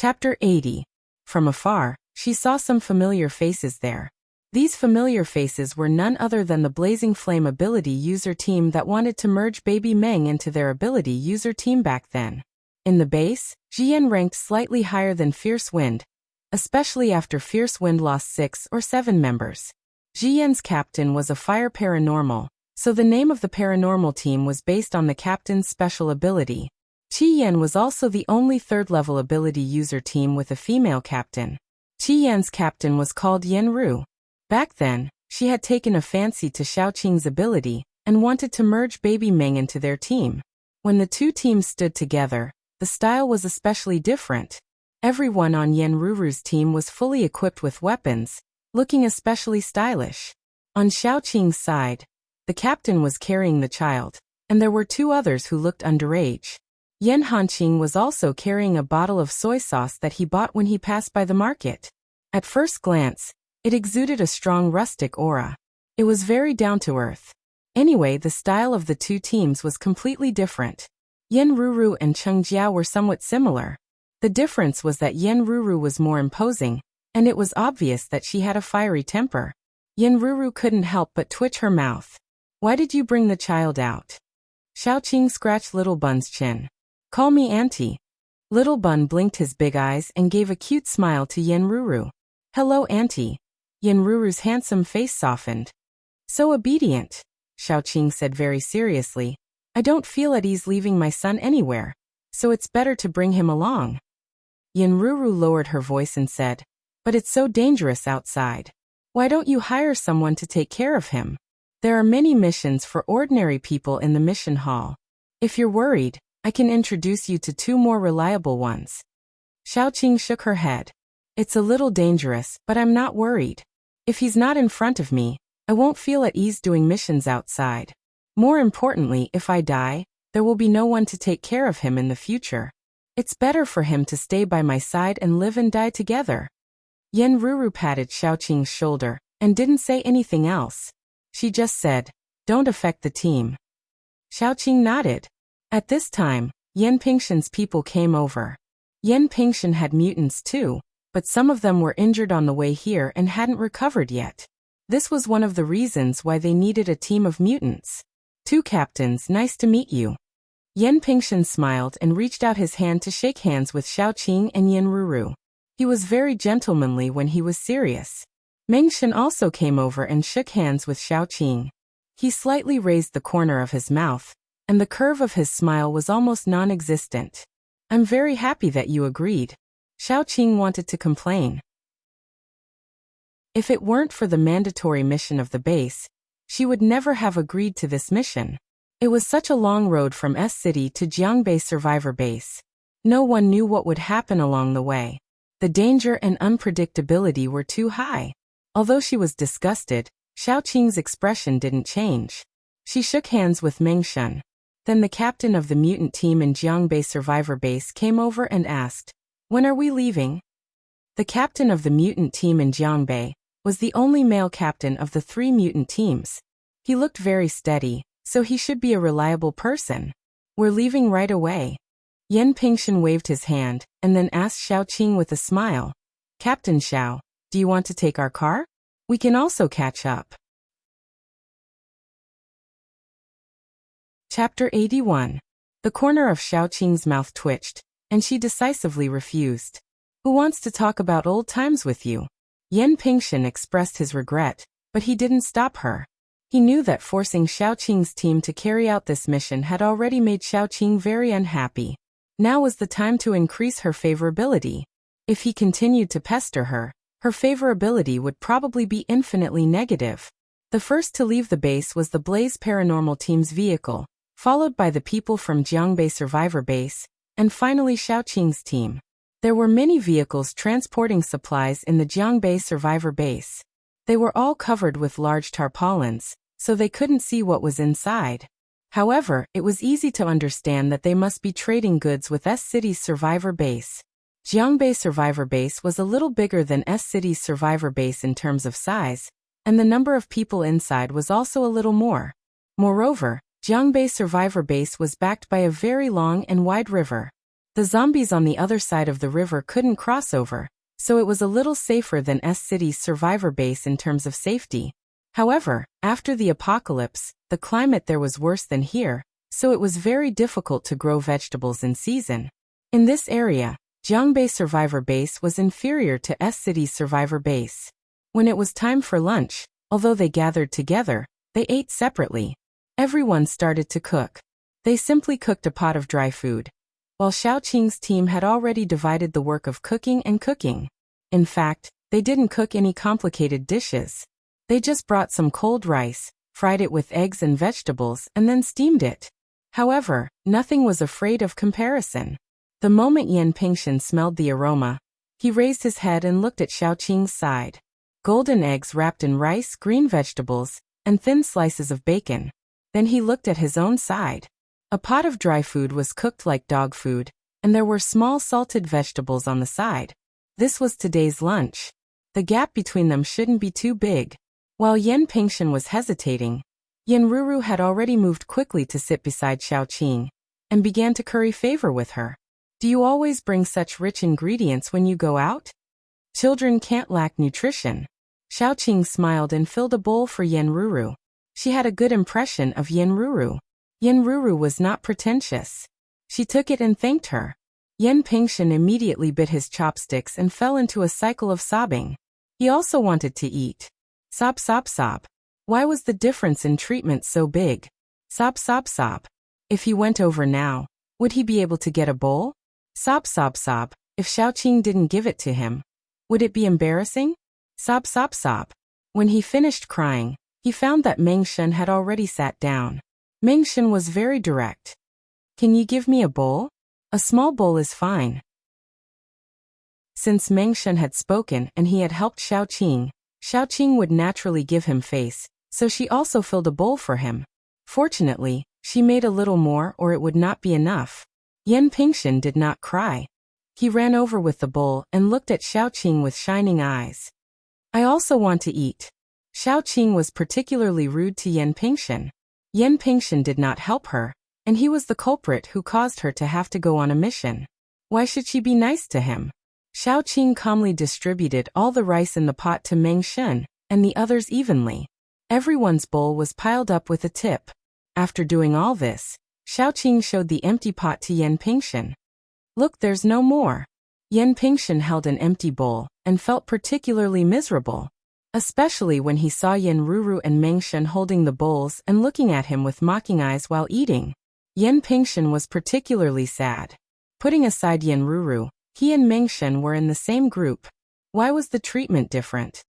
Chapter 80. From afar, she saw some familiar faces there. These familiar faces were none other than the Blazing Flame ability user team that wanted to merge Baby Meng into their ability user team back then. In the base, Jian ranked slightly higher than Fierce Wind, especially after Fierce Wind lost 6 or 7 members. Jian's captain was a fire paranormal, so the name of the paranormal team was based on the captain's special ability. Qiyan was also the only third-level ability user team with a female captain. Qiyan's captain was called Yenru. Back then, she had taken a fancy to Xiaoqing's ability and wanted to merge Baby Meng into their team. When the two teams stood together, the style was especially different. Everyone on Yenruru's team was fully equipped with weapons, looking especially stylish. On Xiaoqing's side, the captain was carrying the child, and there were 2 others who looked underage. Yan Hanqing was also carrying a bottle of soy sauce that he bought when he passed by the market. At first glance, it exuded a strong rustic aura. It was very down-to-earth. Anyway, the style of the 2 teams was completely different. Yenruru and Chengjiao were somewhat similar. The difference was that Yenruru was more imposing, and it was obvious that she had a fiery temper. Yenruru couldn't help but twitch her mouth. "Why did you bring the child out?" Xiaoqing scratched Little Bun's chin. "Call me Auntie." Little Bun blinked his big eyes and gave a cute smile to Yenruru. "Hello, Auntie." Yenruru's handsome face softened. "So obedient," Xiaoqing said very seriously. "I don't feel at ease leaving my son anywhere, so it's better to bring him along." Yenruru lowered her voice and said, "But it's so dangerous outside. Why don't you hire someone to take care of him? There are many missions for ordinary people in the mission hall. If you're worried, I can introduce you to 2 more reliable ones." Xiaoqing shook her head. "It's a little dangerous, but I'm not worried. If he's not in front of me, I won't feel at ease doing missions outside. More importantly, if I die, there will be no one to take care of him in the future. It's better for him to stay by my side and live and die together." Yenruru patted Xiaoqing's shoulder and didn't say anything else. She just said, "Don't affect the team." Xiaoqing nodded. At this time, Yan Pingshan's people came over. Yan Pingshan had mutants too, but some of them were injured on the way here and hadn't recovered yet. This was one of the reasons why they needed a team of mutants. "2 captains, nice to meet you." Yan Pingshan smiled and reached out his hand to shake hands with Xiaoqing and Yenruru. He was very gentlemanly when he was serious. Mengshan also came over and shook hands with Xiaoqing. He slightly raised the corner of his mouth, and the curve of his smile was almost non-existent. "I'm very happy that you agreed." Xiaoqing wanted to complain. If it weren't for the mandatory mission of the base, she would never have agreed to this mission. It was such a long road from S-City to Jiangbei Survivor Base. No one knew what would happen along the way. The danger and unpredictability were too high. Although she was disgusted, Xiaoqing's expression didn't change. She shook hands with Mengshan. Then the captain of the mutant team in Jiangbei Survivor Base came over and asked, "When are we leaving?" The captain of the mutant team in Jiangbei was the only male captain of the 3 mutant teams. He looked very steady, so he should be a reliable person. "We're leaving right away." Yan Pingshan waved his hand and then asked Xiaoqing with a smile, "Captain Xiao, do you want to take our car? We can also catch up." Chapter 81. The corner of Xiaoqing's mouth twitched, and she decisively refused. "Who wants to talk about old times with you?" Yan Pingshan expressed his regret, but he didn't stop her. He knew that forcing Xiaoqing's team to carry out this mission had already made Xiaoqing very unhappy. Now was the time to increase her favorability. If he continued to pester her, her favorability would probably be infinitely negative. The first to leave the base was the Blaze Paranormal Team's vehicle, followed by the people from Jiangbei Survivor Base, and finally Xiaoqing's team. There were many vehicles transporting supplies in the Jiangbei Survivor Base. They were all covered with large tarpaulins, so they couldn't see what was inside. However, it was easy to understand that they must be trading goods with S-City's Survivor Base. Jiangbei Survivor Base was a little bigger than S-City's Survivor Base in terms of size, and the number of people inside was also a little more. Moreover, Jiangbei Survivor Base was backed by a very long and wide river. The zombies on the other side of the river couldn't cross over, so it was a little safer than S-City's survivor base in terms of safety. However, after the apocalypse, the climate there was worse than here, so it was very difficult to grow vegetables in season. In this area, Jiangbei Survivor Base was inferior to S-City's Survivor Base. When it was time for lunch, although they gathered together, they ate separately. Everyone started to cook. They simply cooked a pot of dry food, while Xiaoqing's team had already divided the work of cooking and cooking. In fact, they didn't cook any complicated dishes. They just brought some cold rice, fried it with eggs and vegetables, and then steamed it. However, nothing was afraid of comparison. The moment Yan Pingshan smelled the aroma, he raised his head and looked at Xiaoqing's side. Golden eggs wrapped in rice, green vegetables, and thin slices of bacon. Then he looked at his own side. A pot of dry food was cooked like dog food, and there were small salted vegetables on the side. This was today's lunch. The gap between them shouldn't be too big. While Yan Pingshan was hesitating, Yan Ruru had already moved quickly to sit beside Xiaoqing and began to curry favor with her. Do you always bring such rich ingredients when you go out? Children can't lack nutrition. Xiaoqing smiled and filled a bowl for Yan Ruru. She had a good impression of Yan Ruru. Yan Ruru was not pretentious. She took it and thanked her. Yan Pingshan immediately bit his chopsticks and fell into a cycle of sobbing. He also wanted to eat. Sob, sob, sob. Why was the difference in treatment so big? Sob, sob, sob. If he went over now, would he be able to get a bowl? Sob, sob, sob. If Xiaoqing didn't give it to him, would it be embarrassing? Sob, sob, sob. When he finished crying, he found that Meng Shen had already sat down. Meng Shen was very direct. Can you give me a bowl? A small bowl is fine. Since Meng Shen had spoken and he had helped Xiaoqing, Xiaoqing would naturally give him face, so she also filled a bowl for him. Fortunately, she made a little more or it would not be enough. Yan Pingshan did not cry. He ran over with the bowl and looked at Xiaoqing with shining eyes. I also want to eat. Xiaoqing was particularly rude to Yan Pingshan. Yan Pingshan did not help her, and he was the culprit who caused her to have to go on a mission. Why should she be nice to him? Xiaoqing calmly distributed all the rice in the pot to Meng Shen, and the others evenly. Everyone's bowl was piled up with a tip. After doing all this, Xiaoqing showed the empty pot to Yan Pingshan. Look, there's no more. Yan Pingshan held an empty bowl, and felt particularly miserable. Especially when he saw Yan Ruru and Meng Shen holding the bowls and looking at him with mocking eyes while eating. Yan Pingshan was particularly sad. Putting aside Yan Ruru, he and Meng Shen were in the same group. Why was the treatment different?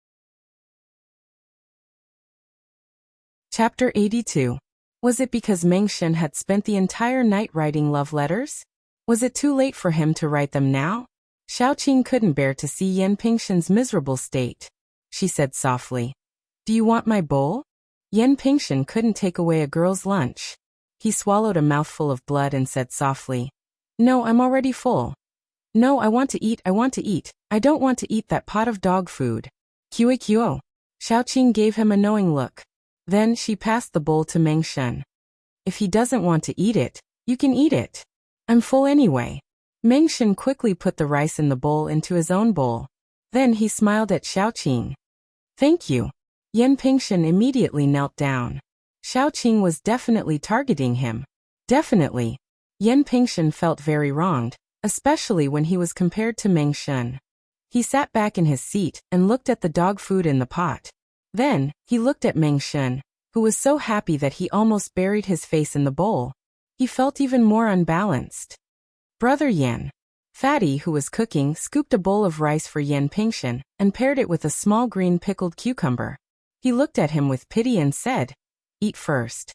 Chapter 82. Was it because Meng Shen had spent the entire night writing love letters? Was it too late for him to write them now? Xiaoqing couldn't bear to see Yan Pingshan's miserable state. She said softly. Do you want my bowl? Yan Pingshan couldn't take away a girl's lunch. He swallowed a mouthful of blood and said softly. No, I'm already full. No, I want to eat, I want to eat. I don't want to eat that pot of dog food. QAQO. Xiaoqing gave him a knowing look. Then she passed the bowl to Meng Shen. If he doesn't want to eat it, you can eat it. I'm full anyway. Meng Shen quickly put the rice in the bowl into his own bowl. Then he smiled at Xiaoqing. Thank you. Yan Pingshan immediately knelt down. Xiaoqing was definitely targeting him. Definitely. Yan Pingshan felt very wronged, especially when he was compared to Meng Shen. He sat back in his seat and looked at the dog food in the pot. Then, he looked at Meng Shen, who was so happy that he almost buried his face in the bowl. He felt even more unbalanced. Brother Yan. Fatty, who was cooking, scooped a bowl of rice for Yan Pingshan and paired it with a small green pickled cucumber. He looked at him with pity and said, Eat first.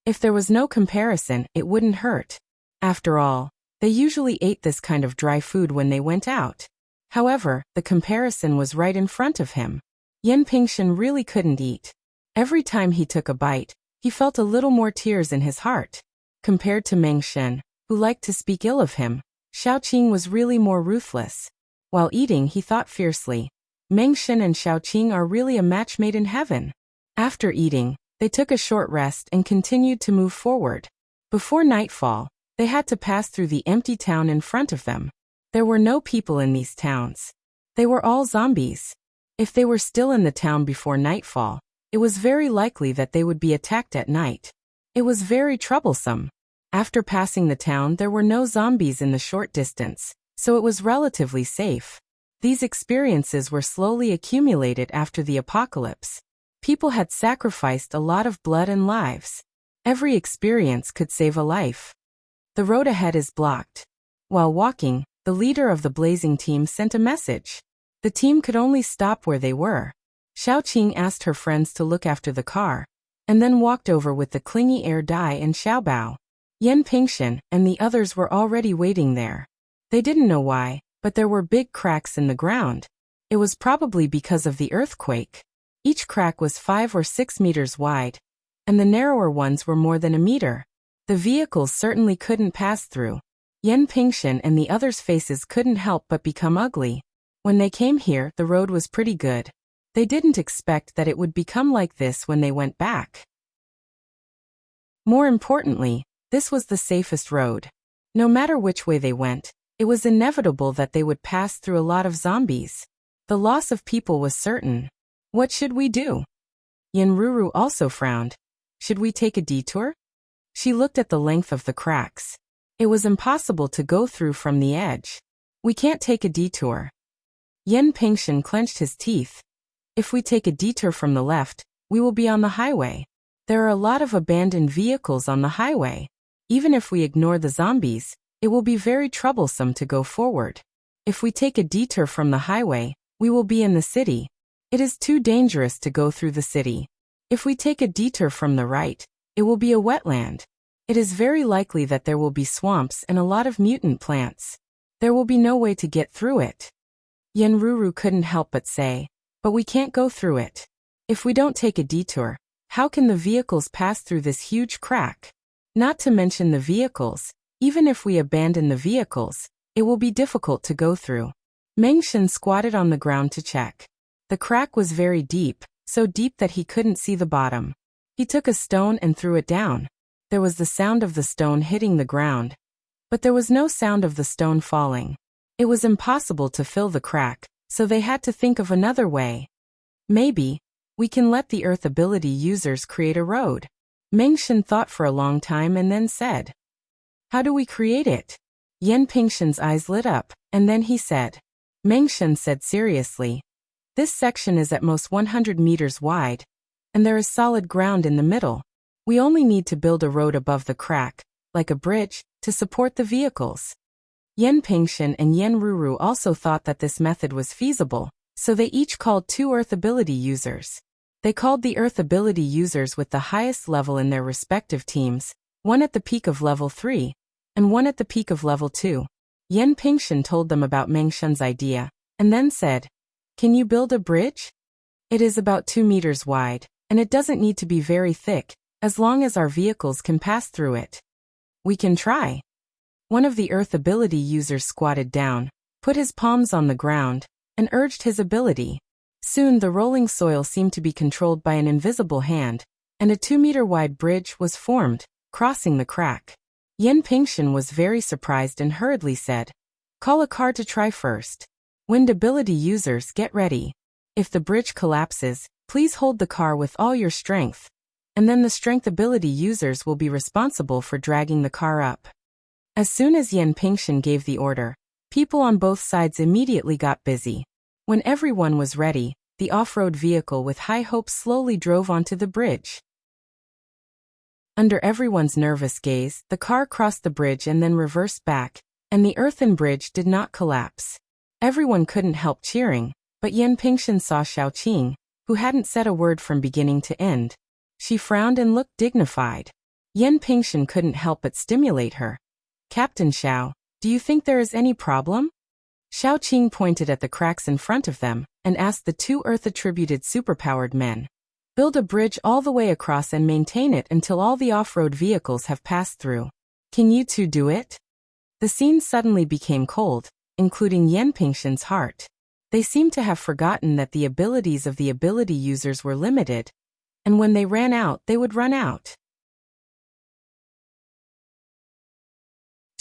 If there was no comparison, it wouldn't hurt. After all, they usually ate this kind of dry food when they went out. However, the comparison was right in front of him. Yan Pingshan really couldn't eat. Every time he took a bite, he felt a little more tears in his heart. Compared to Meng Shen, who liked to speak ill of him, Xiaoqing was really more ruthless. While eating, he thought fiercely, Meng Shen and Xiaoqing are really a match made in heaven. After eating, they took a short rest and continued to move forward. Before nightfall, They had to pass through the empty town in front of them. There were no people in these towns. They were all zombies. If they were still in the town before nightfall, it was very likely that they would be attacked at night. It was very troublesome. After passing the town, there were no zombies in the short distance, so it was relatively safe. These experiences were slowly accumulated after the apocalypse. People had sacrificed a lot of blood and lives. Every experience could save a life. The road ahead is blocked. While walking, the leader of the blazing team sent a message. The team could only stop where they were. Xiaoqing asked her friends to look after the car, and then walked over with the clingy air Dai and Xiaobao. Yan Pingshan and the others were already waiting there. They didn't know why, but there were big cracks in the ground. It was probably because of the earthquake. Each crack was 5 or 6 meters wide, and the narrower ones were more than a meter. The vehicles certainly couldn't pass through. Yan Pingshan and the others' faces couldn't help but become ugly. When they came here, the road was pretty good. They didn't expect that it would become like this when they went back. More importantly, this was the safest road. No matter which way they went, it was inevitable that they would pass through a lot of zombies. The loss of people was certain. What should we do? Yanruru also frowned. Should we take a detour? She looked at the length of the cracks. It was impossible to go through from the edge. We can't take a detour. Yan Pingshan clenched his teeth. If we take a detour from the left, we will be on the highway. There are a lot of abandoned vehicles on the highway. Even if we ignore the zombies, it will be very troublesome to go forward. If we take a detour from the highway, we will be in the city. It is too dangerous to go through the city. If we take a detour from the right, it will be a wetland. It is very likely that there will be swamps and a lot of mutant plants. There will be no way to get through it. Yanruru couldn't help but say, but we can't go through it. If we don't take a detour, how can the vehicles pass through this huge crack? Not to mention the vehicles, even if we abandon the vehicles, it will be difficult to go through. Mengshan squatted on the ground to check. The crack was very deep, so deep that he couldn't see the bottom. He took a stone and threw it down. There was the sound of the stone hitting the ground, but there was no sound of the stone falling. It was impossible to fill the crack, so they had to think of another way. Maybe we can let the Earth ability users create a road. Mengshan thought for a long time and then said, how do we create it? Yan Pingshan's eyes lit up, and then he said. Mengshan said seriously, this section is at most 100 meters wide, and there is solid ground in the middle. We only need to build a road above the crack, like a bridge, to support the vehicles. Yan Pingshan and Yanruru also thought that this method was feasible, so they each called 2 Earth ability users. They called the Earth ability users with the highest level in their respective teams, one at the peak of level 3, and one at the peak of level 2. Yan Pingshan told them about Mengshan's idea, and then said, can you build a bridge? It is about 2 meters wide, and it doesn't need to be very thick, as long as our vehicles can pass through it. We can try. One of the Earth ability users squatted down, put his palms on the ground, and urged his ability. Soon the rolling soil seemed to be controlled by an invisible hand, and a 2-meter-wide bridge was formed, crossing the crack. Yan Pingshan was very surprised and hurriedly said, call a car to try first. Wind ability users, get ready. If the bridge collapses, please hold the car with all your strength, and then the strength ability users will be responsible for dragging the car up. As soon as Yan Pingshan gave the order, people on both sides immediately got busy. When everyone was ready, the off-road vehicle with high hopes slowly drove onto the bridge. Under everyone's nervous gaze, the car crossed the bridge and then reversed back, and the earthen bridge did not collapse. Everyone couldn't help cheering, but Yan Pingshan saw Xiaoqing, who hadn't said a word from beginning to end. She frowned and looked dignified. Yan Pingshan couldn't help but stimulate her. Captain Xiao, do you think there is any problem? Xiaoqing pointed at the cracks in front of them, and asked the 2 Earth-attributed superpowered men. Build a bridge all the way across and maintain it until all the off-road vehicles have passed through. Can you 2 do it? The scene suddenly became cold, including Yan Pingshan's heart. They seemed to have forgotten that the abilities of the ability users were limited, and when they ran out, they would run out.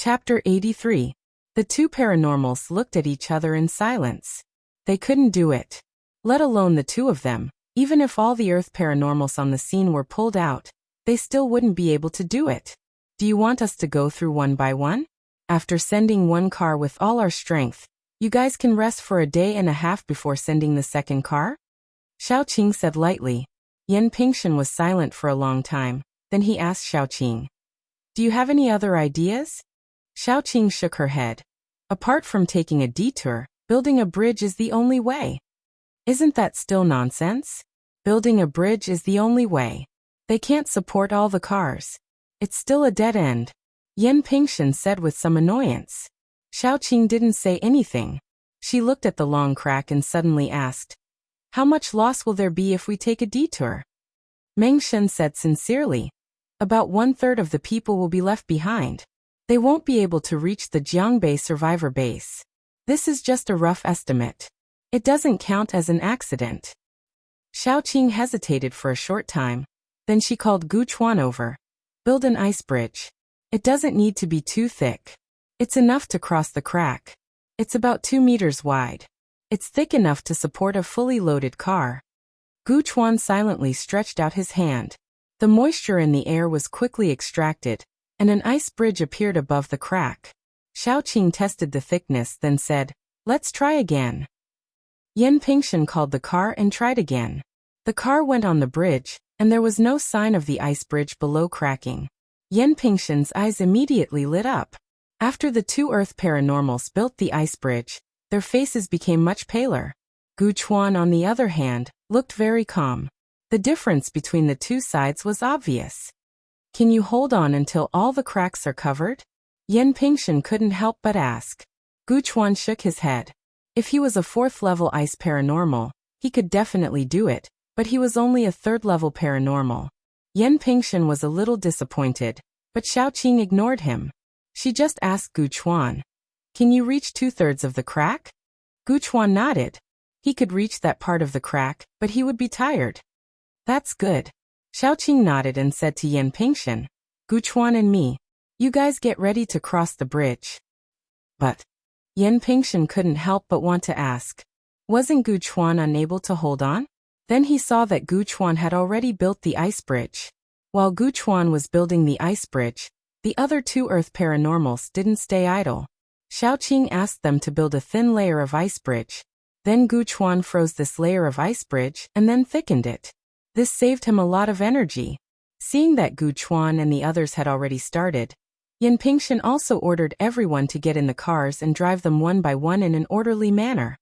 Chapter 83. The two paranormals looked at each other in silence. They couldn't do it. Let alone the two of them. Even if all the Earth paranormals on the scene were pulled out, they still wouldn't be able to do it. Do you want us to go through one by one? After sending one car with all our strength, you guys can rest for a day and a half before sending the second car? Xiaoqing said lightly. Yan Pingshan was silent for a long time, then he asked Xiaoqing. Do you have any other ideas? Xiaoqing shook her head. Apart from taking a detour, building a bridge is the only way. Isn't that still nonsense? Building a bridge is the only way. They can't support all the cars. It's still a dead end. Yan Pingshan said with some annoyance. Xiaoqing didn't say anything. She looked at the long crack and suddenly asked, how much loss will there be if we take a detour? Meng Shen said sincerely. About 1/3 of the people will be left behind. They won't be able to reach the Jiangbei survivor base. This is just a rough estimate. It doesn't count as an accident. Xiaoqing hesitated for a short time. Then she called Gu Chuan over. Build an ice bridge. It doesn't need to be too thick. It's enough to cross the crack. It's about 2 meters wide. It's thick enough to support a fully loaded car. Gu Chuan silently stretched out his hand. The moisture in the air was quickly extracted, and an ice bridge appeared above the crack. Xiaoqing tested the thickness, then said, let's try again. Yan Pingshan called the car and tried again. The car went on the bridge, and there was no sign of the ice bridge below cracking. Yan Pingshan's eyes immediately lit up. After the two Earth paranormals built the ice bridge, their faces became much paler. Gu Chuan, on the other hand, looked very calm. The difference between the two sides was obvious. Can you hold on until all the cracks are covered? Yan Pingshan couldn't help but ask. Gu Chuan shook his head. If he was a 4th-level ice paranormal, he could definitely do it, but he was only a 3rd-level paranormal. Yan Pingshan was a little disappointed, but Xiaoqing ignored him. She just asked Gu Chuan, can you reach 2/3 of the crack? Gu Chuan nodded. He could reach that part of the crack, but he would be tired. That's good. Xiaoqing nodded and said to Yan Pingshan, Gu Chuan and me, you guys get ready to cross the bridge. But Yan Pingshan couldn't help but want to ask, wasn't Gu Chuan unable to hold on? Then he saw that Gu Chuan had already built the ice bridge. While Gu Chuan was building the ice bridge, the other two Earth paranormals didn't stay idle. Xiaoqing asked them to build a thin layer of ice bridge. Then Gu Chuan froze this layer of ice bridge and then thickened it. This saved him a lot of energy. Seeing that Gu Chuan and the others had already started, Yan Pingshan also ordered everyone to get in the cars and drive them one by one in an orderly manner.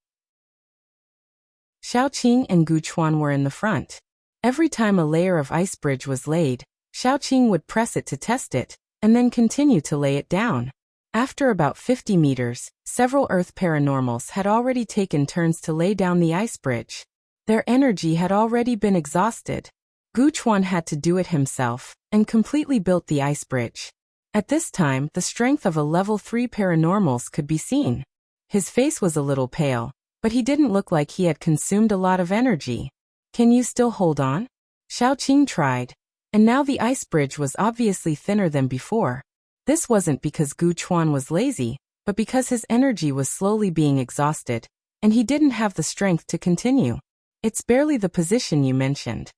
Xiaoqing and Gu Chuan were in the front. Every time a layer of ice bridge was laid, Xiaoqing would press it to test it, and then continue to lay it down. After about 50 meters, several Earth paranormals had already taken turns to lay down the ice bridge. Their energy had already been exhausted. Gu Chuan had to do it himself, and completely built the ice bridge. At this time, the strength of a level 3 paranormals could be seen. His face was a little pale, but he didn't look like he had consumed a lot of energy. Can you still hold on? Xiaoqing tried, and now the ice bridge was obviously thinner than before. This wasn't because Gu Chuan was lazy, but because his energy was slowly being exhausted, and he didn't have the strength to continue. It's barely the position you mentioned.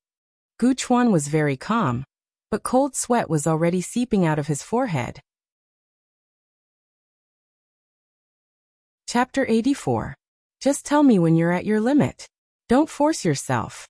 Gu Chuan was very calm, but cold sweat was already seeping out of his forehead. Chapter 84. Just tell me when you're at your limit. Don't force yourself.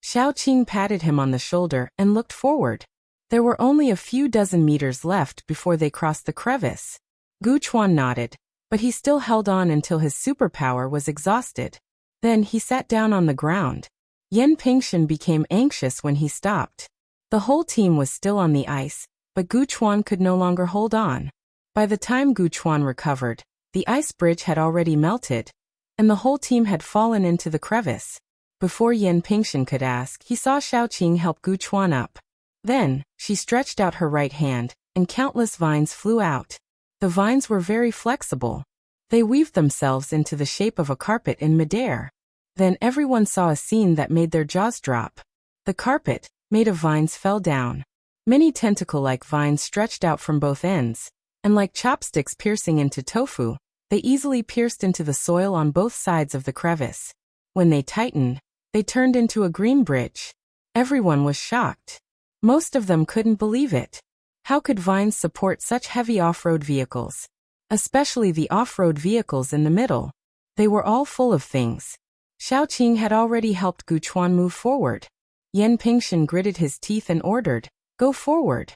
Xiaoqing patted him on the shoulder and looked forward. There were only a few dozen meters left before they crossed the crevice. Gu Chuan nodded, but he still held on until his superpower was exhausted. Then he sat down on the ground. Yan Pingshan became anxious when he stopped. The whole team was still on the ice, but Gu Chuan could no longer hold on. By the time Gu Chuan recovered, the ice bridge had already melted, and the whole team had fallen into the crevice. Before Yan Pingshan could ask, he saw Xiaoqing help Gu Chuan up. Then, she stretched out her right hand, and countless vines flew out. The vines were very flexible. They weaved themselves into the shape of a carpet in midair. Then everyone saw a scene that made their jaws drop. The carpet, made of vines, fell down. Many tentacle-like vines stretched out from both ends, and like chopsticks piercing into tofu, they easily pierced into the soil on both sides of the crevice. When they tightened, they turned into a green bridge. Everyone was shocked. Most of them couldn't believe it. How could vines support such heavy off-road vehicles? Especially the off-road vehicles in the middle. They were all full of things. Xiaoqing had already helped Guchuan move forward. Yan Pingshan gritted his teeth and ordered, "Go forward."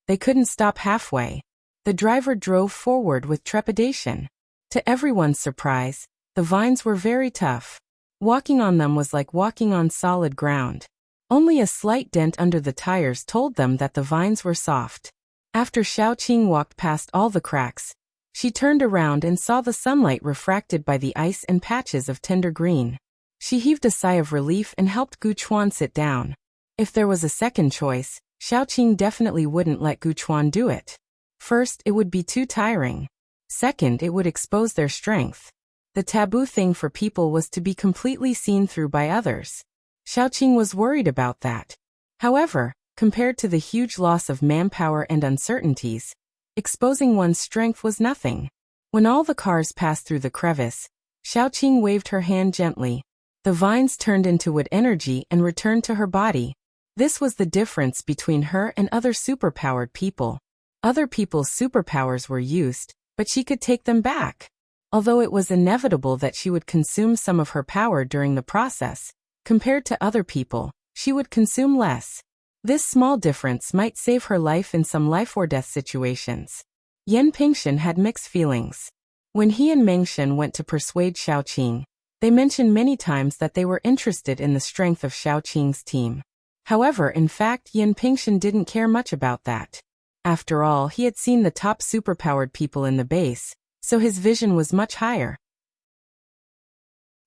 They couldn't stop halfway. The driver drove forward with trepidation. To everyone's surprise, the vines were very tough. Walking on them was like walking on solid ground. Only a slight dent under the tires told them that the vines were soft. After Xiaoqing walked past all the cracks, she turned around and saw the sunlight refracted by the ice and patches of tender green. She heaved a sigh of relief and helped Guchuan sit down. If there was a second choice, Xiaoqing definitely wouldn't let Guchuan do it. First, it would be too tiring. Second, it would expose their strength. The taboo thing for people was to be completely seen through by others. Xiaoqing was worried about that. However, compared to the huge loss of manpower and uncertainties, exposing one's strength was nothing. When all the cars passed through the crevice, Xiaoqing waved her hand gently. The vines turned into wood energy and returned to her body. This was the difference between her and other superpowered people. Other people's superpowers were used, but she could take them back. Although it was inevitable that she would consume some of her power during the process, compared to other people, she would consume less. This small difference might save her life in some life-or-death situations. Yan Pingshan had mixed feelings. When he and Mengshan went to persuade Xiaoqing, they mentioned many times that they were interested in the strength of Xiaoqing's team. However, in fact, Yan Pingshan didn't care much about that. After all, he had seen the top superpowered people in the base, so his vision was much higher.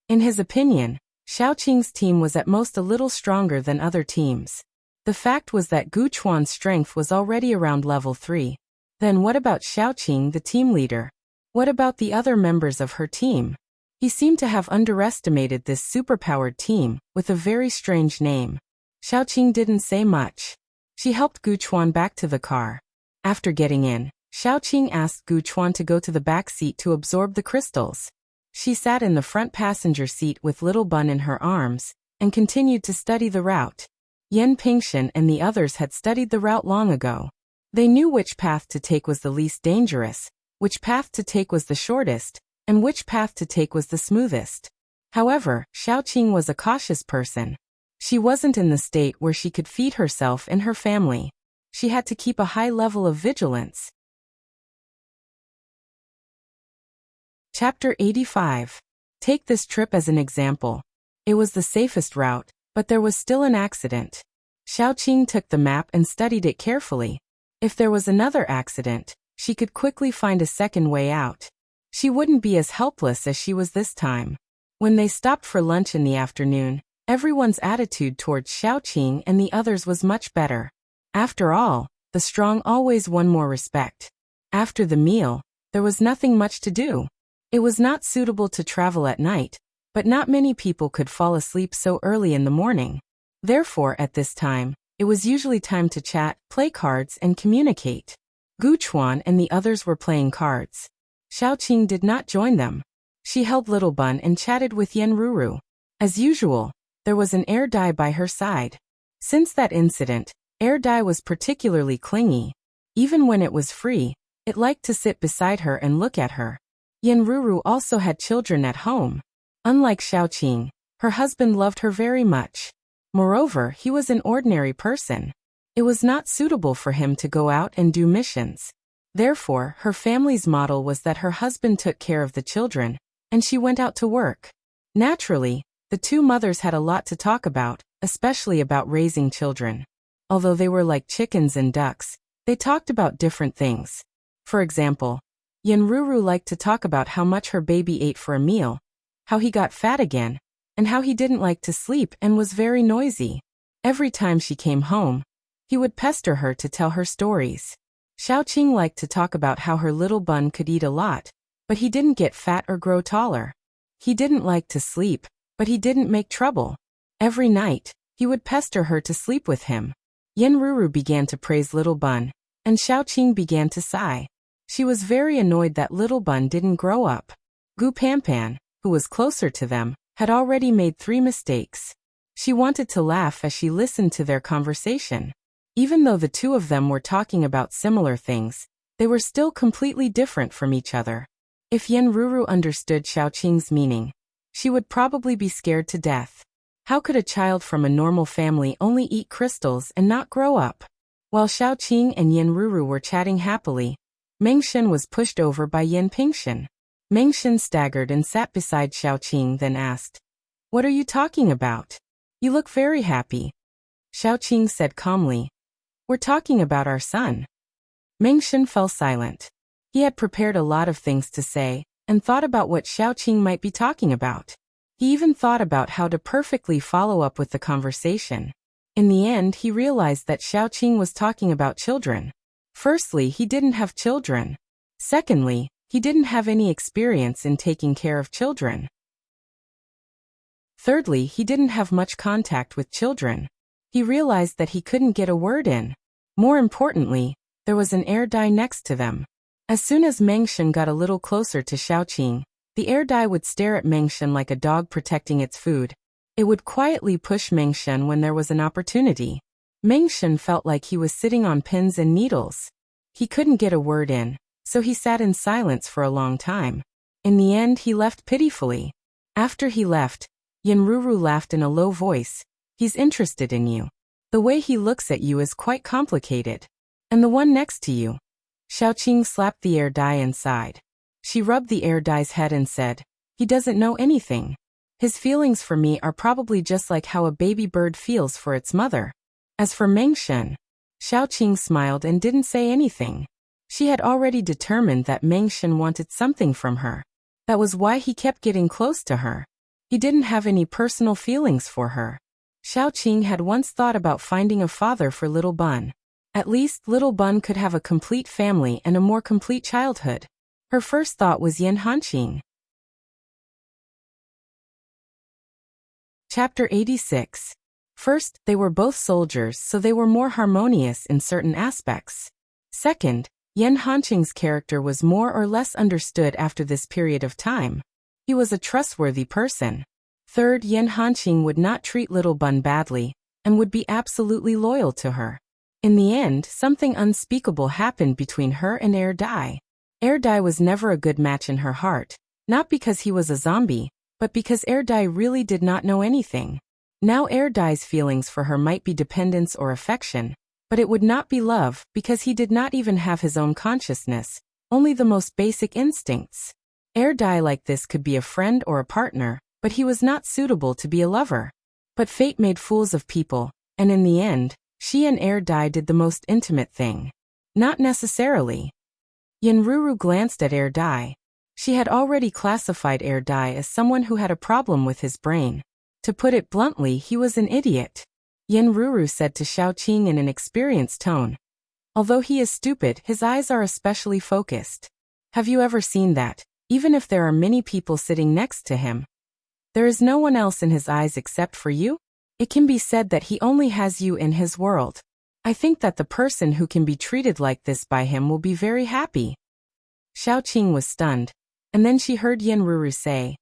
In his opinion, Xiaoqing's team was at most a little stronger than other teams. The fact was that Guchuan's strength was already around level 3. Then what about Xiaoqing, the team leader? What about the other members of her team? He seemed to have underestimated this superpowered team, with a very strange name. Xiaoqing didn't say much. She helped Guchuan back to the car. After getting in, Xiaoqing asked Guchuan to go to the back seat to absorb the crystals. She sat in the front passenger seat with Little Bun in her arms, and continued to study the route. Yan Pingshan and the others had studied the route long ago. They knew which path to take was the least dangerous, which path to take was the shortest, and which path to take was the smoothest. However, Xiaoqing was a cautious person. She wasn't in the state where she could feed herself and her family. She had to keep a high level of vigilance. Chapter 85. Take this trip as an example. It was the safest route, but there was still an accident. Xiaoqing took the map and studied it carefully. If there was another accident, she could quickly find a second way out. She wouldn't be as helpless as she was this time. When they stopped for lunch in the afternoon, everyone's attitude towards Xiaoqing and the others was much better. After all, the strong always won more respect. After the meal, there was nothing much to do. It was not suitable to travel at night, but not many people could fall asleep so early in the morning. Therefore, at this time, it was usually time to chat, play cards, and communicate. Guchuan and the others were playing cards. Xiaoqing did not join them. She held Little Bun and chatted with Yen Ruru. As usual, there was an air dye by her side. Since that incident, air dye was particularly clingy. Even when it was free, it liked to sit beside her and look at her. Yen Ruru also had children at home. Unlike Xiaoqing, her husband loved her very much. Moreover, he was an ordinary person. It was not suitable for him to go out and do missions. Therefore, her family's model was that her husband took care of the children, and she went out to work. Naturally, the two mothers had a lot to talk about, especially about raising children. Although they were like chickens and ducks, they talked about different things. For example, Yen Ruru liked to talk about how much her baby ate for a meal, how he got fat again, and how he didn't like to sleep and was very noisy. Every time she came home, he would pester her to tell her stories. Xiaoqing liked to talk about how her Little Bun could eat a lot, but he didn't get fat or grow taller. He didn't like to sleep, but he didn't make trouble. Every night, he would pester her to sleep with him. Yen Ruru began to praise Little Bun, and Xiaoqing began to sigh. She was very annoyed that Little Bun didn't grow up. Gu Panpan, who was closer to them, had already made 3 mistakes. She wanted to laugh as she listened to their conversation. Even though the two of them were talking about similar things, they were still completely different from each other. If Yen Ruru understood Xiaoqing's meaning, she would probably be scared to death. How could a child from a normal family only eat crystals and not grow up? While Xiaoqing and Yen Ruru were chatting happily, Mengshen was pushed over by Yen Pingshen. Mengshen staggered and sat beside Xiaoqing, then asked, "What are you talking about? You look very happy." Xiaoqing said calmly, "We're talking about our son." Mengshen fell silent. He had prepared a lot of things to say, and thought about what Xiaoqing might be talking about. He even thought about how to perfectly follow up with the conversation. In the end, he realized that Xiaoqing was talking about children. Firstly, he didn't have children. Secondly, he didn't have any experience in taking care of children. Thirdly, he didn't have much contact with children. He realized that he couldn't get a word in. More importantly, there was an air dye next to them. As soon as Mengshen got a little closer to Xiaoqing, the air dye would stare at Mengshen like a dog protecting its food. It would quietly push Mengshen when there was an opportunity. Mengshen felt like he was sitting on pins and needles. He couldn't get a word in, so he sat in silence for a long time. In the end, he left pitifully. After he left, Yen Ruru laughed in a low voice. "He's interested in you. The way he looks at you is quite complicated. And the one next to you." Xiaoqing slapped the air dye inside. She rubbed the air dye's head and said, "He doesn't know anything. His feelings for me are probably just like how a baby bird feels for its mother." As for Mengshen, Xiaoqing smiled and didn't say anything. She had already determined that Mengshen wanted something from her. That was why he kept getting close to her. He didn't have any personal feelings for her. Xiaoqing had once thought about finding a father for Little Bun. At least Little Bun could have a complete family and a more complete childhood. Her first thought was Yen Hanqing. Chapter 86. First, they were both soldiers, so they were more harmonious in certain aspects. Second, Yen Hanqing's character was more or less understood after this period of time. He was a trustworthy person. Third, Yen Hanqing would not treat Little Bun badly, and would be absolutely loyal to her. In the end, something unspeakable happened between her and Air Dye. Air Dye was never a good match in her heart, not because he was a zombie, but because Air Dye really did not know anything. Now Air Dye's feelings for her might be dependence or affection, but it would not be love because he did not even have his own consciousness, only the most basic instincts. Air Dye like this could be a friend or a partner, but he was not suitable to be a lover. But fate made fools of people, and in the end, she and Air Dye did the most intimate thing. Not necessarily. Yen Ruru glanced at Air Dye. She had already classified Air Dye as someone who had a problem with his brain. To put it bluntly, he was an idiot. Yen Ruru said to Xiaoqing in an experienced tone, "Although he is stupid, his eyes are especially focused. Have you ever seen that, even if there are many people sitting next to him, there is no one else in his eyes except for you? It can be said that he only has you in his world. I think that the person who can be treated like this by him will be very happy." Xiaoqing was stunned, and then she heard Yen Ruru say,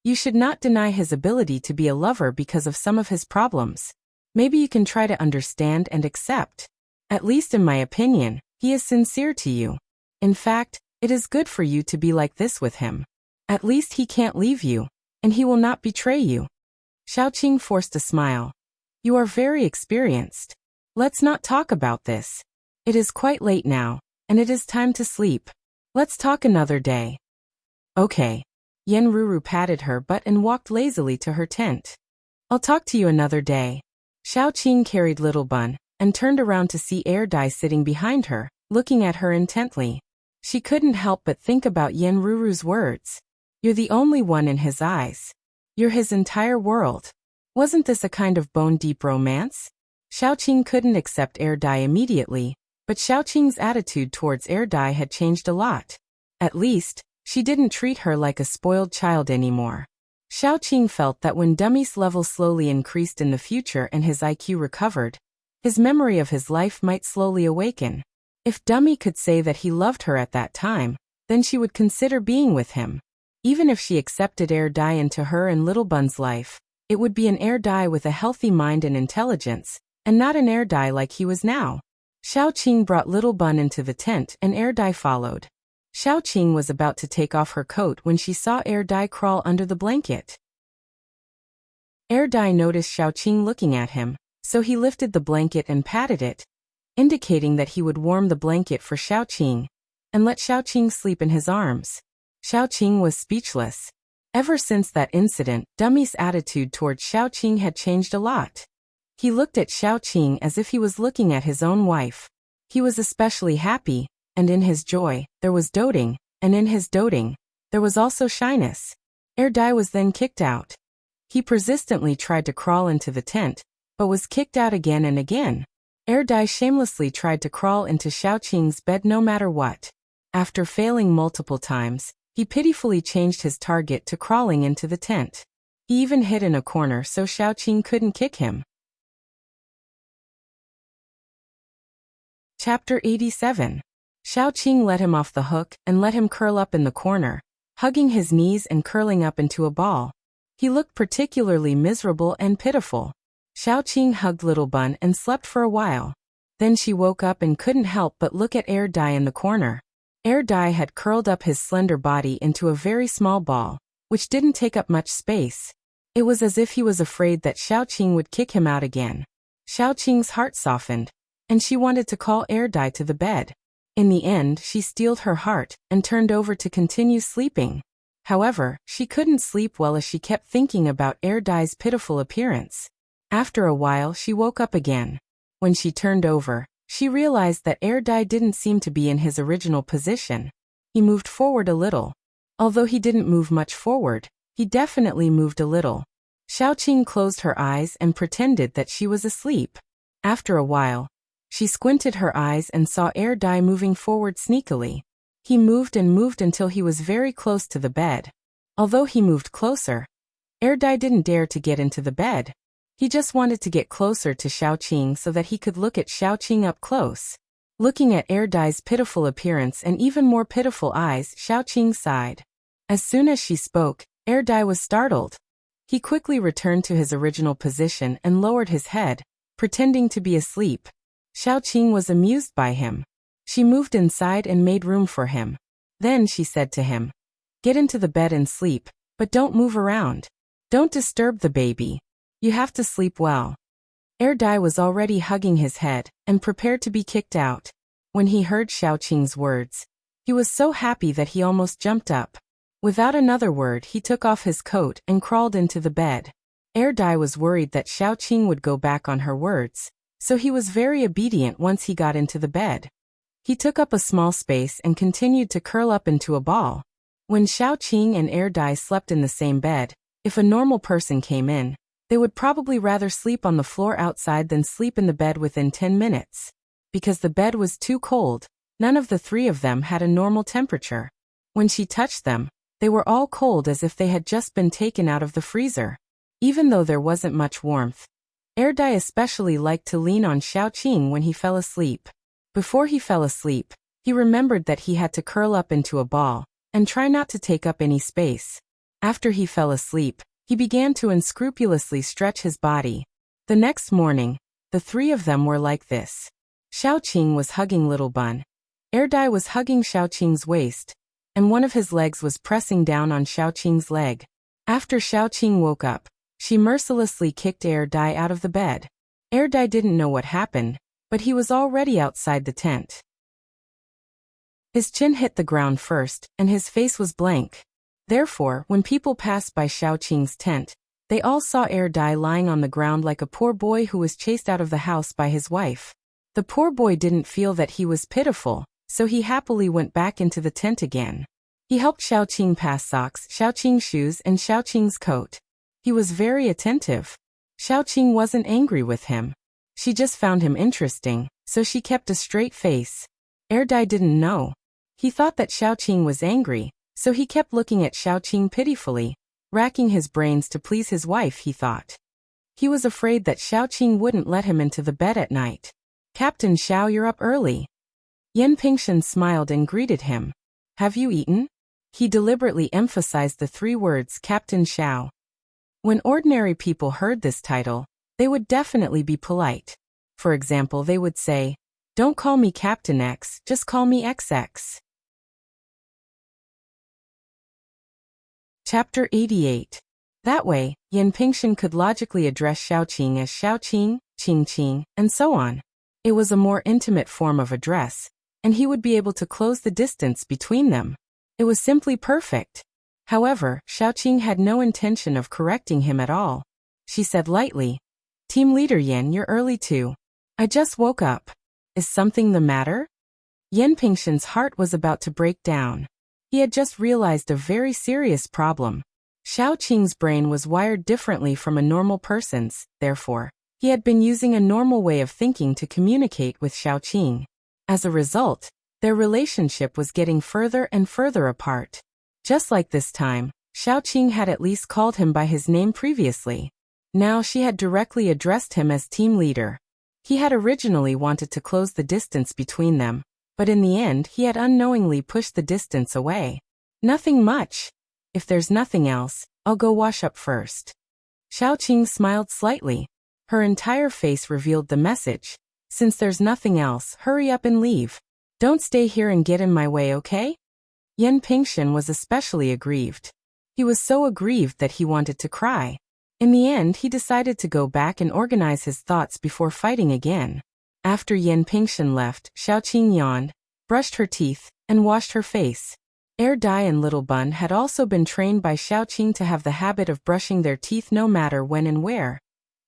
"You should not deny his ability to be a lover because of some of his problems. Maybe you can try to understand and accept. At least in my opinion, he is sincere to you. In fact, it is good for you to be like this with him. At least he can't leave you, and he will not betray you." Xiaoqing forced a smile. "You are very experienced. Let's not talk about this. It is quite late now, and it is time to sleep. Let's talk another day." "Okay." Yen Ruru patted her butt and walked lazily to her tent. "I'll talk to you another day." Xiaoqing carried Little Bun, and turned around to see Air Dye sitting behind her, looking at her intently. She couldn't help but think about Yen Ruru's words. "You're the only one in his eyes. You're his entire world." Wasn't this a kind of bone-deep romance? Xiaoqing couldn't accept Air Dye immediately, but Xiaoqing's attitude towards Air Dye had changed a lot. At least, she didn't treat her like a spoiled child anymore. Xiaoqing felt that when Dummy's level slowly increased in the future and his IQ recovered, his memory of his life might slowly awaken. If Dummy could say that he loved her at that time, then she would consider being with him. Even if she accepted Dai into her and Little Bun's life, it would be an Dai with a healthy mind and intelligence, and not an Dai like he was now. Xiaoqing brought Little Bun into the tent and Dai followed. Xiaoqing was about to take off her coat when she saw Dai crawl under the blanket. Dai noticed Xiaoqing looking at him, so he lifted the blanket and patted it, indicating that he would warm the blanket for Xiaoqing, and let Xiaoqing sleep in his arms. Xiaoqing was speechless. Ever since that incident, Dummy's attitude towards Xiaoqing had changed a lot. He looked at Xiaoqing as if he was looking at his own wife. He was especially happy, and in his joy, there was doting, and in his doting, there was also shyness. Dai was then kicked out. He persistently tried to crawl into the tent, but was kicked out again and again. Dai shamelessly tried to crawl into Xiaoqing's bed no matter what. After failing multiple times, he pitifully changed his target to crawling into the tent. He even hid in a corner so Xiaoqing couldn't kick him. Chapter 87. Xiaoqing let him off the hook and let him curl up in the corner, hugging his knees and curling up into a ball. He looked particularly miserable and pitiful. Xiaoqing hugged Little Bun and slept for a while. Then she woke up and couldn't help but look at Dai in the corner. Dai had curled up his slender body into a very small ball, which didn't take up much space. It was as if he was afraid that Xiaoqing would kick him out again. Xiaoqing's heart softened, and she wanted to call Dai to the bed. In the end, she steeled her heart and turned over to continue sleeping. However, she couldn't sleep well as she kept thinking about Dai's pitiful appearance. After a while, she woke up again. When she turned over, she realized that Dai didn't seem to be in his original position. He moved forward a little. Although he didn't move much forward, he definitely moved a little. Xiaoqing closed her eyes and pretended that she was asleep. After a while, she squinted her eyes and saw Dai moving forward sneakily. He moved and moved until he was very close to the bed. Although he moved closer, Dai didn't dare to get into the bed. He just wanted to get closer to Xiaoqing so that he could look at Xiaoqing up close. Looking at Dai's pitiful appearance and even more pitiful eyes, Xiaoqing sighed. As soon as she spoke, Dai was startled. He quickly returned to his original position and lowered his head, pretending to be asleep. Xiaoqing was amused by him. She moved inside and made room for him. Then she said to him, "Get into the bed and sleep, but don't move around. Don't disturb the baby. You have to sleep well." Dai was already hugging his head and prepared to be kicked out. When he heard Xiaoqing's words, he was so happy that he almost jumped up. Without another word, he took off his coat and crawled into the bed. Dai was worried that Xiaoqing would go back on her words, so he was very obedient once he got into the bed. He took up a small space and continued to curl up into a ball. When Xiaoqing and Dai slept in the same bed, if a normal person came in, they would probably rather sleep on the floor outside than sleep in the bed within 10 minutes. Because the bed was too cold, none of the three of them had a normal temperature. When she touched them, they were all cold as if they had just been taken out of the freezer. Even though there wasn't much warmth, Dai especially liked to lean on Xiaoqing when he fell asleep. Before he fell asleep, he remembered that he had to curl up into a ball and try not to take up any space. After he fell asleep, he began to unscrupulously stretch his body. The next morning, the three of them were like this. Xiaoqing was hugging Little Bun. Dai was hugging Xiaoqing's waist, and one of his legs was pressing down on Xiaoqing's leg. After Xiaoqing woke up, she mercilessly kicked Dai out of the bed. Dai didn't know what happened, but he was already outside the tent. His chin hit the ground first, and his face was blank. Therefore, when people passed by Xiaoqing's tent, they all saw Dai lying on the ground like a poor boy who was chased out of the house by his wife. The poor boy didn't feel that he was pitiful, so he happily went back into the tent again. He helped Xiaoqing pass socks, Xiaoqing's shoes, and Xiaoqing's coat. He was very attentive. Xiaoqing wasn't angry with him. She just found him interesting, so she kept a straight face. Dai didn't know. He thought that Xiaoqing was angry, so he kept looking at Xiaoqing pitifully, racking his brains to please his wife, he thought. He was afraid that Xiaoqing wouldn't let him into the bed at night. "Captain Xiao, you're up early." Yan Pingshan smiled and greeted him. Have you eaten? He deliberately emphasized the 3 words Captain Xiao. When ordinary people heard this title, they would definitely be polite. For example, they would say, "Don't call me Captain X, just call me XX." Chapter 88. That way, Yan Pingshan could logically address Xiaoqing as Xiaoqing, Qingqing, and so on. It was a more intimate form of address, and he would be able to close the distance between them. It was simply perfect. However, Xiaoqing had no intention of correcting him at all. She said lightly, "Team Leader Yan, you're early too. I just woke up. Is something the matter?" Yan Pingshan's heart was about to break down. He had just realized a very serious problem. Xiaoqing's brain was wired differently from a normal person's, therefore, he had been using a normal way of thinking to communicate with Xiaoqing. As a result, their relationship was getting further and further apart. Just like this time, Xiaoqing had at least called him by his name previously. Now she had directly addressed him as team leader. He had originally wanted to close the distance between them, but in the end he had unknowingly pushed the distance away. Nothing much. If there's nothing else, I'll go wash up first. Xiaoqing smiled slightly. Her entire face revealed the message. Since there's nothing else, hurry up and leave. Don't stay here and get in my way, okay? Yan Pingshan was especially aggrieved. He was so aggrieved that he wanted to cry. In the end, he decided to go back and organize his thoughts before fighting again. After Yan Pingshan left, Xiaoqing yawned, brushed her teeth, and washed her face. Dai and Little Bun had also been trained by Xiaoqing to have the habit of brushing their teeth no matter when and where,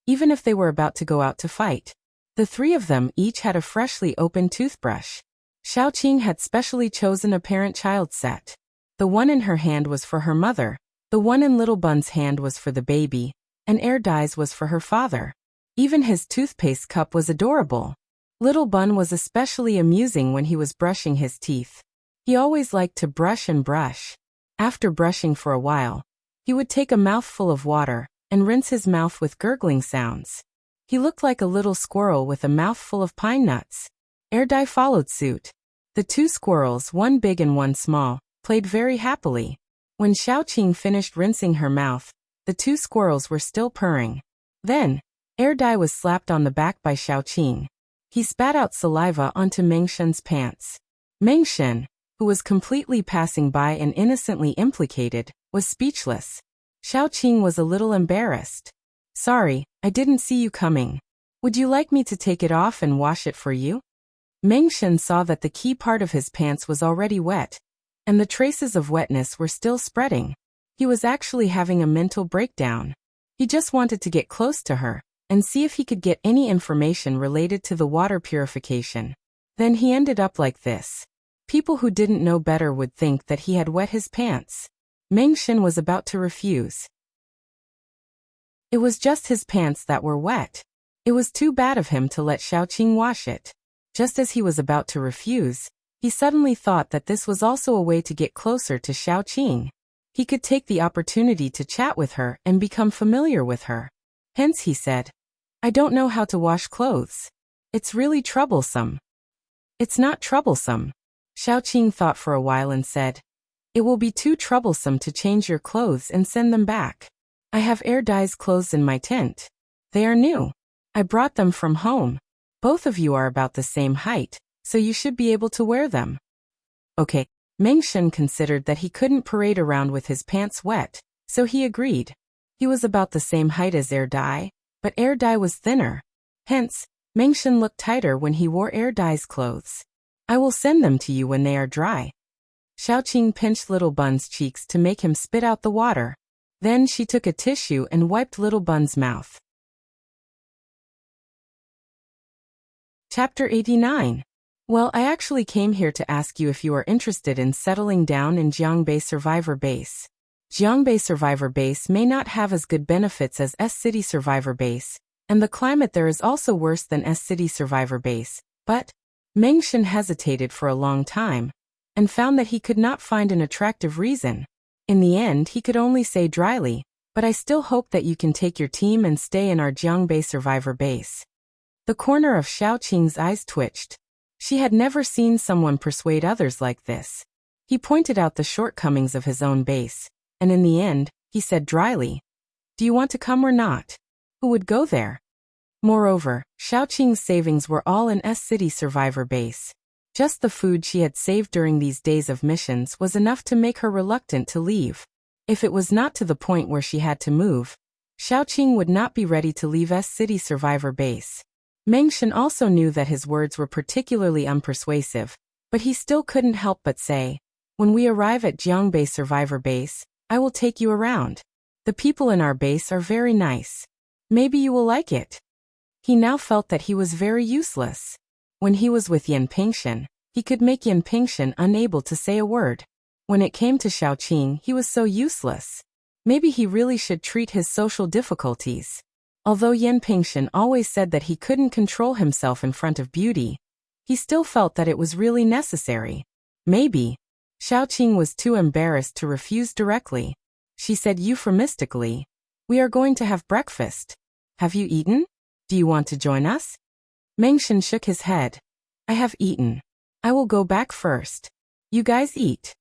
even if they were about to go out to fight. The 3 of them each had a freshly opened toothbrush. Xiaoqing had specially chosen a parent-child set. The one in her hand was for her mother, the one in Little Bun's hand was for the baby, and Dai's was for her father. Even his toothpaste cup was adorable. Little Bun was especially amusing when he was brushing his teeth. He always liked to brush and brush. After brushing for a while, he would take a mouthful of water and rinse his mouth with gurgling sounds. He looked like a little squirrel with a mouthful of pine nuts. Dai followed suit. The 2 squirrels, one big and one small, played very happily. When Xiaoqing finished rinsing her mouth, the 2 squirrels were still purring. Then, Dai was slapped on the back by Xiaoqing. He spat out saliva onto Mengshen's pants. Mengshen, who was completely passing by and innocently implicated, was speechless. Xiaoqing was a little embarrassed. "Sorry, I didn't see you coming. Would you like me to take it off and wash it for you?" Mengshen saw that the key part of his pants was already wet, and the traces of wetness were still spreading. He was actually having a mental breakdown. He just wanted to get close to her and see if he could get any information related to the water purification. Then he ended up like this. People who didn't know better would think that he had wet his pants. Mengshen was about to refuse. It was just his pants that were wet. It was too bad of him to let Xiaoqing wash it. Just as he was about to refuse, he suddenly thought that this was also a way to get closer to Xiaoqing. He could take the opportunity to chat with her and become familiar with her. Hence he said, "I don't know how to wash clothes. It's really troublesome." "It's not troublesome." Xiaoqing thought for a while and said, "It will be too troublesome to change your clothes and send them back. I have Dai's clothes in my tent. They are new. I brought them from home. Both of you are about the same height, so you should be able to wear them." Okay, Mengshen considered that he couldn't parade around with his pants wet, so he agreed. He was about the same height as Dai, but Dai was thinner. Hence, Mengshen looked tighter when he wore Dai's clothes. "I will send them to you when they are dry." Xiaoqing pinched Little Bun's cheeks to make him spit out the water. Then she took a tissue and wiped Little Bun's mouth. Chapter 89. Well, I actually came here to ask you if you are interested in settling down in Jiangbei Survivor Base. Jiangbei Survivor Base may not have as good benefits as S-City Survivor Base, and the climate there is also worse than S-City Survivor Base, but Mengshen hesitated for a long time, and found that he could not find an attractive reason. In the end, he could only say dryly, "But I still hope that you can take your team and stay in our Jiangbei Survivor Base." The corner of Xiaoqing's eyes twitched. She had never seen someone persuade others like this. He pointed out the shortcomings of his own base, and in the end, he said dryly, "Do you want to come or not? Who would go there?" Moreover, Xiaoqing's savings were all in S-City Survivor base. Just the food she had saved during these days of missions was enough to make her reluctant to leave. If it was not to the point where she had to move, Xiaoqing would not be ready to leave S-City Survivor base. Meng Shan also knew that his words were particularly unpersuasive, but he still couldn't help but say, "When we arrive at Jiangbei Survivor base, I will take you around. The people in our base are very nice. Maybe you will like it." He now felt that he was very useless. When he was with Yan Pingshan, he could make Yan Pingshan unable to say a word. When it came to Xiaoqing, he was so useless. Maybe he really should treat his social difficulties. Although Yan Pingshan always said that he couldn't control himself in front of beauty, he still felt that it was really necessary. Maybe. Xiaoqing was too embarrassed to refuse directly. She said euphemistically, "We are going to have breakfast. Have you eaten? Do you want to join us?" Meng Shan shook his head. "I have eaten. I will go back first. You guys eat."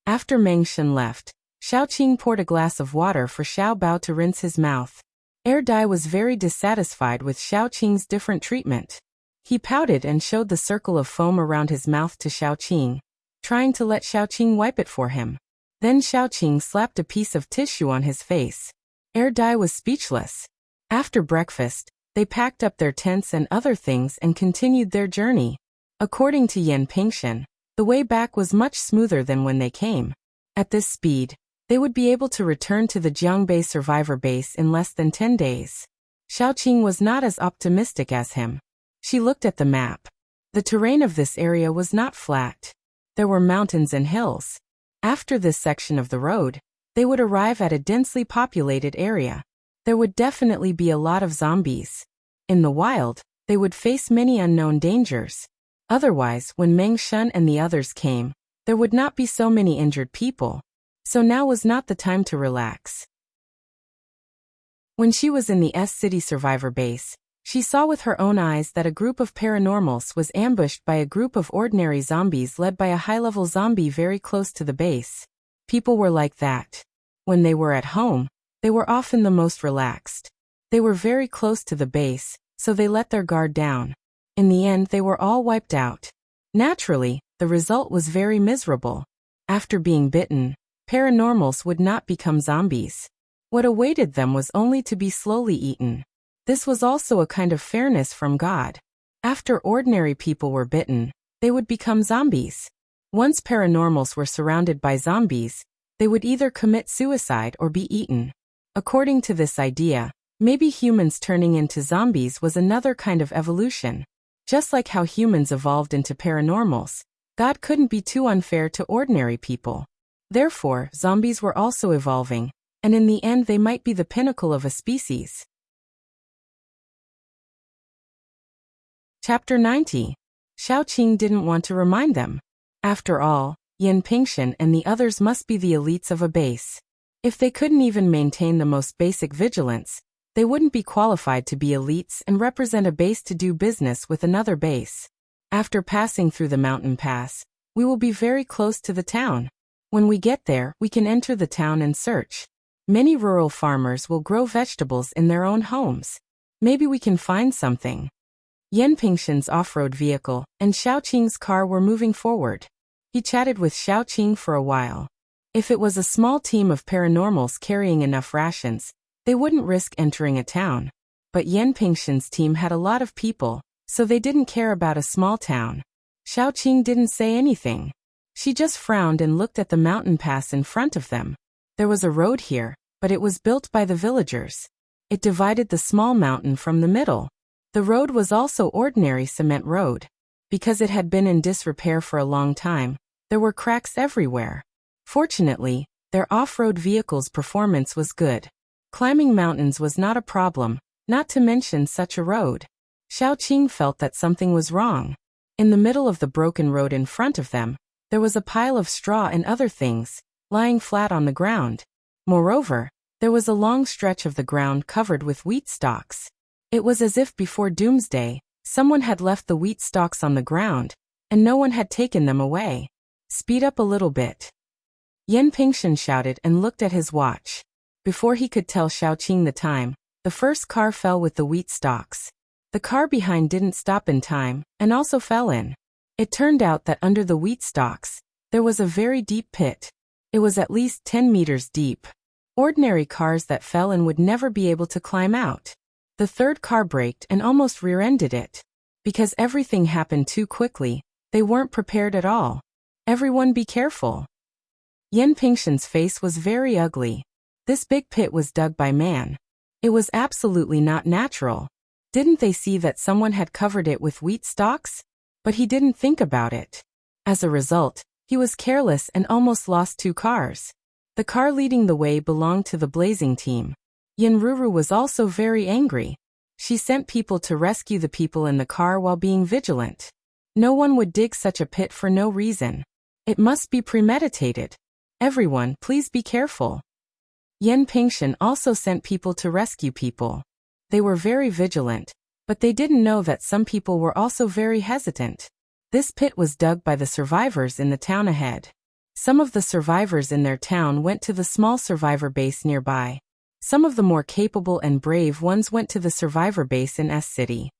After Meng Shan left, Xiaoqing poured a glass of water for Xiao Bao to rinse his mouth. Dai was very dissatisfied with Xiaoqing's different treatment. He pouted and showed the circle of foam around his mouth to Xiaoqing, trying to let Xiaoqing wipe it for him. Then Xiaoqing slapped a piece of tissue on his face. Dai was speechless. After breakfast, they packed up their tents and other things and continued their journey. According to Yan Pingshan, the way back was much smoother than when they came. At this speed, they would be able to return to the Jiangbei Survivor base in less than 10 days. Xiaoqing was not as optimistic as him. She looked at the map. The terrain of this area was not flat. There were mountains and hills. After this section of the road, they would arrive at a densely populated area. There would definitely be a lot of zombies. In the wild, they would face many unknown dangers. Otherwise, when Meng Shan and the others came, there would not be so many injured people. So now was not the time to relax. When she was in the S-City Survivor base, she saw with her own eyes that a group of paranormals was ambushed by a group of ordinary zombies led by a high-level zombie very close to the base. People were like that. When they were at home, they were often the most relaxed. They were very close to the base, so they let their guard down. In the end, they were all wiped out. Naturally, the result was very miserable. After being bitten, paranormals would not become zombies. What awaited them was only to be slowly eaten. This was also a kind of fairness from God. After ordinary people were bitten, they would become zombies. Once paranormals were surrounded by zombies, they would either commit suicide or be eaten. According to this idea, maybe humans turning into zombies was another kind of evolution. Just like how humans evolved into paranormals, God couldn't be too unfair to ordinary people. Therefore, zombies were also evolving, and in the end they might be the pinnacle of a species. Chapter 90. Xiaoqing didn't want to remind them. After all, Yan Pingshan and the others must be the elites of a base. If they couldn't even maintain the most basic vigilance, they wouldn't be qualified to be elites and represent a base to do business with another base. After passing through the mountain pass, we will be very close to the town. When we get there, we can enter the town and search. Many rural farmers will grow vegetables in their own homes. Maybe we can find something. Yan Pingshan's off-road vehicle and Xiaoqing's car were moving forward. He chatted with Xiaoqing for a while. If it was a small team of paranormals carrying enough rations, they wouldn't risk entering a town. But Yan Pingshan's team had a lot of people, so they didn't care about a small town. Xiaoqing didn't say anything. She just frowned and looked at the mountain pass in front of them. There was a road here, but it was built by the villagers. It divided the small mountain from the middle. The road was also ordinary cement road. Because it had been in disrepair for a long time, there were cracks everywhere. Fortunately, their off-road vehicle's performance was good. Climbing mountains was not a problem, not to mention such a road. Xiaoqing felt that something was wrong. In the middle of the broken road in front of them, there was a pile of straw and other things, lying flat on the ground. Moreover, there was a long stretch of the ground covered with wheat stalks. It was as if before doomsday, Someone had left the wheat stalks on the ground, and no one had taken them away. Speed up a little bit. Yan Pingshan shouted and looked at his watch. Before he could tell Xiaoqing the time, the first car fell with the wheat stalks. The car behind didn't stop in time, and also fell in. It turned out that under the wheat stalks, there was a very deep pit. It was at least 10 meters deep. Ordinary cars that fell in would never be able to climb out. The third car braked and almost rear-ended it. Because everything happened too quickly, they weren't prepared at all. Everyone be careful. Yan Pingshan's face was very ugly. This big pit was dug by man. It was absolutely not natural. Didn't they see that someone had covered it with wheat stalks? But he didn't think about it. As a result, he was careless and almost lost 2 cars. The car leading the way belonged to the blazing team. Yan Ruru was also very angry. She sent people to rescue the people in the car while being vigilant. No one would dig such a pit for no reason. It must be premeditated. Everyone, please be careful. Yan Pingshan also sent people to rescue people. They were very vigilant, but they didn't know that some people were also very hesitant. This pit was dug by the survivors in the town ahead. Some of the survivors in their town went to the small survivor base nearby. Some of the more capable and brave ones went to the survivor base in S City.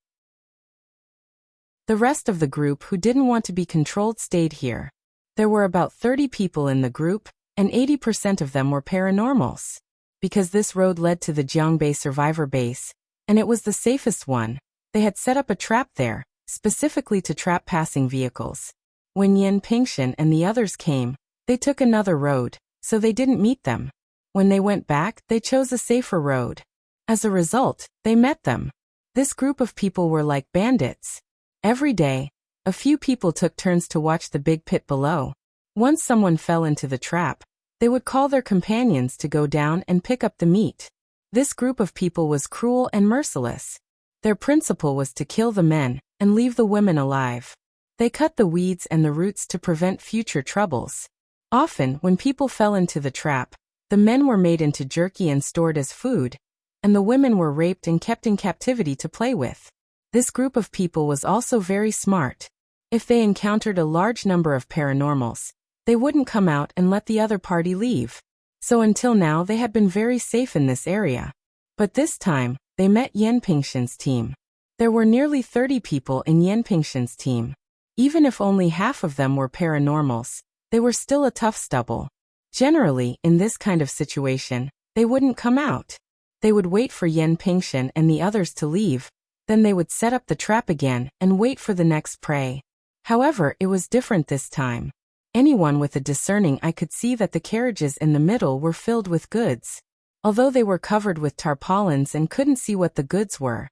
The rest of the group who didn't want to be controlled stayed here. There were about 30 people in the group, and 80% of them were paranormals. Because this road led to the Jiangbei survivor base, and it was the safest one, they had set up a trap there, specifically to trap passing vehicles. When Yan Pingshan and the others came, they took another road, so they didn't meet them. When they went back, they chose a safer road. As a result, they met them. This group of people were like bandits. Every day, a few people took turns to watch the big pit below. Once someone fell into the trap, they would call their companions to go down and pick up the meat. This group of people was cruel and merciless. Their principle was to kill the men and leave the women alive. They cut the weeds and the roots to prevent future troubles. Often, when people fell into the trap, the men were made into jerky and stored as food, and the women were raped and kept in captivity to play with. This group of people was also very smart. If they encountered a large number of paranormals, they wouldn't come out and let the other party leave. So until now they had been very safe in this area. But this time, they met Yan Pingshan's team. There were nearly 30 people in Yan Pingshan's team. Even if only half of them were paranormals, they were still a tough stubble. Generally, in this kind of situation, they wouldn't come out. They would wait for Yan Pingshan and the others to leave, then they would set up the trap again and wait for the next prey. However, it was different this time. Anyone with a discerning eye could see that the carriages in the middle were filled with goods. Although they were covered with tarpaulins and couldn't see what the goods were,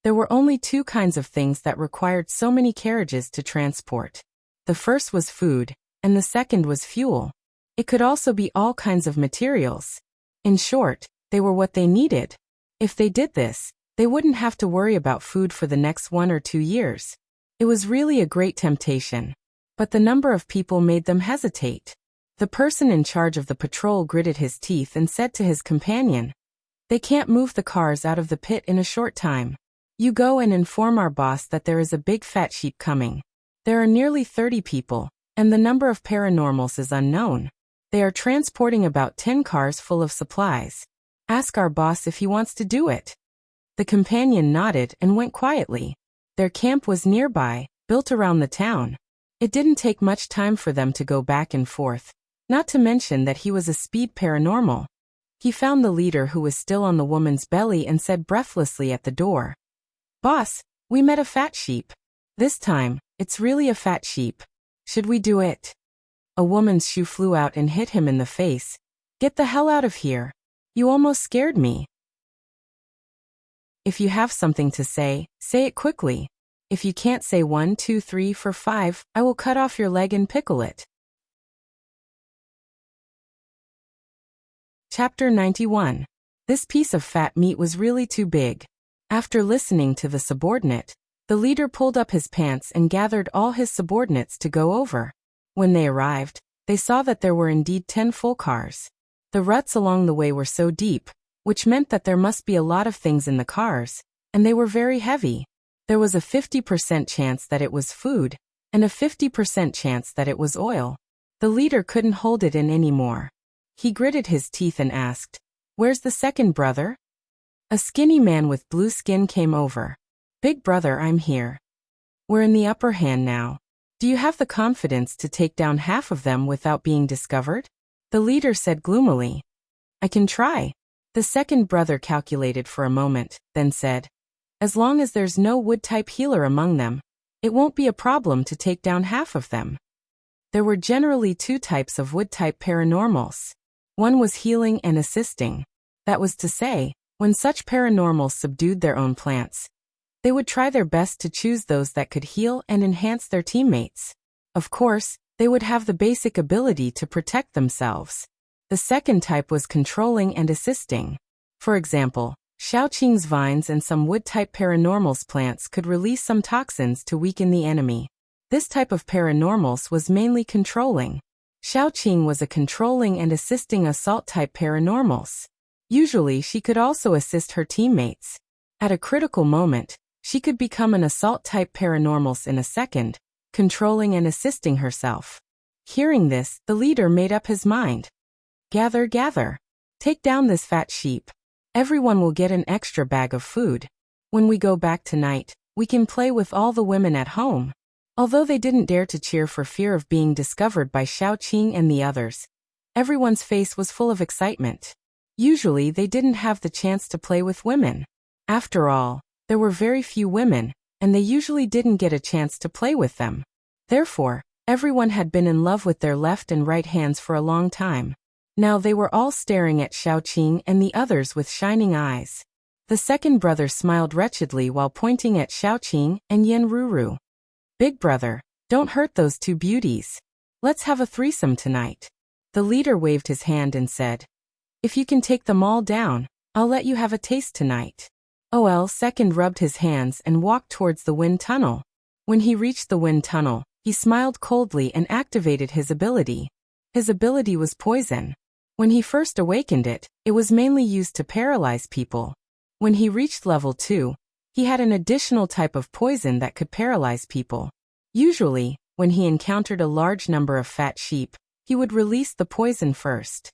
there were only 2 kinds of things that required so many carriages to transport. The first was food, and the second was fuel. It could also be all kinds of materials. In short, they were what they needed. If they did this, they wouldn't have to worry about food for the next 1 or 2 years. It was really a great temptation. But the number of people made them hesitate. The person in charge of the patrol gritted his teeth and said to his companion, "They can't move the cars out of the pit in a short time. You go and inform our boss that there is a big fat sheep coming. There are nearly 30 people, and the number of paranormals is unknown. They are transporting about 10 cars full of supplies. Ask our boss if he wants to do it." The companion nodded and went quietly. Their camp was nearby, built around the town. It didn't take much time for them to go back and forth, not to mention that he was a speed paranormal. He found the leader who was still on the woman's belly and said breathlessly at the door, "Boss, we met a fat sheep. This time, it's really a fat sheep. Should we do it?" A woman's shoe flew out and hit him in the face. "Get the hell out of here. You almost scared me." If you have something to say it quickly. If you can't say 1, 2, 3, 4, 5, I will cut off your leg and pickle it. Chapter 91. This piece of fat meat was really too big. After listening to the subordinate, the leader pulled up his pants and gathered all his subordinates to go over. When they arrived, they saw that there were indeed 10 full cars. The ruts along the way were so deep, which meant that there must be a lot of things in the cars, and they were very heavy. There was a 50% chance that it was food, and a 50% chance that it was oil. The leader couldn't hold it in anymore. He gritted his teeth and asked, "Where's the second brother?" A skinny man with blue skin came over. "Big brother, I'm here. We're in the upper hand now. Do you have the confidence to take down half of them without being discovered?" The leader said gloomily. "I can try." The second brother calculated for a moment, then said, "As long as there's no wood-type healer among them, it won't be a problem to take down half of them." There were generally two types of wood-type paranormals. One was healing and assisting. That was to say, when such paranormals subdued their own plants, they would try their best to choose those that could heal and enhance their teammates. Of course, they would have the basic ability to protect themselves. The second type was controlling and assisting. For example, Shaoqing's vines and some wood-type paranormals plants could release some toxins to weaken the enemy. This type of paranormals was mainly controlling. Shaoqing was a controlling and assisting assault-type paranormals. Usually she could also assist her teammates. At a critical moment, she could become an assault-type paranormals in a second, controlling and assisting herself. Hearing this, the leader made up his mind. "Gather, gather. Take down this fat sheep. Everyone will get an extra bag of food. When we go back tonight, we can play with all the women at home." Although they didn't dare to cheer for fear of being discovered by Shaoqing and the others, everyone's face was full of excitement. Usually they didn't have the chance to play with women. After all, there were very few women, and they usually didn't get a chance to play with them. Therefore, everyone had been in love with their left and right hands for a long time. Now they were all staring at Shaoqing and the others with shining eyes. The second brother smiled wretchedly while pointing at Shaoqing and Yen Ruru. "Big brother, don't hurt those two beauties. Let's have a threesome tonight." The leader waved his hand and said, "If you can take them all down, I'll let you have a taste tonight." OL second rubbed his hands and walked towards the wind tunnel. When he reached the wind tunnel, he smiled coldly and activated his ability. His ability was poison. When he first awakened it, it was mainly used to paralyze people. When he reached level 2, he had an additional type of poison that could paralyze people. Usually, when he encountered a large number of fat sheep, he would release the poison first.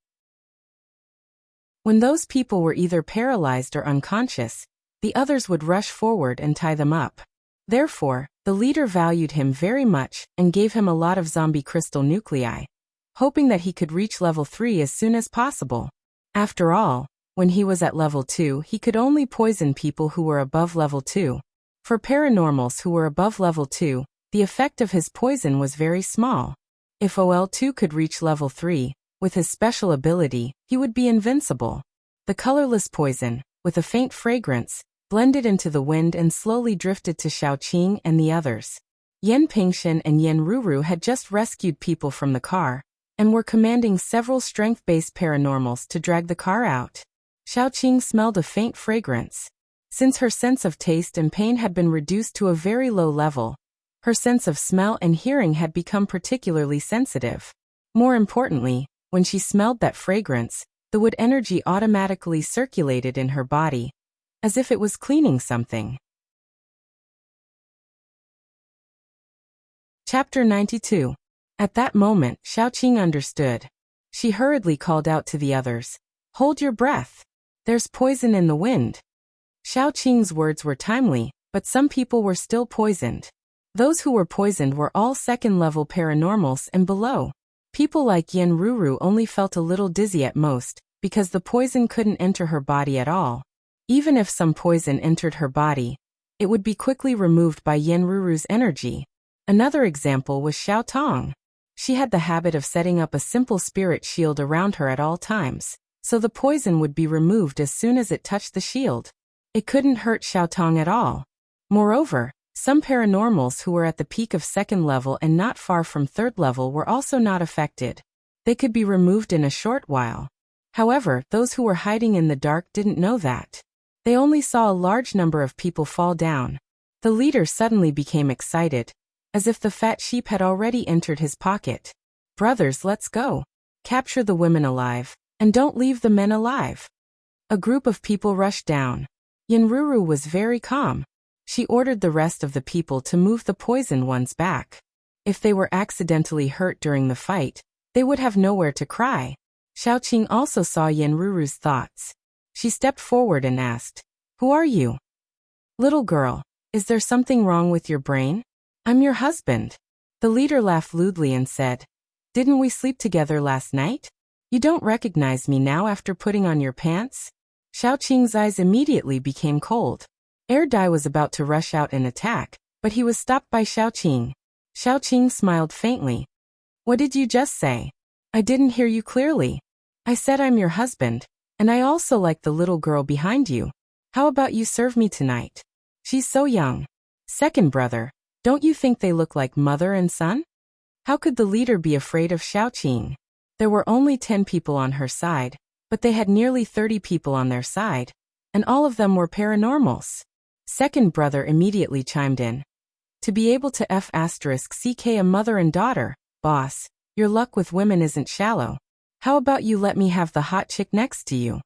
When those people were either paralyzed or unconscious, the others would rush forward and tie them up. Therefore, the leader valued him very much and gave him a lot of zombie crystal nuclei, hoping that he could reach level 3 as soon as possible. After all, when he was at level 2, he could only poison people who were above level 2. For paranormals who were above level 2, the effect of his poison was very small. If OL2 could reach level 3, with his special ability, he would be invincible. The colorless poison, with a faint fragrance, blended into the wind and slowly drifted to Shaoqing and the others. Yen Pingshan and Yen Ruru had just rescued people from the car, and were commanding several strength-based paranormals to drag the car out. Shaoqing smelled a faint fragrance. Since her sense of taste and pain had been reduced to a very low level, her sense of smell and hearing had become particularly sensitive. More importantly, when she smelled that fragrance, the wood energy automatically circulated in her body, as if it was cleaning something. Chapter 92. At that moment, Shaoqing understood. She hurriedly called out to the others, "Hold your breath. There's poison in the wind." Shaoqing's words were timely, but some people were still poisoned. Those who were poisoned were all second-level paranormals and below. People like Yen Ruru only felt a little dizzy at most, because the poison couldn't enter her body at all. Even if some poison entered her body, it would be quickly removed by Yen Ruru's energy. Another example was Xiao Tong. She had the habit of setting up a simple spirit shield around her at all times, so the poison would be removed as soon as it touched the shield. It couldn't hurt Xiao Tong at all. Moreover, some paranormals who were at the peak of second level and not far from third level were also not affected. They could be removed in a short while. However, those who were hiding in the dark didn't know that. They only saw a large number of people fall down. The leader suddenly became excited, as if the fat sheep had already entered his pocket. "Brothers, let's go. Capture the women alive, and don't leave the men alive." A group of people rushed down. Yen Ruru was very calm. She ordered the rest of the people to move the poisoned ones back. If they were accidentally hurt during the fight, they would have nowhere to cry. Xiaoqing also saw Yenruru's thoughts. She stepped forward and asked, "Who are you?" "Little girl, is there something wrong with your brain? I'm your husband." The leader laughed lewdly and said, "Didn't we sleep together last night? You don't recognize me now after putting on your pants?" Xiaoqing's eyes immediately became cold. Dai was about to rush out and attack, but he was stopped by Xiaoqing. Xiaoqing smiled faintly. "What did you just say? I didn't hear you clearly." "I said I'm your husband, and I also like the little girl behind you. How about you serve me tonight? She's so young." "Second brother, don't you think they look like mother and son?" How could the leader be afraid of Xiaoqing? There were only 10 people on her side, but they had nearly 30 people on their side, and all of them were paranormals. Second brother immediately chimed in. "To be able to *CK a mother and daughter, boss, your luck with women isn't shallow. How about you let me have the hot chick next to you?"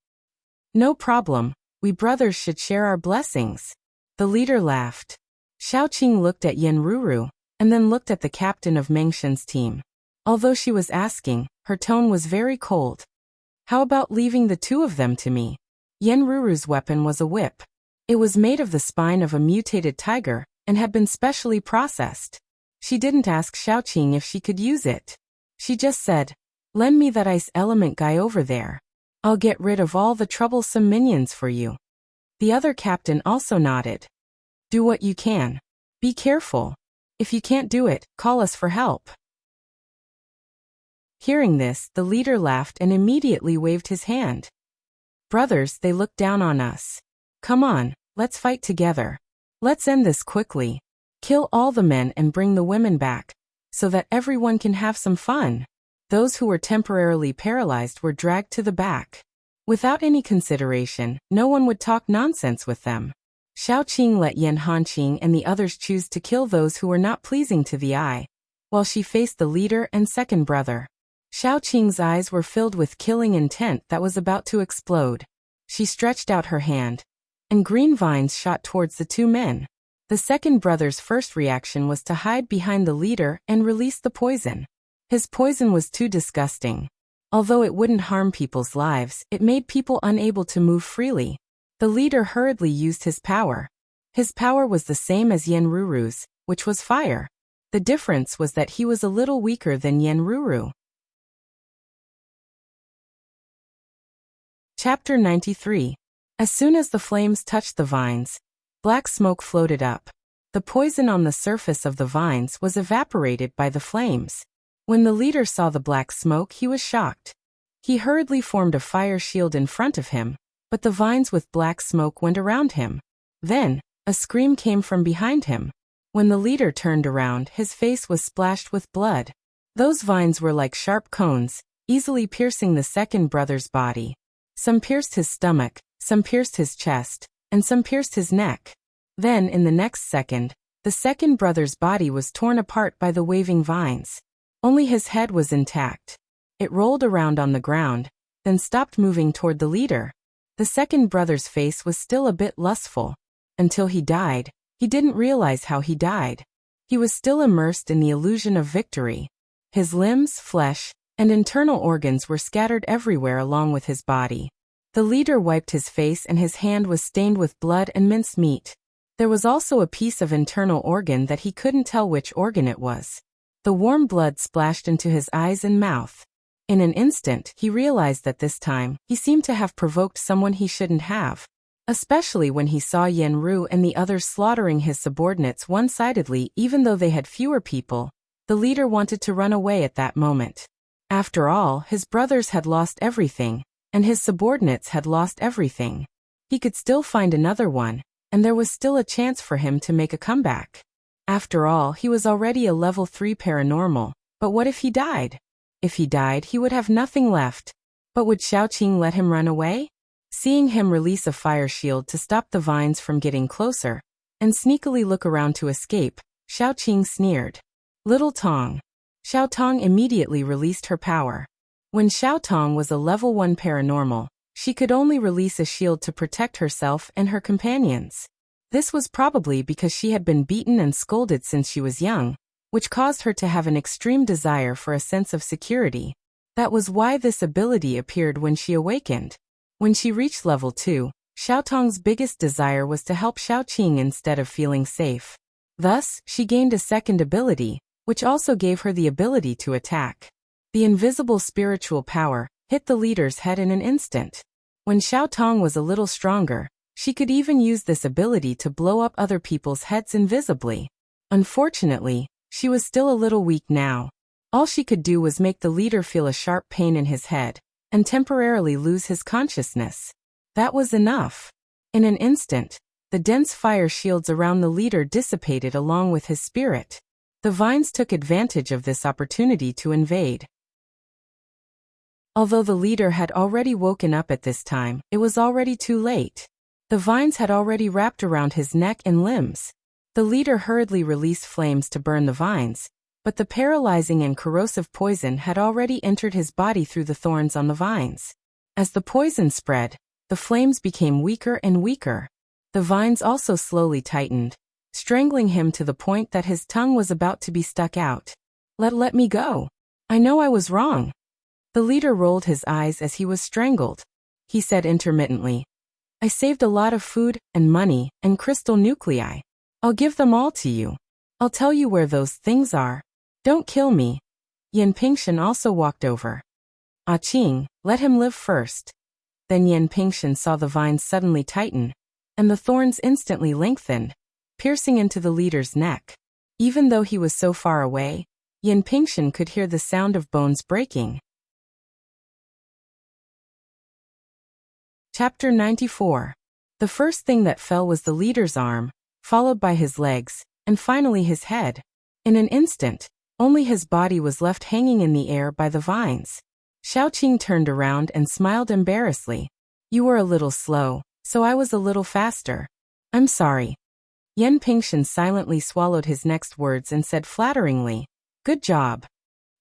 "No problem, we brothers should share our blessings." The leader laughed. Xiaoqing looked at Yenruru, and then looked at the captain of Mengshen's team. Although she was asking, her tone was very cold. "How about leaving the two of them to me?" Yenruru's weapon was a whip. It was made of the spine of a mutated tiger, and had been specially processed. She didn't ask Xiaoqing if she could use it. She just said, "Lend me that ice element guy over there. I'll get rid of all the troublesome minions for you." The other captain also nodded. "Do what you can. Be careful. If you can't do it, call us for help." Hearing this, the leader laughed and immediately waved his hand. "Brothers, they look down on us. Come on, let's fight together. Let's end this quickly. Kill all the men and bring the women back, so that everyone can have some fun." Those who were temporarily paralyzed were dragged to the back. Without any consideration, no one would talk nonsense with them. Xiaoqing let Yan Hanqing and the others choose to kill those who were not pleasing to the eye, while she faced the leader and second brother. Xiaoqing's eyes were filled with killing intent that was about to explode. She stretched out her hand, and green vines shot towards the two men. The second brother's first reaction was to hide behind the leader and release the poison. His poison was too disgusting. Although it wouldn't harm people's lives, it made people unable to move freely. The leader hurriedly used his power. His power was the same as Yenruru's, which was fire. The difference was that he was a little weaker than Yenruru. Chapter 93. As soon as the flames touched the vines, black smoke floated up. The poison on the surface of the vines was evaporated by the flames. When the leader saw the black smoke, he was shocked. He hurriedly formed a fire shield in front of him, but the vines with black smoke went around him. Then, a scream came from behind him. When the leader turned around, his face was splashed with blood. Those vines were like sharp cones, easily piercing the second brother's body. Some pierced his stomach, some pierced his chest, and some pierced his neck. Then, in the next second, the second brother's body was torn apart by the waving vines. Only his head was intact. It rolled around on the ground, then stopped moving toward the leader. The second brother's face was still a bit lustful. Until he died, he didn't realize how he died. He was still immersed in the illusion of victory. His limbs, flesh, and internal organs were scattered everywhere along with his body. The leader wiped his face and his hand was stained with blood and minced meat. There was also a piece of internal organ that he couldn't tell which organ it was. The warm blood splashed into his eyes and mouth. In an instant, he realized that this time, he seemed to have provoked someone he shouldn't have. Especially when he saw Yenru and the others slaughtering his subordinates one-sidedly even though they had fewer people. The leader wanted to run away at that moment. After all, his brothers had lost everything, and his subordinates had lost everything. He could still find another one, and there was still a chance for him to make a comeback. After all, he was already a level 3 paranormal, but what if he died? If he died, he would have nothing left. But would Xiaoqing let him run away? Seeing him release a fire shield to stop the vines from getting closer, and sneakily look around to escape, Xiaoqing sneered. Little Tong. Xiao Tong immediately released her power. When Xiao Tong was a level 1 paranormal, she could only release a shield to protect herself and her companions. This was probably because she had been beaten and scolded since she was young, which caused her to have an extreme desire for a sense of security. That was why this ability appeared when she awakened. When she reached level 2, Xiaotong's biggest desire was to help Xiaoqing instead of feeling safe. Thus, she gained a second ability, which also gave her the ability to attack. The invisible spiritual power hit the leader's head in an instant. When Xiaotong was a little stronger, she could even use this ability to blow up other people's heads invisibly. Unfortunately, she was still a little weak now. All she could do was make the leader feel a sharp pain in his head and temporarily lose his consciousness. That was enough. In an instant, the dense fire shields around the leader dissipated along with his spirit. The vines took advantage of this opportunity to invade. Although the leader had already woken up at this time, it was already too late. The vines had already wrapped around his neck and limbs. The leader hurriedly released flames to burn the vines, but the paralyzing and corrosive poison had already entered his body through the thorns on the vines. As the poison spread, the flames became weaker and weaker. The vines also slowly tightened, strangling him to the point that his tongue was about to be stuck out. Let me go. I know I was wrong. The leader rolled his eyes as he was strangled. He said intermittently, I saved a lot of food and money and crystal nuclei. I'll give them all to you. I'll tell you where those things are. Don't kill me. Yan Pingshan also walked over. Ah Qing, let him live first. Then Yan Pingshan saw the vines suddenly tighten, and the thorns instantly lengthened, piercing into the leader's neck. Even though he was so far away, Yan Pingshan could hear the sound of bones breaking. Chapter 94. The first thing that fell was the leader's arm, followed by his legs, and finally his head. In an instant, only his body was left hanging in the air by the vines. Xiaoqing turned around and smiled embarrassedly. You were a little slow, so I was a little faster. I'm sorry. Yan Pingshan silently swallowed his next words and said flatteringly, Good job.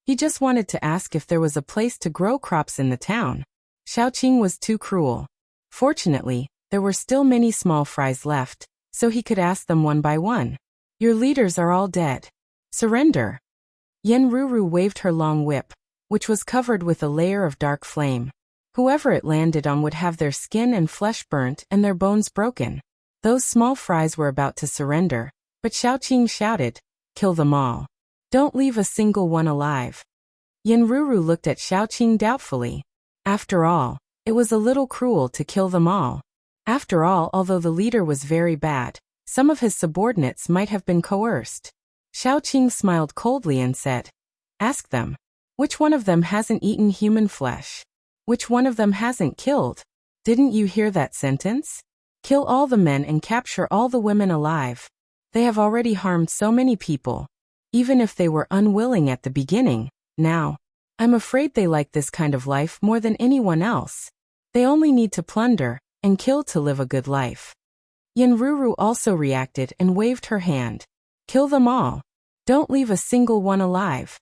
He just wanted to ask if there was a place to grow crops in the town. Xiaoqing was too cruel. Fortunately, there were still many small fries left, so he could ask them one by one. Your leaders are all dead. Surrender. Yen Ruru waved her long whip, which was covered with a layer of dark flame. Whoever it landed on would have their skin and flesh burnt and their bones broken. Those small fries were about to surrender, but Xiaoqing shouted, Kill them all. Don't leave a single one alive. Yen Ruru looked at Xiaoqing doubtfully. After all, it was a little cruel to kill them all. After all, although the leader was very bad, some of his subordinates might have been coerced. Xiaoqing smiled coldly and said, Ask them. Which one of them hasn't eaten human flesh? Which one of them hasn't killed? Didn't you hear that sentence? Kill all the men and capture all the women alive. They have already harmed so many people. Even if they were unwilling at the beginning, now, I'm afraid they like this kind of life more than anyone else. They only need to plunder and kill to live a good life. Yen Ruru also reacted and waved her hand. Kill them all. Don't leave a single one alive.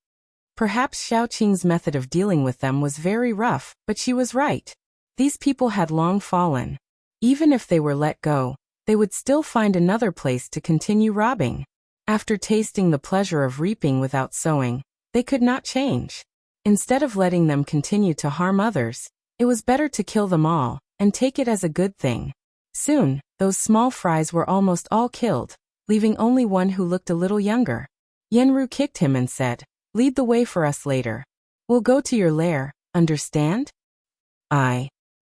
Perhaps Xiaoqing's method of dealing with them was very rough, but she was right. These people had long fallen. Even if they were let go, they would still find another place to continue robbing. After tasting the pleasure of reaping without sowing, they could not change. Instead of letting them continue to harm others, it was better to kill them all and take it as a good thing. Soon, those small fries were almost all killed, leaving only one who looked a little younger. Yenru kicked him and said, Lead the way for us later. We'll go to your lair, understand?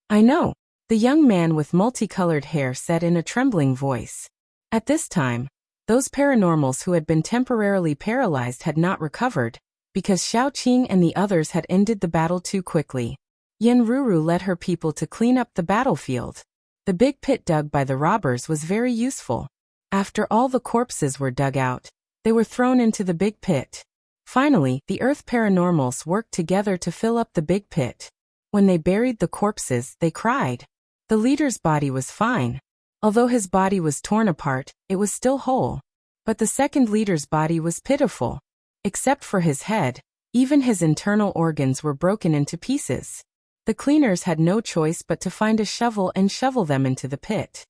I know, the young man with multicolored hair said in a trembling voice. At this time, those paranormals who had been temporarily paralyzed had not recovered, because Xiaoqing and the others had ended the battle too quickly. Yen Ruru led her people to clean up the battlefield. The big pit dug by the robbers was very useful. After all the corpses were dug out, they were thrown into the big pit. Finally, the Earth Paranormals worked together to fill up the big pit. When they buried the corpses, they cried. The leader's body was fine. Although his body was torn apart, it was still whole. But the second leader's body was pitiful. Except for his head, even his internal organs were broken into pieces. The cleaners had no choice but to find a shovel and shovel them into the pit.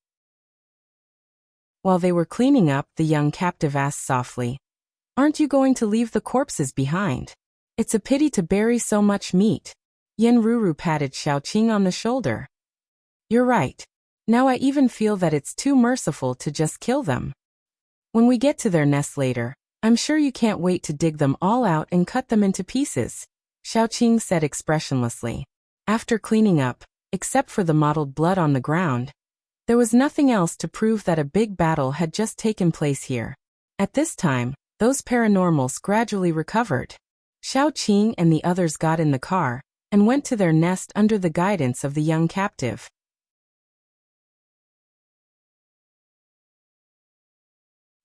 While they were cleaning up, the young captive asked softly, "Aren't you going to leave the corpses behind? It's a pity to bury so much meat." Yen Ruru patted Xiaoqing on the shoulder. "You're right. Now I even feel that it's too merciful to just kill them. When we get to their nest later, I'm sure you can't wait to dig them all out and cut them into pieces," Xiaoqing said expressionlessly. After cleaning up, except for the mottled blood on the ground, there was nothing else to prove that a big battle had just taken place here. At this time, those paranormals gradually recovered. Xiaoqing and the others got in the car and went to their nest under the guidance of the young captive.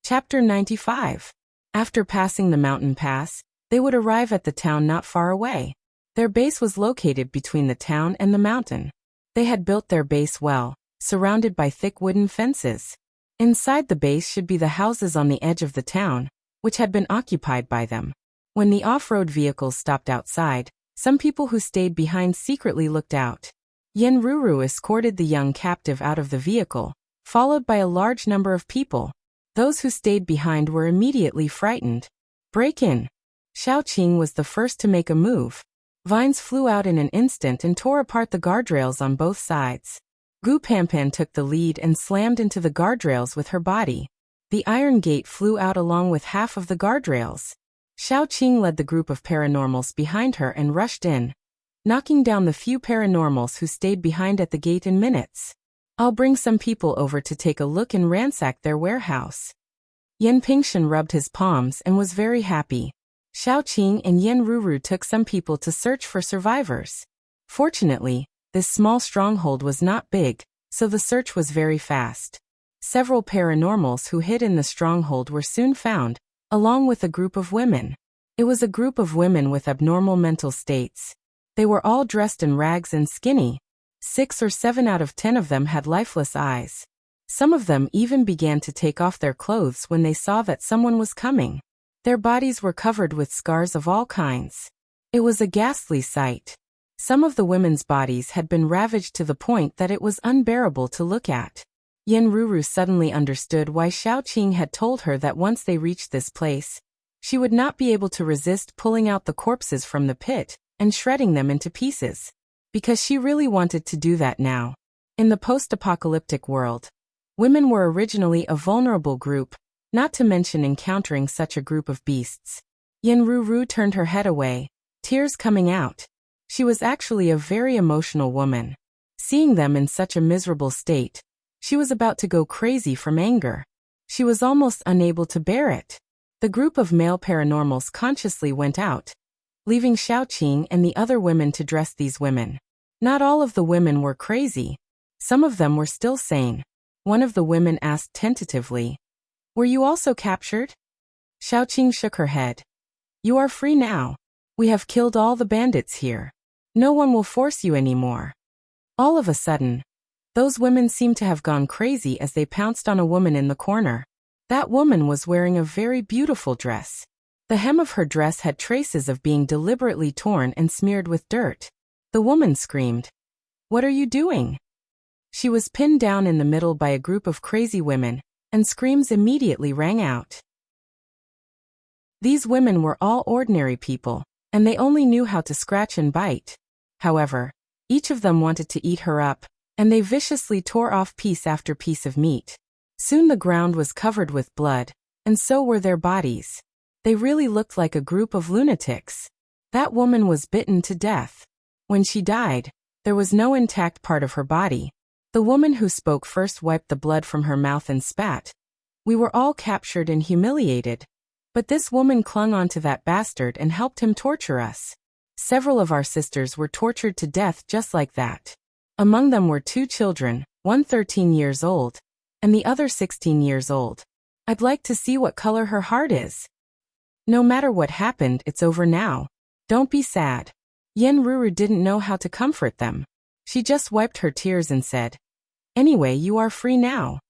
Chapter 95. After passing the mountain pass, they would arrive at the town not far away. Their base was located between the town and the mountain. They had built their base well, surrounded by thick wooden fences. Inside the base should be the houses on the edge of the town, which had been occupied by them. When the off-road vehicles stopped outside, some people who stayed behind secretly looked out. Yen Ruru escorted the young captive out of the vehicle, followed by a large number of people. Those who stayed behind were immediately frightened. "Break in!" Xiaoqing was the first to make a move. Vines flew out in an instant and tore apart the guardrails on both sides. Gu Panpan took the lead and slammed into the guardrails with her body. The iron gate flew out along with half of the guardrails. Xiaoqing led the group of paranormals behind her and rushed in, knocking down the few paranormals who stayed behind at the gate in minutes. "I'll bring some people over to take a look and ransack their warehouse." Yen Pingshan rubbed his palms and was very happy. Xiaoqing and Yen Ruru took some people to search for survivors. Fortunately, this small stronghold was not big, so the search was very fast. Several paranormals who hid in the stronghold were soon found, along with a group of women. It was a group of women with abnormal mental states. They were all dressed in rags and skinny. 6 or 7 out of 10 of them had lifeless eyes. Some of them even began to take off their clothes when they saw that someone was coming. Their bodies were covered with scars of all kinds. It was a ghastly sight. Some of the women's bodies had been ravaged to the point that it was unbearable to look at. Yen Ruru suddenly understood why Xiaoqing had told her that once they reached this place, she would not be able to resist pulling out the corpses from the pit and shredding them into pieces. Because she really wanted to do that now. In the post-apocalyptic world, women were originally a vulnerable group, not to mention encountering such a group of beasts. Yen Ruru turned her head away, tears coming out. She was actually a very emotional woman. Seeing them in such a miserable state, she was about to go crazy from anger. She was almost unable to bear it. The group of male paranormals consciously went out, leaving Xiaoqing and the other women to dress these women. Not all of the women were crazy. Some of them were still sane. One of the women asked tentatively, "Were you also captured?" Xiaoqing shook her head. "You are free now. We have killed all the bandits here. No one will force you anymore." All of a sudden, those women seemed to have gone crazy as they pounced on a woman in the corner. That woman was wearing a very beautiful dress. The hem of her dress had traces of being deliberately torn and smeared with dirt. The woman screamed, "What are you doing?" She was pinned down in the middle by a group of crazy women, and screams immediately rang out. These women were all ordinary people, and they only knew how to scratch and bite. However, each of them wanted to eat her up, and they viciously tore off piece after piece of meat. Soon the ground was covered with blood, and so were their bodies. They really looked like a group of lunatics. That woman was bitten to death. When she died, there was no intact part of her body. The woman who spoke first wiped the blood from her mouth and spat. "We were all captured and humiliated. But this woman clung onto that bastard and helped him torture us. Several of our sisters were tortured to death just like that. Among them were 2 children, one 13 years old, and the other 16 years old. I'd like to see what color her heart is. No matter what happened, it's over now. Don't be sad." Yen Ruru didn't know how to comfort them. She just wiped her tears and said, "Anyway, you are free now."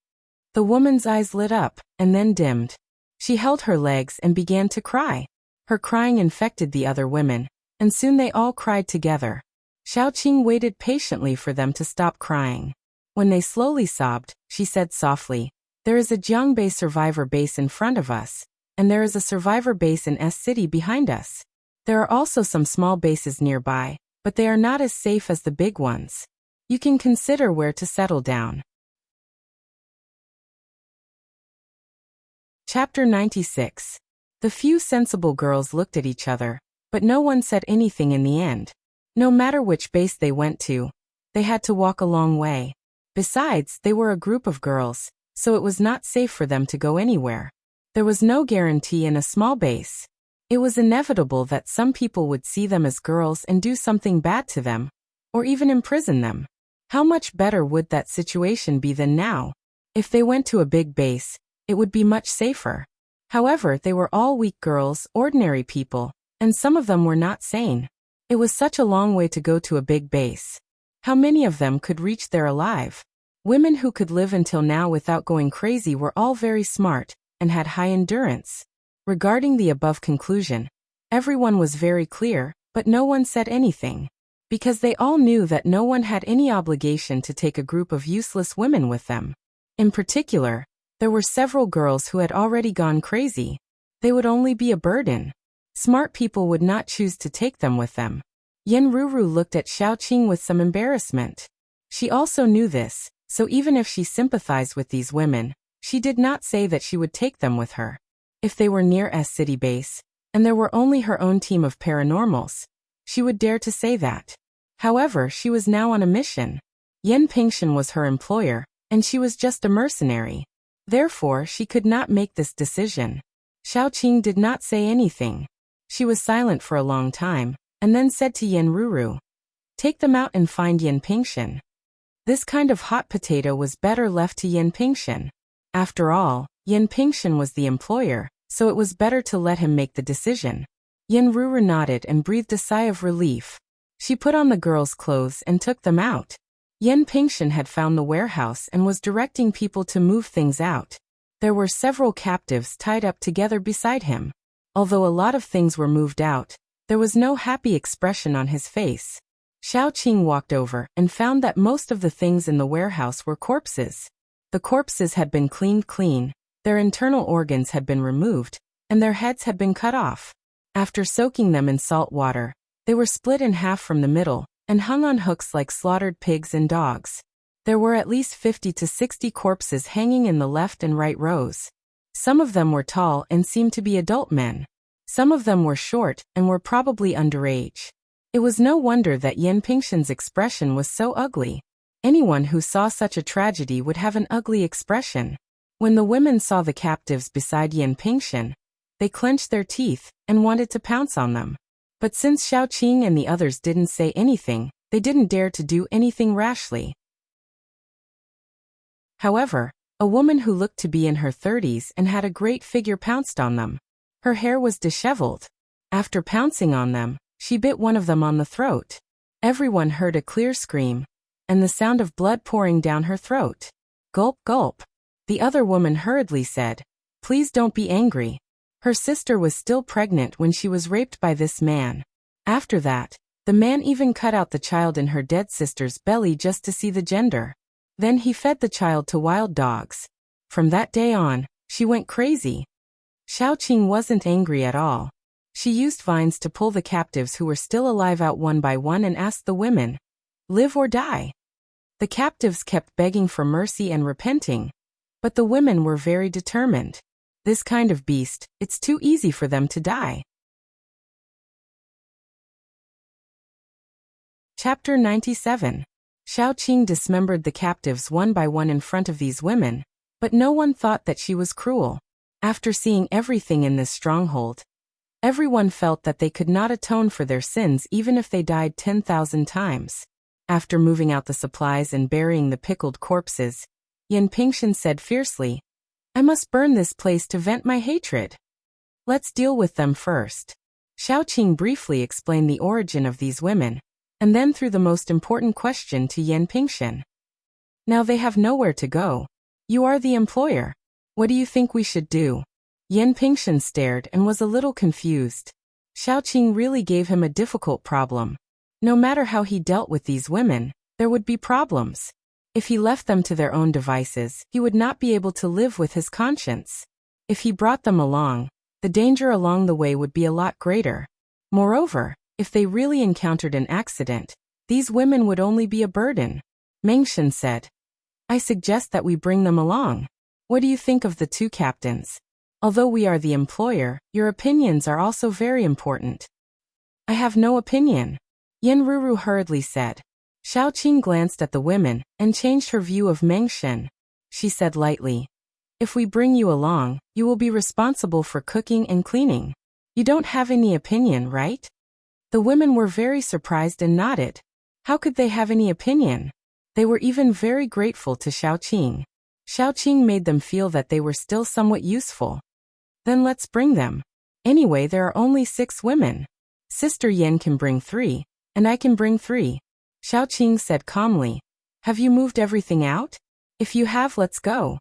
The woman's eyes lit up, and then dimmed. She held her legs and began to cry. Her crying infected the other women, and soon they all cried together. Xiaoqing waited patiently for them to stop crying. When they slowly sobbed, she said softly, There is a Jiangbei survivor base in front of us, and there is a survivor base in S City behind us. There are also some small bases nearby, but they are not as safe as the big ones. You can consider where to settle down. Chapter 96. The few sensible girls looked at each other, but no one said anything in the end. No matter which base they went to, they had to walk a long way. Besides, they were a group of girls, so it was not safe for them to go anywhere. There was no guarantee in a small base. It was inevitable that some people would see them as girls and do something bad to them, or even imprison them. How much better would that situation be than now? If they went to a big base, it would be much safer. However, they were all weak girls, ordinary people, and some of them were not sane. It was such a long way to go to a big base. How many of them could reach there alive? Women who could live until now without going crazy were all very smart and had high endurance. Regarding the above conclusion, everyone was very clear, but no one said anything, because they all knew that no one had any obligation to take a group of useless women with them. In particular, there were several girls who had already gone crazy. They would only be a burden. Smart people would not choose to take them with them. Yen Ruru looked at Xiaoqing with some embarrassment. She also knew this, so even if she sympathized with these women, she did not say that she would take them with her. If they were near S City base, and there were only her own team of paranormals, she would dare to say that. However, she was now on a mission. Yen Pingshan was her employer, and she was just a mercenary. Therefore, she could not make this decision. Xiaoqing did not say anything. She was silent for a long time, and then said to Yen Ruru, "Take them out and find Yen Pingshan." This kind of hot potato was better left to Yen Pingshan. After all, Yen Pingshan was the employer, so it was better to let him make the decision. Yen Ruru nodded and breathed a sigh of relief. She put on the girls' clothes and took them out. Yen Pingshan had found the warehouse and was directing people to move things out. There were several captives tied up together beside him. Although a lot of things were moved out, there was no happy expression on his face. Xiaoqing walked over and found that most of the things in the warehouse were corpses. The corpses had been cleaned clean, their internal organs had been removed, and their heads had been cut off. After soaking them in salt water, they were split in half from the middle and hung on hooks like slaughtered pigs and dogs. There were at least 50 to 60 corpses hanging in the left and right rows. Some of them were tall and seemed to be adult men. Some of them were short and were probably underage. It was no wonder that Yen Pingshan's expression was so ugly. Anyone who saw such a tragedy would have an ugly expression. When the women saw the captives beside Yen Pingshan, they clenched their teeth and wanted to pounce on them. But since Xiaoqing and the others didn't say anything, they didn't dare to do anything rashly. However, a woman who looked to be in her 30s and had a great figure pounced on them. Her hair was disheveled. After pouncing on them, she bit one of them on the throat. Everyone heard a clear scream, and the sound of blood pouring down her throat. Gulp, gulp. The other woman hurriedly said, "Please don't be angry." Her sister was still pregnant when she was raped by this man. After that, the man even cut out the child in her dead sister's belly just to see the gender. Then he fed the child to wild dogs. From that day on, she went crazy. Xiaoqing wasn't angry at all. She used vines to pull the captives who were still alive out one by one and asked the women, "Live or die?" The captives kept begging for mercy and repenting, but the women were very determined. This kind of beast, it's too easy for them to die. Chapter 97. Xiaoqing dismembered the captives one by one in front of these women, but no one thought that she was cruel. After seeing everything in this stronghold, everyone felt that they could not atone for their sins even if they died 10,000 times. After moving out the supplies and burying the pickled corpses, Yen Pingshan said fiercely, "I must burn this place to vent my hatred. Let's deal with them first." Xiaoqing briefly explained the origin of these women, and then threw the most important question to Yen Pingshan. "Now they have nowhere to go. You are the employer. What do you think we should do?" Yen Pingshan stared and was a little confused. Xiaoqing really gave him a difficult problem. No matter how he dealt with these women, there would be problems. If he left them to their own devices, he would not be able to live with his conscience. If he brought them along, the danger along the way would be a lot greater. Moreover, if they really encountered an accident, these women would only be a burden. Mengshen said, I suggest that we bring them along. What do you think of the two captains? Although we are the employer, your opinions are also very important. I have no opinion, Yen Ruru hurriedly said. Xiaoqing glanced at the women and changed her view of Mengshen. She said lightly, if we bring you along, you will be responsible for cooking and cleaning. You don't have any opinion, right? The women were very surprised and nodded. How could they have any opinion? They were even very grateful to Xiaoqing. Xiaoqing made them feel that they were still somewhat useful. Then let's bring them. Anyway, there are only 6 women. Sister Yen can bring 3, and I can bring 3. Xiaoqing said calmly. Have you moved everything out? If you have, let's go.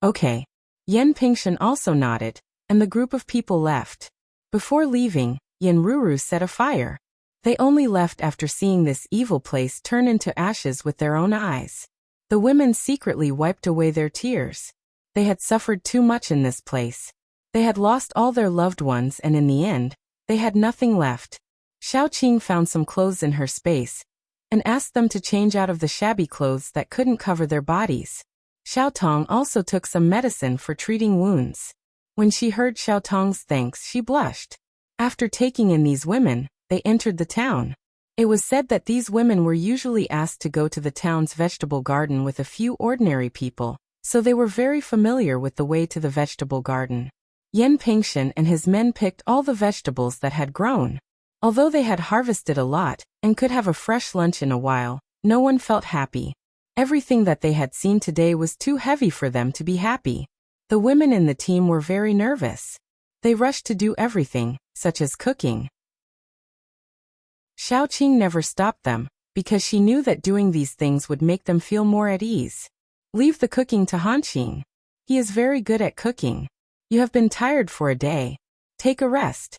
Okay. Yen Pingshan also nodded, and the group of people left. Before leaving, Yen Ruru set a fire. They only left after seeing this evil place turn into ashes with their own eyes. The women secretly wiped away their tears. They had suffered too much in this place. They had lost all their loved ones and in the end, they had nothing left. Xiaoqing found some clothes in her space and asked them to change out of the shabby clothes that couldn't cover their bodies. Xiaotong also took some medicine for treating wounds. When she heard Xiaotong's thanks, she blushed. After taking in these women, they entered the town. It was said that these women were usually asked to go to the town's vegetable garden with a few ordinary people, so they were very familiar with the way to the vegetable garden. Yen Pingshan and his men picked all the vegetables that had grown. Although they had harvested a lot and could have a fresh lunch in a while, no one felt happy. Everything that they had seen today was too heavy for them to be happy. The women in the team were very nervous. They rushed to do everything, such as cooking. Xiaoqing never stopped them, because she knew that doing these things would make them feel more at ease. Leave the cooking to Hanqing. He is very good at cooking. You have been tired for a day. Take a rest.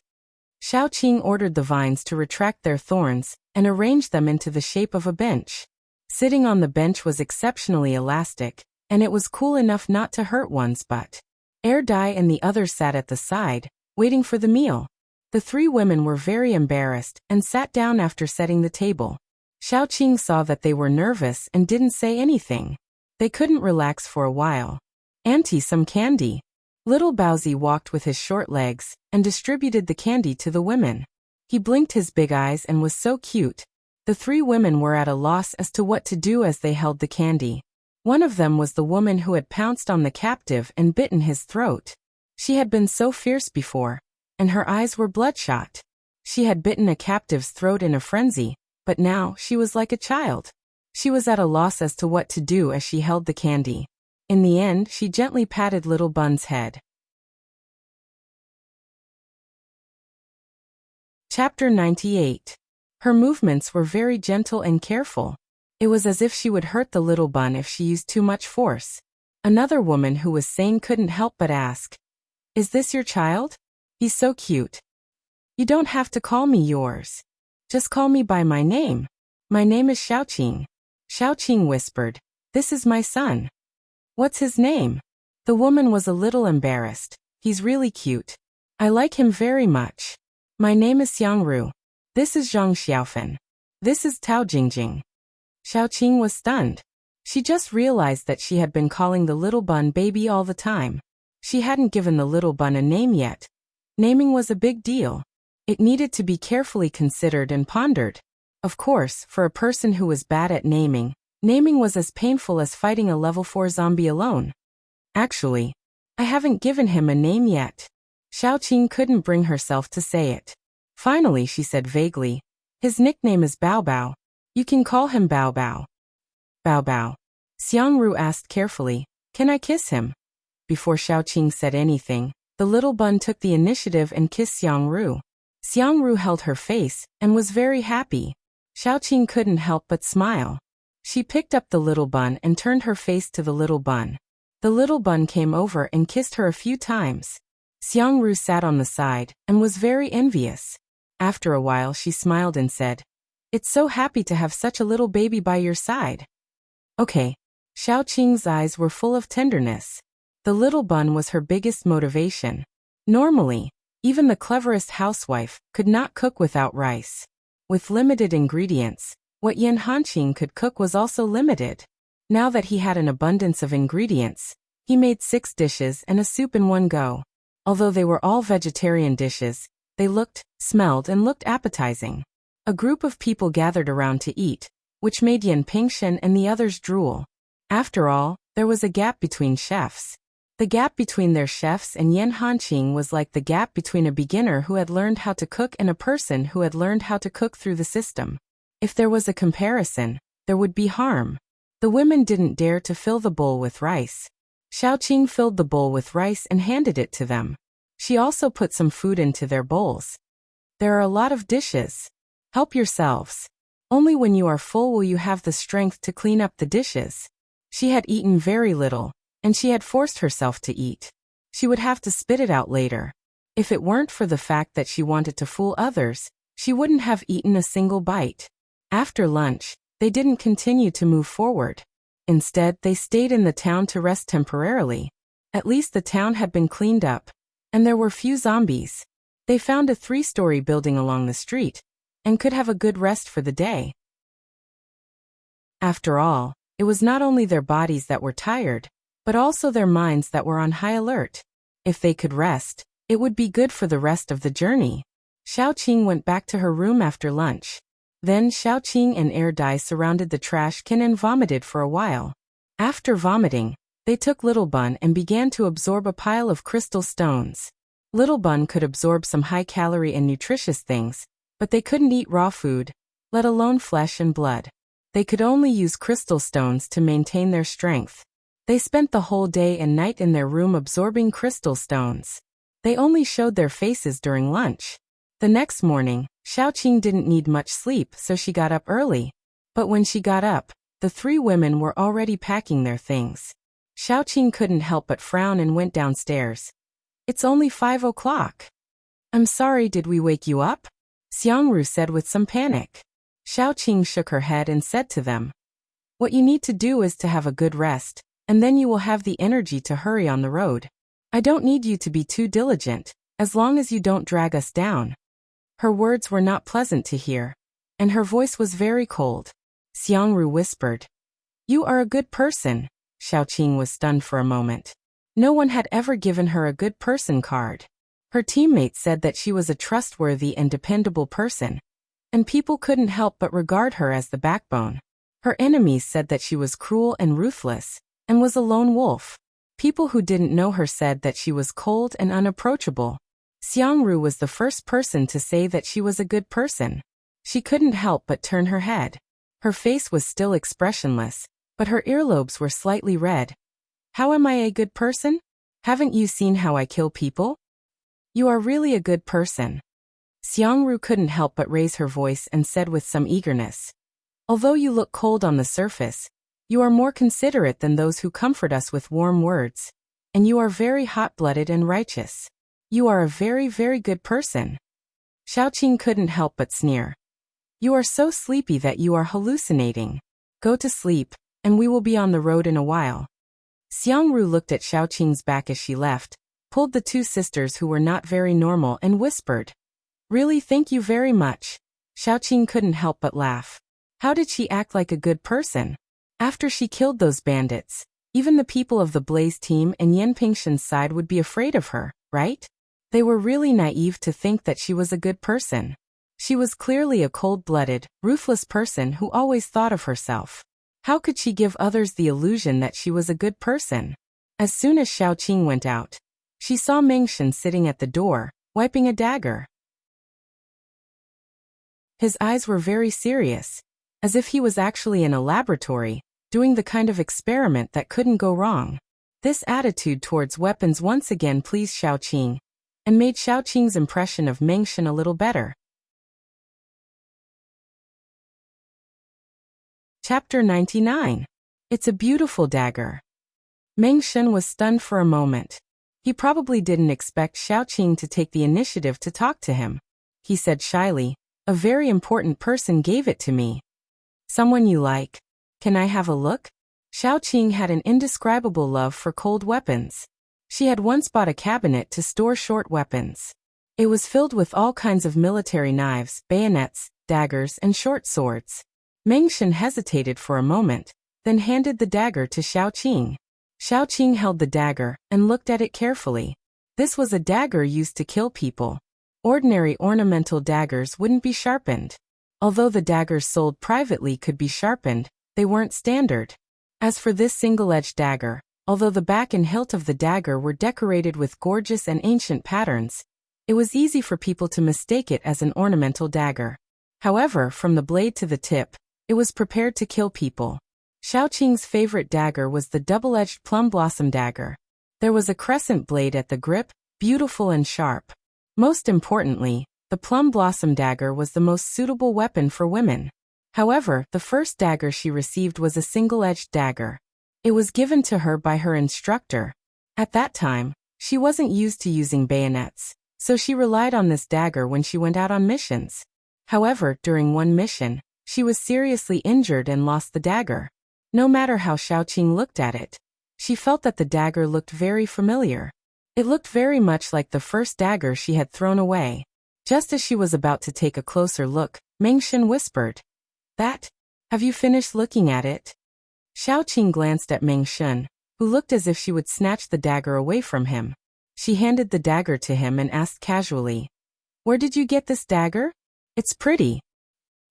Xiaoqing ordered the vines to retract their thorns and arrange them into the shape of a bench. Sitting on the bench was exceptionally elastic, and it was cool enough not to hurt one's butt. Dai and the others sat at the side, waiting for the meal. The 3 women were very embarrassed and sat down after setting the table. Xiaoqing saw that they were nervous and didn't say anything. They couldn't relax for a while. Auntie, some candy. Little Baozi walked with his short legs and distributed the candy to the women. He blinked his big eyes and was so cute. The 3 women were at a loss as to what to do as they held the candy. One of them was the woman who had pounced on the captive and bitten his throat. She had been so fierce before, and her eyes were bloodshot. She had bitten a captive's throat in a frenzy, but now she was like a child. She was at a loss as to what to do as she held the candy. In the end, she gently patted Little Bun's head. Chapter 98. Her movements were very gentle and careful. It was as if she would hurt the little bun if she used too much force. Another woman who was sane couldn't help but ask, "Is this your child? He's so cute." "You don't have to call me yours. Just call me by my name. My name is Xiaoqing." Xiaoqing whispered, "This is my son." "What's his name?" The woman was a little embarrassed. "He's really cute. I like him very much. My name is Xiangru. This is Zhang Xiaofen. This is Tao Jingjing." Xiaoqing was stunned. She just realized that she had been calling the little bun baby all the time. She hadn't given the little bun a name yet. Naming was a big deal. It needed to be carefully considered and pondered. Of course, for a person who was bad at naming was as painful as fighting a level 4 zombie alone. "Actually, I haven't given him a name yet." Xiaoqing couldn't bring herself to say it. Finally, she said vaguely, "His nickname is Bao Bao. You can call him Bao Bao." "Bao Bao." Xiangru asked carefully, "Can I kiss him?" Before Xiaoqing said anything, the little bun took the initiative and kissed Xiangru. Xiangru held her face and was very happy. Xiaoqing couldn't help but smile. She picked up the little bun and turned her face to the little bun. The little bun came over and kissed her a few times. Xiangru sat on the side and was very envious. After a while she smiled and said, "It's so happy to have such a little baby by your side." Okay. Xiao Qing's eyes were full of tenderness. The little bun was her biggest motivation. Normally, even the cleverest housewife could not cook without rice. With limited ingredients, what Yan Hanqing could cook was also limited. Now that he had an abundance of ingredients, he made 6 dishes and a soup in one go. Although they were all vegetarian dishes, they looked, smelled and looked appetizing. A group of people gathered around to eat, which made Yan Pingshan and the others drool. After all, there was a gap between chefs. The gap between their chefs and Yan Hanqing was like the gap between a beginner who had learned how to cook and a person who had learned how to cook through the system. If there was a comparison, there would be harm. The women didn't dare to fill the bowl with rice. Xiao Qing filled the bowl with rice and handed it to them. She also put some food into their bowls. There are a lot of dishes. Help yourselves. Only when you are full will you have the strength to clean up the dishes. She had eaten very little, and she had forced herself to eat. She would have to spit it out later. If it weren't for the fact that she wanted to fool others, she wouldn't have eaten a single bite. After lunch, they didn't continue to move forward. Instead, they stayed in the town to rest temporarily. At least the town had been cleaned up, and there were few zombies. They found a 3-story building along the street, and could have a good rest for the day. After all, it was not only their bodies that were tired, but also their minds that were on high alert. If they could rest, it would be good for the rest of the journey. Xiao Qing went back to her room after lunch. Then Xiao Qing and Air Dai surrounded the trash can and vomited for a while. After vomiting, they took Little Bun and began to absorb a pile of crystal stones. Little Bun could absorb some high-calorie and nutritious things, but they couldn't eat raw food, let alone flesh and blood. They could only use crystal stones to maintain their strength. They spent the whole day and night in their room absorbing crystal stones. They only showed their faces during lunch. The next morning, Xiao Qing didn't need much sleep, so she got up early. But when she got up, the 3 women were already packing their things. Xiao Qing couldn't help but frown and went downstairs. It's only 5 o'clock. I'm sorry, did we wake you up? Xiangru said with some panic. Xiao Qing shook her head and said to them, what you need to do is to have a good rest, and then you will have the energy to hurry on the road. I don't need you to be too diligent, as long as you don't drag us down. Her words were not pleasant to hear, and her voice was very cold. Xiangru whispered, you are a good person. Xiao Qing was stunned for a moment. No one had ever given her a good person card. Her teammates said that she was a trustworthy and dependable person, and people couldn't help but regard her as the backbone. Her enemies said that she was cruel and ruthless, and was a lone wolf. People who didn't know her said that she was cold and unapproachable. Xiangru was the first person to say that she was a good person. She couldn't help but turn her head. Her face was still expressionless, but her earlobes were slightly red. How am I a good person? Haven't you seen how I kill people? You are really a good person. Xiangru couldn't help but raise her voice and said with some eagerness, although you look cold on the surface, you are more considerate than those who comfort us with warm words, and you are very hot-blooded and righteous. You are a very, very good person. Xiao Qing couldn't help but sneer. You are so sleepy that you are hallucinating. Go to sleep, and we will be on the road in a while. Xiangru looked at Xiao Qing's back as she left, pulled the 2 sisters who were not very normal and whispered, really, thank you very much. Xiao Qing couldn't help but laugh. How did she act like a good person? After she killed those bandits, even the people of the Blaze team and Yan Pingshan's side would be afraid of her, right? They were really naive to think that she was a good person. She was clearly a cold-blooded, ruthless person who always thought of herself. How could she give others the illusion that she was a good person? As soon as Xiao Qing went out, she saw Mengshan sitting at the door, wiping a dagger. His eyes were very serious, as if he was actually in a laboratory, doing the kind of experiment that couldn't go wrong. This attitude towards weapons once again pleased Xiao Qing, and made Xiao Qing's impression of Mengshan a little better. Chapter 99. It's a beautiful dagger. Mengshan was stunned for a moment. He probably didn't expect Xiao Qing to take the initiative to talk to him. He said shyly, a very important person gave it to me. Someone you like. Can I have a look? Xiaoqing had an indescribable love for cold weapons. She had once bought a cabinet to store short weapons. It was filled with all kinds of military knives, bayonets, daggers, and short swords. Mengshen hesitated for a moment, then handed the dagger to Xiaoqing. Xiaoqing held the dagger and looked at it carefully. This was a dagger used to kill people. Ordinary ornamental daggers wouldn't be sharpened. Although the daggers sold privately could be sharpened, they weren't standard. As for this single-edged dagger, although the back and hilt of the dagger were decorated with gorgeous and ancient patterns, it was easy for people to mistake it as an ornamental dagger. However, from the blade to the tip, it was prepared to kill people. Xiaoqing's favorite dagger was the double-edged plum blossom dagger. There was a crescent blade at the grip, beautiful and sharp. Most importantly, the plum blossom dagger was the most suitable weapon for women. However, the first dagger she received was a single-edged dagger. It was given to her by her instructor. At that time, she wasn't used to using bayonets, so she relied on this dagger when she went out on missions. However, during one mission, she was seriously injured and lost the dagger. No matter how Xiaoqing looked at it, she felt that the dagger looked very familiar. It looked very much like the first dagger she had thrown away. Just as she was about to take a closer look, Mengshen whispered, "That? Have you finished looking at it?" Xiaoqing glanced at Mengshen, who looked as if she would snatch the dagger away from him. She handed the dagger to him and asked casually, "Where did you get this dagger? It's pretty."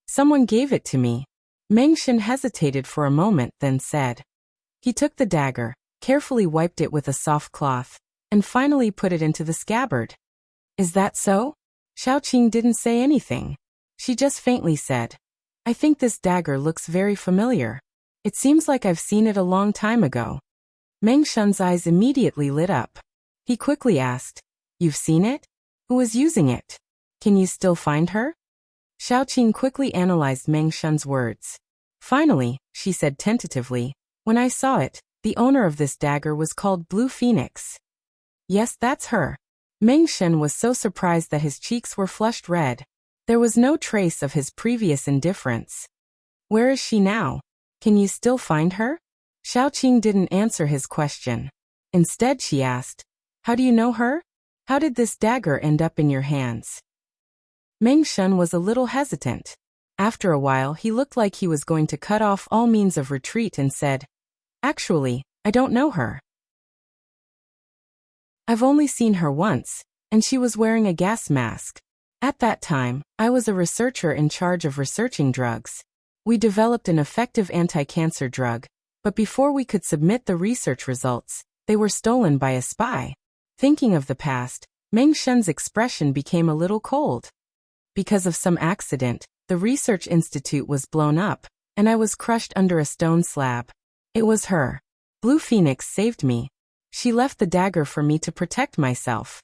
"Someone gave it to me." Mengshen hesitated for a moment, then said. He took the dagger, carefully wiped it with a soft cloth, and finally put it into the scabbard. "Is that so?" Xiaoqing didn't say anything. She just faintly said, "I think this dagger looks very familiar. It seems like I've seen it a long time ago." Mengshen's eyes immediately lit up. He quickly asked, "You've seen it? Who was using it? Can you still find her?" Xiaoqing quickly analyzed Mengshen's words. Finally, she said tentatively, "When I saw it, the owner of this dagger was called Blue Phoenix." "Yes, that's her." Mengshen was so surprised that his cheeks were flushed red. There was no trace of his previous indifference. "Where is she now? Can you still find her?" Xiaoqing didn't answer his question. Instead, she asked, "How do you know her? How did this dagger end up in your hands?" Mengshen was a little hesitant. After a while, he looked like he was going to cut off all means of retreat and said, "Actually, I don't know her. I've only seen her once, and she was wearing a gas mask. At that time, I was a researcher in charge of researching drugs. We developed an effective anti-cancer drug, but before we could submit the research results, they were stolen by a spy." Thinking of the past, Mengshen's expression became a little cold. "Because of some accident, the research institute was blown up, and I was crushed under a stone slab. It was her. Blue Phoenix saved me. She left the dagger for me to protect myself."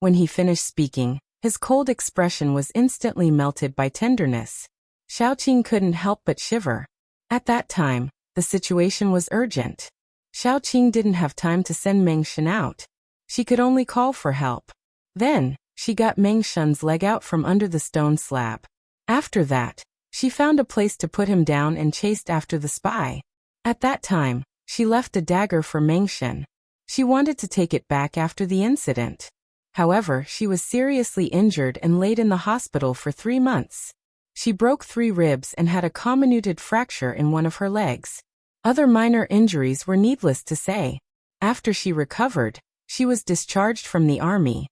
When he finished speaking, his cold expression was instantly melted by tenderness. Xiaoqing couldn't help but shiver. At that time, the situation was urgent. Xiaoqing didn't have time to send Mengshen out. She could only call for help. Then, she got Mengshen's leg out from under the stone slab. After that, she found a place to put him down and chased after the spy. At that time, she left the dagger for Mengshen. She wanted to take it back after the incident. However, she was seriously injured and laid in the hospital for 3 months. She broke 3 ribs and had a comminuted fracture in one of her legs. Other minor injuries were needless to say. After she recovered, she was discharged from the army.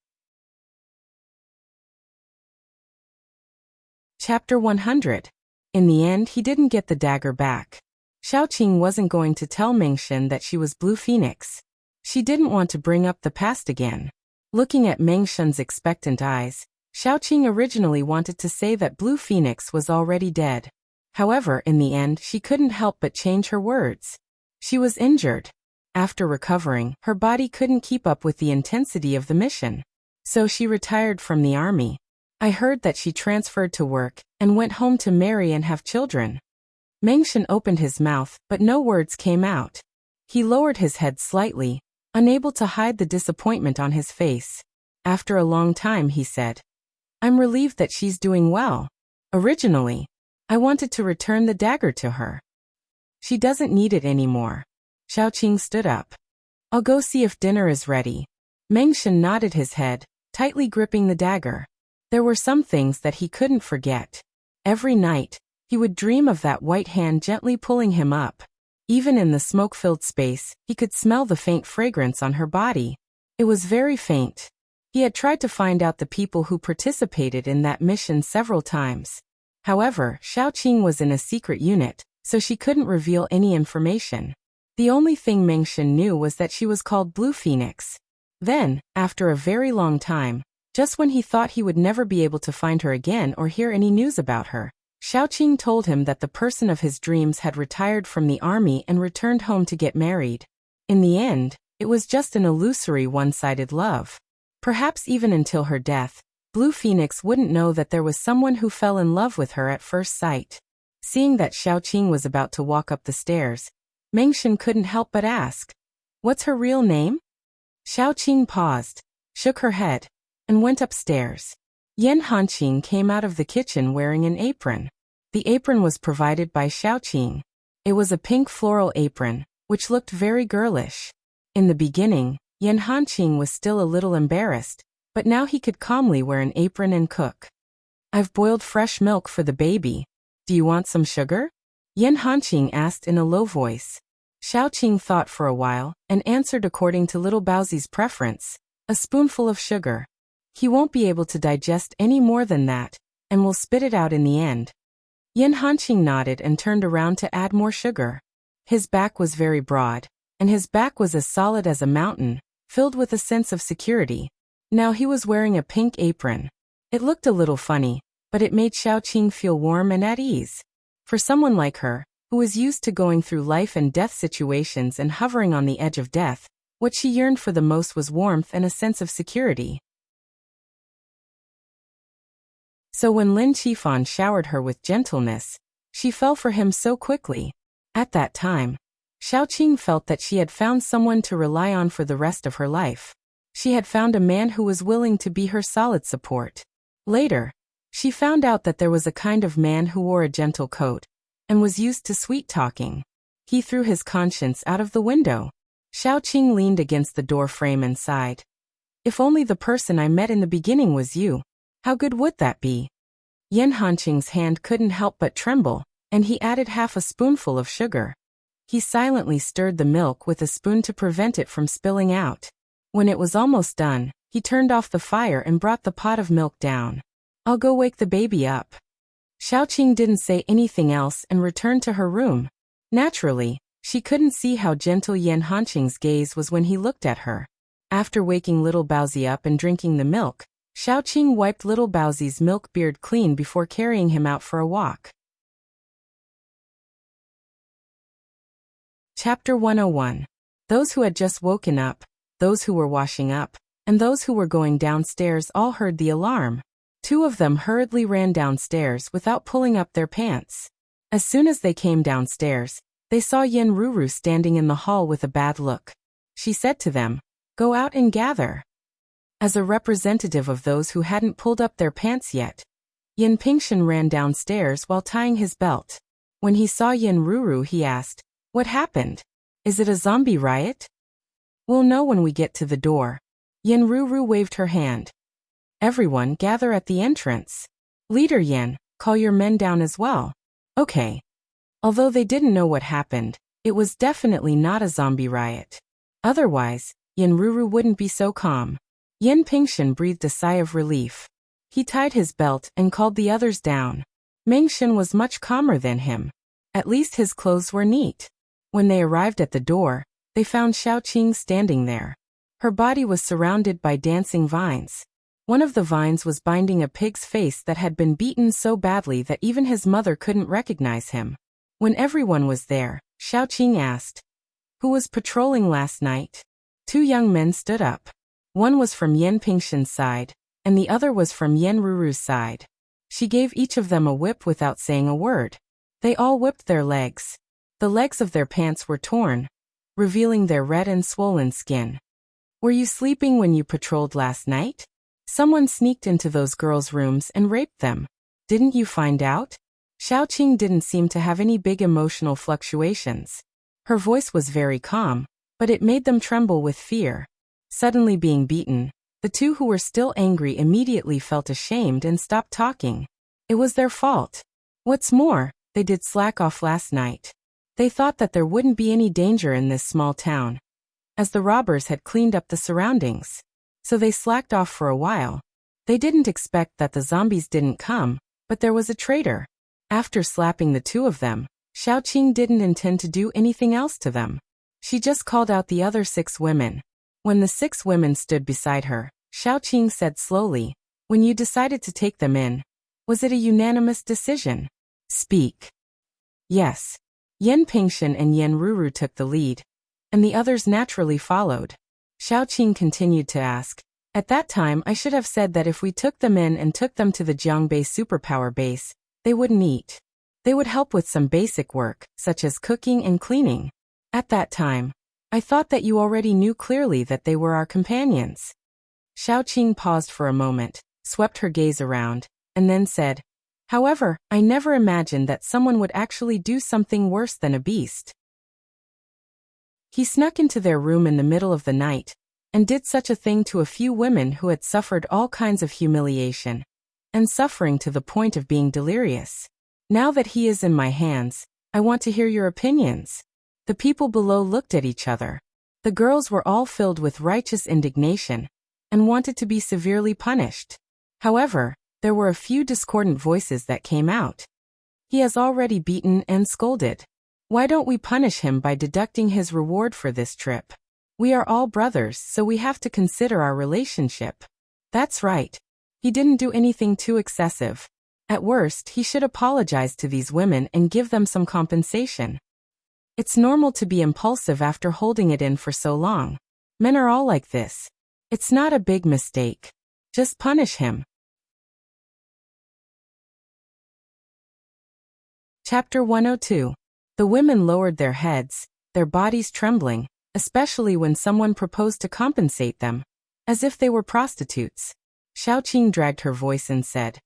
Chapter 100. In the end, he didn't get the dagger back. Xiaoqing wasn't going to tell Mengshen that she was Blue Phoenix. She didn't want to bring up the past again. Looking at Mengshen's expectant eyes, Xiaoqing originally wanted to say that Blue Phoenix was already dead. However, in the end, she couldn't help but change her words. She was injured. After recovering, her body couldn't keep up with the intensity of the mission. So she retired from the army. I heard that she transferred to work and went home to marry and have children. Mengshen opened his mouth, but no words came out. He lowered his head slightly, unable to hide the disappointment on his face. After a long time, he said, "I'm relieved that she's doing well. Originally, I wanted to return the dagger to her." She doesn't need it anymore. Xiaoqing stood up. I'll go see if dinner is ready. Mengshen nodded his head, tightly gripping the dagger. There were some things that he couldn't forget. Every night, he would dream of that white hand gently pulling him up. Even in the smoke-filled space, he could smell the faint fragrance on her body. It was very faint. He had tried to find out the people who participated in that mission several times. However, Xiaoqing was in a secret unit, so she couldn't reveal any information. The only thing Mengshen knew was that she was called Blue Phoenix. Then, after a very long time, just when he thought he would never be able to find her again or hear any news about her, Xiaoqing told him that the person of his dreams had retired from the army and returned home to get married. In the end, it was just an illusory one-sided love. Perhaps even until her death, Blue Phoenix wouldn't know that there was someone who fell in love with her at first sight. Seeing that Xiaoqing was about to walk up the stairs, Mengshen couldn't help but ask, "What's her real name?" Xiaoqing paused, shook her head, and went upstairs. Yan Hanqing came out of the kitchen wearing an apron. The apron was provided by Xiaoqing. It was a pink floral apron, which looked very girlish. In the beginning, Yan Hanqing was still a little embarrassed, but now he could calmly wear an apron and cook. "I've boiled fresh milk for the baby. Do you want some sugar?" Yan Hanqing asked in a low voice. Xiaoqing thought for a while and answered according to little Baozi's preference, "A spoonful of sugar. He won't be able to digest any more than that, and will spit it out in the end." Yan Hanqing nodded and turned around to add more sugar. His back was very broad, and his back was as solid as a mountain, filled with a sense of security. Now he was wearing a pink apron. It looked a little funny, but it made Xiaoqing feel warm and at ease. For someone like her, who was used to going through life and death situations and hovering on the edge of death, what she yearned for the most was warmth and a sense of security. So when Lin Qifan showered her with gentleness, she fell for him so quickly. At that time, Xiaoqing felt that she had found someone to rely on for the rest of her life. She had found a man who was willing to be her solid support. Later, she found out that there was a kind of man who wore a gentle coat and was used to sweet-talking. He threw his conscience out of the window. Xiaoqing leaned against the door frame and sighed. "If only the person I met in the beginning was you. How good would that be?" Yan Hanqing's hand couldn't help but tremble, and he added half a spoonful of sugar. He silently stirred the milk with a spoon to prevent it from spilling out. When it was almost done, he turned off the fire and brought the pot of milk down. "I'll go wake the baby up." Xiaoqing didn't say anything else and returned to her room. Naturally, she couldn't see how gentle Yan Hanqing's gaze was when he looked at her. After waking little Baozi up and drinking the milk, Xiaoqing wiped little Baozi's milk beard clean before carrying him out for a walk. Chapter 101. Those who had just woken up, those who were washing up, and those who were going downstairs all heard the alarm. Two of them hurriedly ran downstairs without pulling up their pants. As soon as they came downstairs, they saw Yen Ruru standing in the hall with a bad look. She said to them, "Go out and gather." As a representative of those who hadn't pulled up their pants yet, Yen Pingshan ran downstairs while tying his belt. When he saw Yen Ruru, he asked, "What happened? Is it a zombie riot?" "We'll know when we get to the door." Yen Ruru waved her hand. "Everyone gather at the entrance. Leader Yen, call your men down as well." "Okay." Although they didn't know what happened, it was definitely not a zombie riot. Otherwise, Yen Ruru wouldn't be so calm. Yen Pingshan breathed a sigh of relief. He tied his belt and called the others down. Mengshen was much calmer than him. At least his clothes were neat. When they arrived at the door, they found Xiaoqing standing there. Her body was surrounded by dancing vines. One of the vines was binding a pig's face that had been beaten so badly that even his mother couldn't recognize him. When everyone was there, Xiaoqing asked, "Who was patrolling last night?" Two young men stood up. One was from Yen Pingshan's side, and the other was from Yen Ruru's side. She gave each of them a whip without saying a word. They all whipped their legs. The legs of their pants were torn, revealing their red and swollen skin. "Were you sleeping when you patrolled last night? Someone sneaked into those girls' rooms and raped them. Didn't you find out?" Xiaoqing didn't seem to have any big emotional fluctuations. Her voice was very calm, but it made them tremble with fear. Suddenly being beaten, the two who were still angry immediately felt ashamed and stopped talking. It was their fault. What's more, they did slack off last night. They thought that there wouldn't be any danger in this small town, as the robbers had cleaned up the surroundings. So they slacked off for a while. They didn't expect that the zombies didn't come, but there was a traitor. After slapping the two of them, Xiaoqing didn't intend to do anything else to them. She just called out the other 6 women. When the 6 women stood beside her, Xiaoqing said slowly, "When you decided to take them in, was it a unanimous decision? Speak." Yes. Yan Pingshan and Yan Ruru took the lead, and the others naturally followed. Xiaoqing continued to ask, "At that time I should have said that if we took them in and took them to the Jiangbei superpower base, they wouldn't eat. They would help with some basic work, such as cooking and cleaning. At that time, I thought that you already knew clearly that they were our companions." Xiaoqing paused for a moment, swept her gaze around, and then said, "However, I never imagined that someone would actually do something worse than a beast." He snuck into their room in the middle of the night, and did such a thing to a few women who had suffered all kinds of humiliation, and suffering to the point of being delirious. Now that he is in my hands, I want to hear your opinions. The people below looked at each other. The girls were all filled with righteous indignation, and wanted to be severely punished. However, there were a few discordant voices that came out. He has already beaten and scolded. Why don't we punish him by deducting his reward for this trip? We are all brothers, so we have to consider our relationship. That's right. He didn't do anything too excessive. At worst, he should apologize to these women and give them some compensation. It's normal to be impulsive after holding it in for so long. Men are all like this. It's not a big mistake. Just punish him. Chapter 102. The women lowered their heads, their bodies trembling, especially when someone proposed to compensate them, as if they were prostitutes. Xiaoqing dragged her voice and said,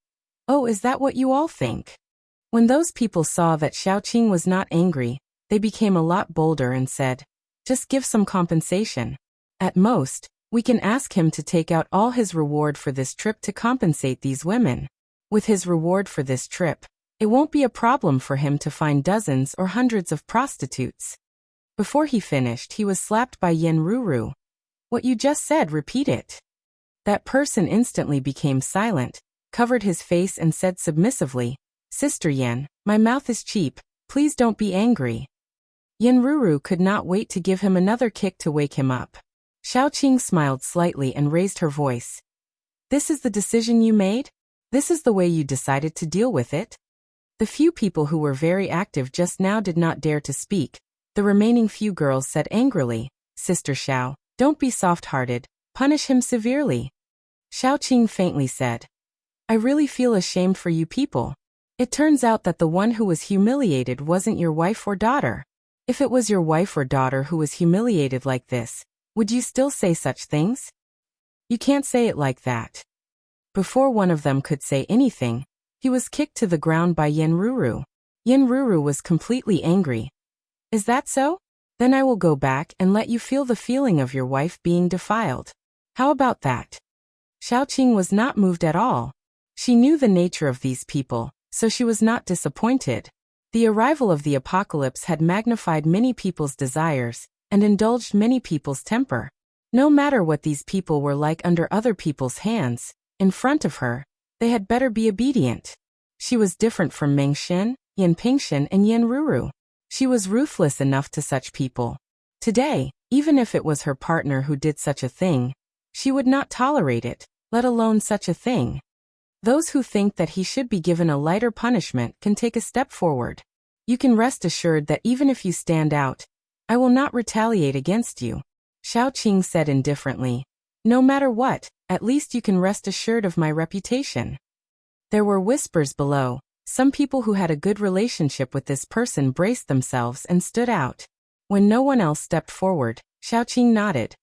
"Oh, is that what you all think?" When those people saw that Xiaoqing was not angry, they became a lot bolder and said, "Just give some compensation. At most, we can ask him to take out all his reward for this trip to compensate these women. With his reward for this trip, it won't be a problem for him to find dozens or hundreds of prostitutes." Before he finished, he was slapped by Yen Ruru. "What you just said, repeat it." That person instantly became silent, covered his face and said submissively, "Sister Yen, my mouth is cheap, please don't be angry." Yen Ruru could not wait to give him another kick to wake him up. Xiaoqing smiled slightly and raised her voice. "This is the decision you made? This is the way you decided to deal with it?" The few people who were very active just now did not dare to speak. The remaining few girls said angrily, "Sister Xiao, don't be soft-hearted, punish him severely." Xiaoqing faintly said, "I really feel ashamed for you people. It turns out that the one who was humiliated wasn't your wife or daughter. If it was your wife or daughter who was humiliated like this, would you still say such things? You can't say it like that." Before one of them could say anything, he was kicked to the ground by Yen Ruru. Yen Ruru was completely angry. "Is that so? Then I will go back and let you feel the feeling of your wife being defiled. How about that?" Xiaoqing was not moved at all. She knew the nature of these people, so she was not disappointed. The arrival of the apocalypse had magnified many people's desires, and indulged many people's temper. No matter what these people were like under other people's hands, in front of her, they had better be obedient. She was different from Meng Xin, Yan Pingshan and Yen Ruru. She was ruthless enough to such people. Today, even if it was her partner who did such a thing, she would not tolerate it, let alone such a thing. Those who think that he should be given a lighter punishment can take a step forward. You can rest assured that even if you stand out, I will not retaliate against you," Xiaoqing said indifferently. "No matter what, at least you can rest assured of my reputation." There were whispers below. Some people who had a good relationship with this person braced themselves and stood out. When no one else stepped forward, Xiaoqing nodded.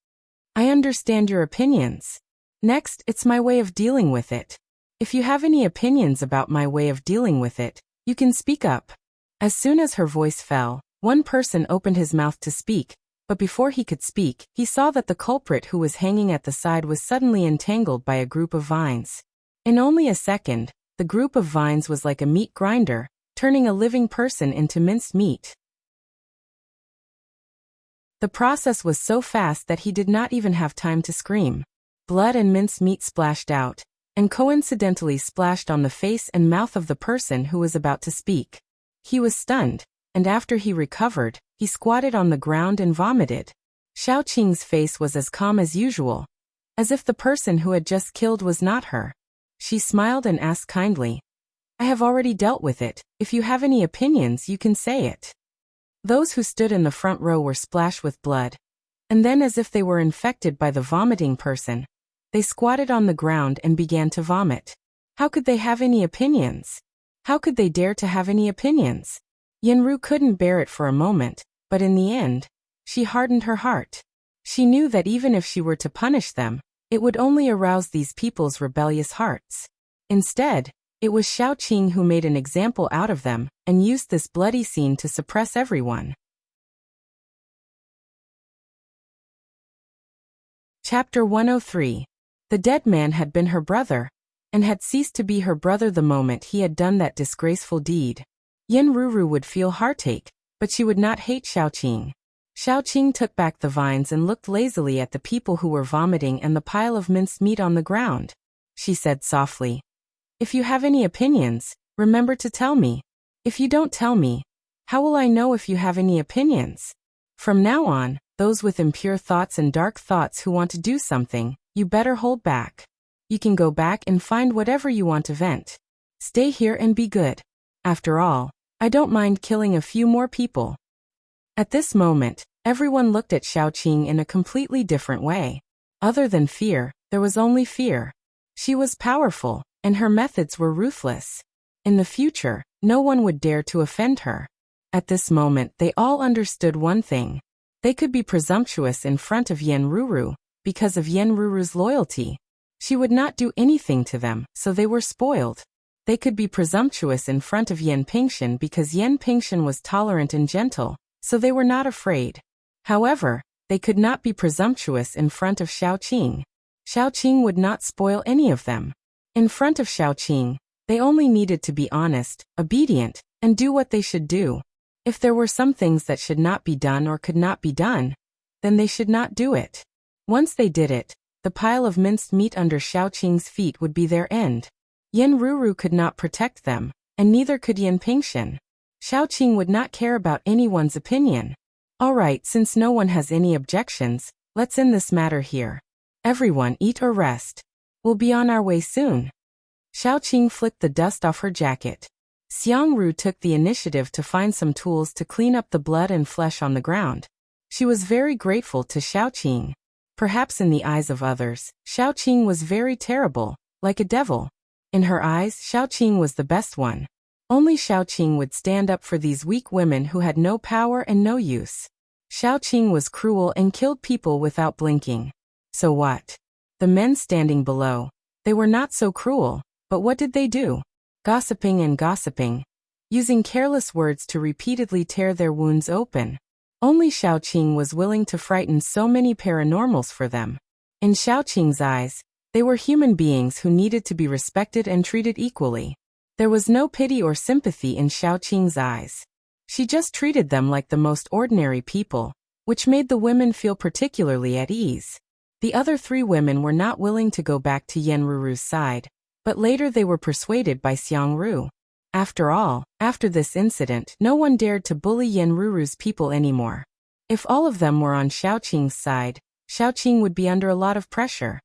"I understand your opinions. Next, it's my way of dealing with it. If you have any opinions about my way of dealing with it, You can speak up. As soon as her voice fell, one person opened his mouth to speak, but before he could speak, he saw that the culprit who was hanging at the side was suddenly entangled by a group of vines. In only a second, the group of vines was like a meat grinder, turning a living person into minced meat. The process was so fast that he did not even have time to scream. Blood and minced meat splashed out, and coincidentally splashed on the face and mouth of the person who was about to speak. He was stunned, and after he recovered, he squatted on the ground and vomited. Xiao Qing's face was as calm as usual, as if the person who had just killed was not her. She smiled and asked kindly, "I have already dealt with it. If you have any opinions, you can say it." Those who stood in the front row were splashed with blood, and then as if they were infected by the vomiting person, they squatted on the ground and began to vomit. How could they have any opinions? How could they dare to have any opinions? Yenru couldn't bear it for a moment, but in the end, she hardened her heart. She knew that even if she were to punish them, it would only arouse these people's rebellious hearts. Instead, it was Xiao Qing who made an example out of them and used this bloody scene to suppress everyone. Chapter 103. The dead man had been her brother, and had ceased to be her brother the moment he had done that disgraceful deed. Yen Ruru would feel heartache, but she would not hate Xiao Qing. Xiao Qing took back the vines and looked lazily at the people who were vomiting and the pile of minced meat on the ground. She said softly, "If you have any opinions, remember to tell me. If you don't tell me, how will I know if you have any opinions? From now on, those with impure thoughts and dark thoughts who want to do something, you better hold back. You can go back and find whatever you want to vent. Stay here and be good. After all, I don't mind killing a few more people." At this moment, everyone looked at Xiao Qing in a completely different way. Other than fear, there was only fear. She was powerful, and her methods were ruthless. In the future, no one would dare to offend her. At this moment, they all understood one thing. They could be presumptuous in front of Yen Ruru, because of Yen Ruru's loyalty. She would not do anything to them, so they were spoiled. They could be presumptuous in front of Yen Pingshan because Yen Pingshan was tolerant and gentle, so they were not afraid. However, they could not be presumptuous in front of Xiao Qing. Xiao Qing would not spoil any of them. In front of Xiao Qing, they only needed to be honest, obedient, and do what they should do. If there were some things that should not be done or could not be done, then they should not do it. Once they did it, the pile of minced meat under Xiao Qing's feet would be their end. Yen Ruru could not protect them, and neither could Yen Pingshan. Xiao Qing would not care about anyone's opinion. All right, since no one has any objections, let's end this matter here. Everyone eat or rest. We'll be on our way soon. Xiao Qing flicked the dust off her jacket. Xiang Ru took the initiative to find some tools to clean up the blood and flesh on the ground. She was very grateful to Xiao Qing. Perhaps in the eyes of others, Xiao Qing was very terrible, like a devil. In her eyes, Xiao Qing was the best one. Only Xiao Qing would stand up for these weak women who had no power and no use. Xiao Qing was cruel and killed people without blinking. So what? The men standing below, they were not so cruel, but what did they do? Gossiping and gossiping, using careless words to repeatedly tear their wounds open. Only Xiao Qing was willing to frighten so many paranormals for them. In Xiao Qing's eyes, they were human beings who needed to be respected and treated equally. There was no pity or sympathy in Xiao Qing's eyes. She just treated them like the most ordinary people, which made the women feel particularly at ease. The other three women were not willing to go back to Yen Ruru's side, but later they were persuaded by Xiang Ru. After all, after this incident, no one dared to bully Yen Ruru's people anymore. If all of them were on Xiao Qing's side, Xiao Qing would be under a lot of pressure.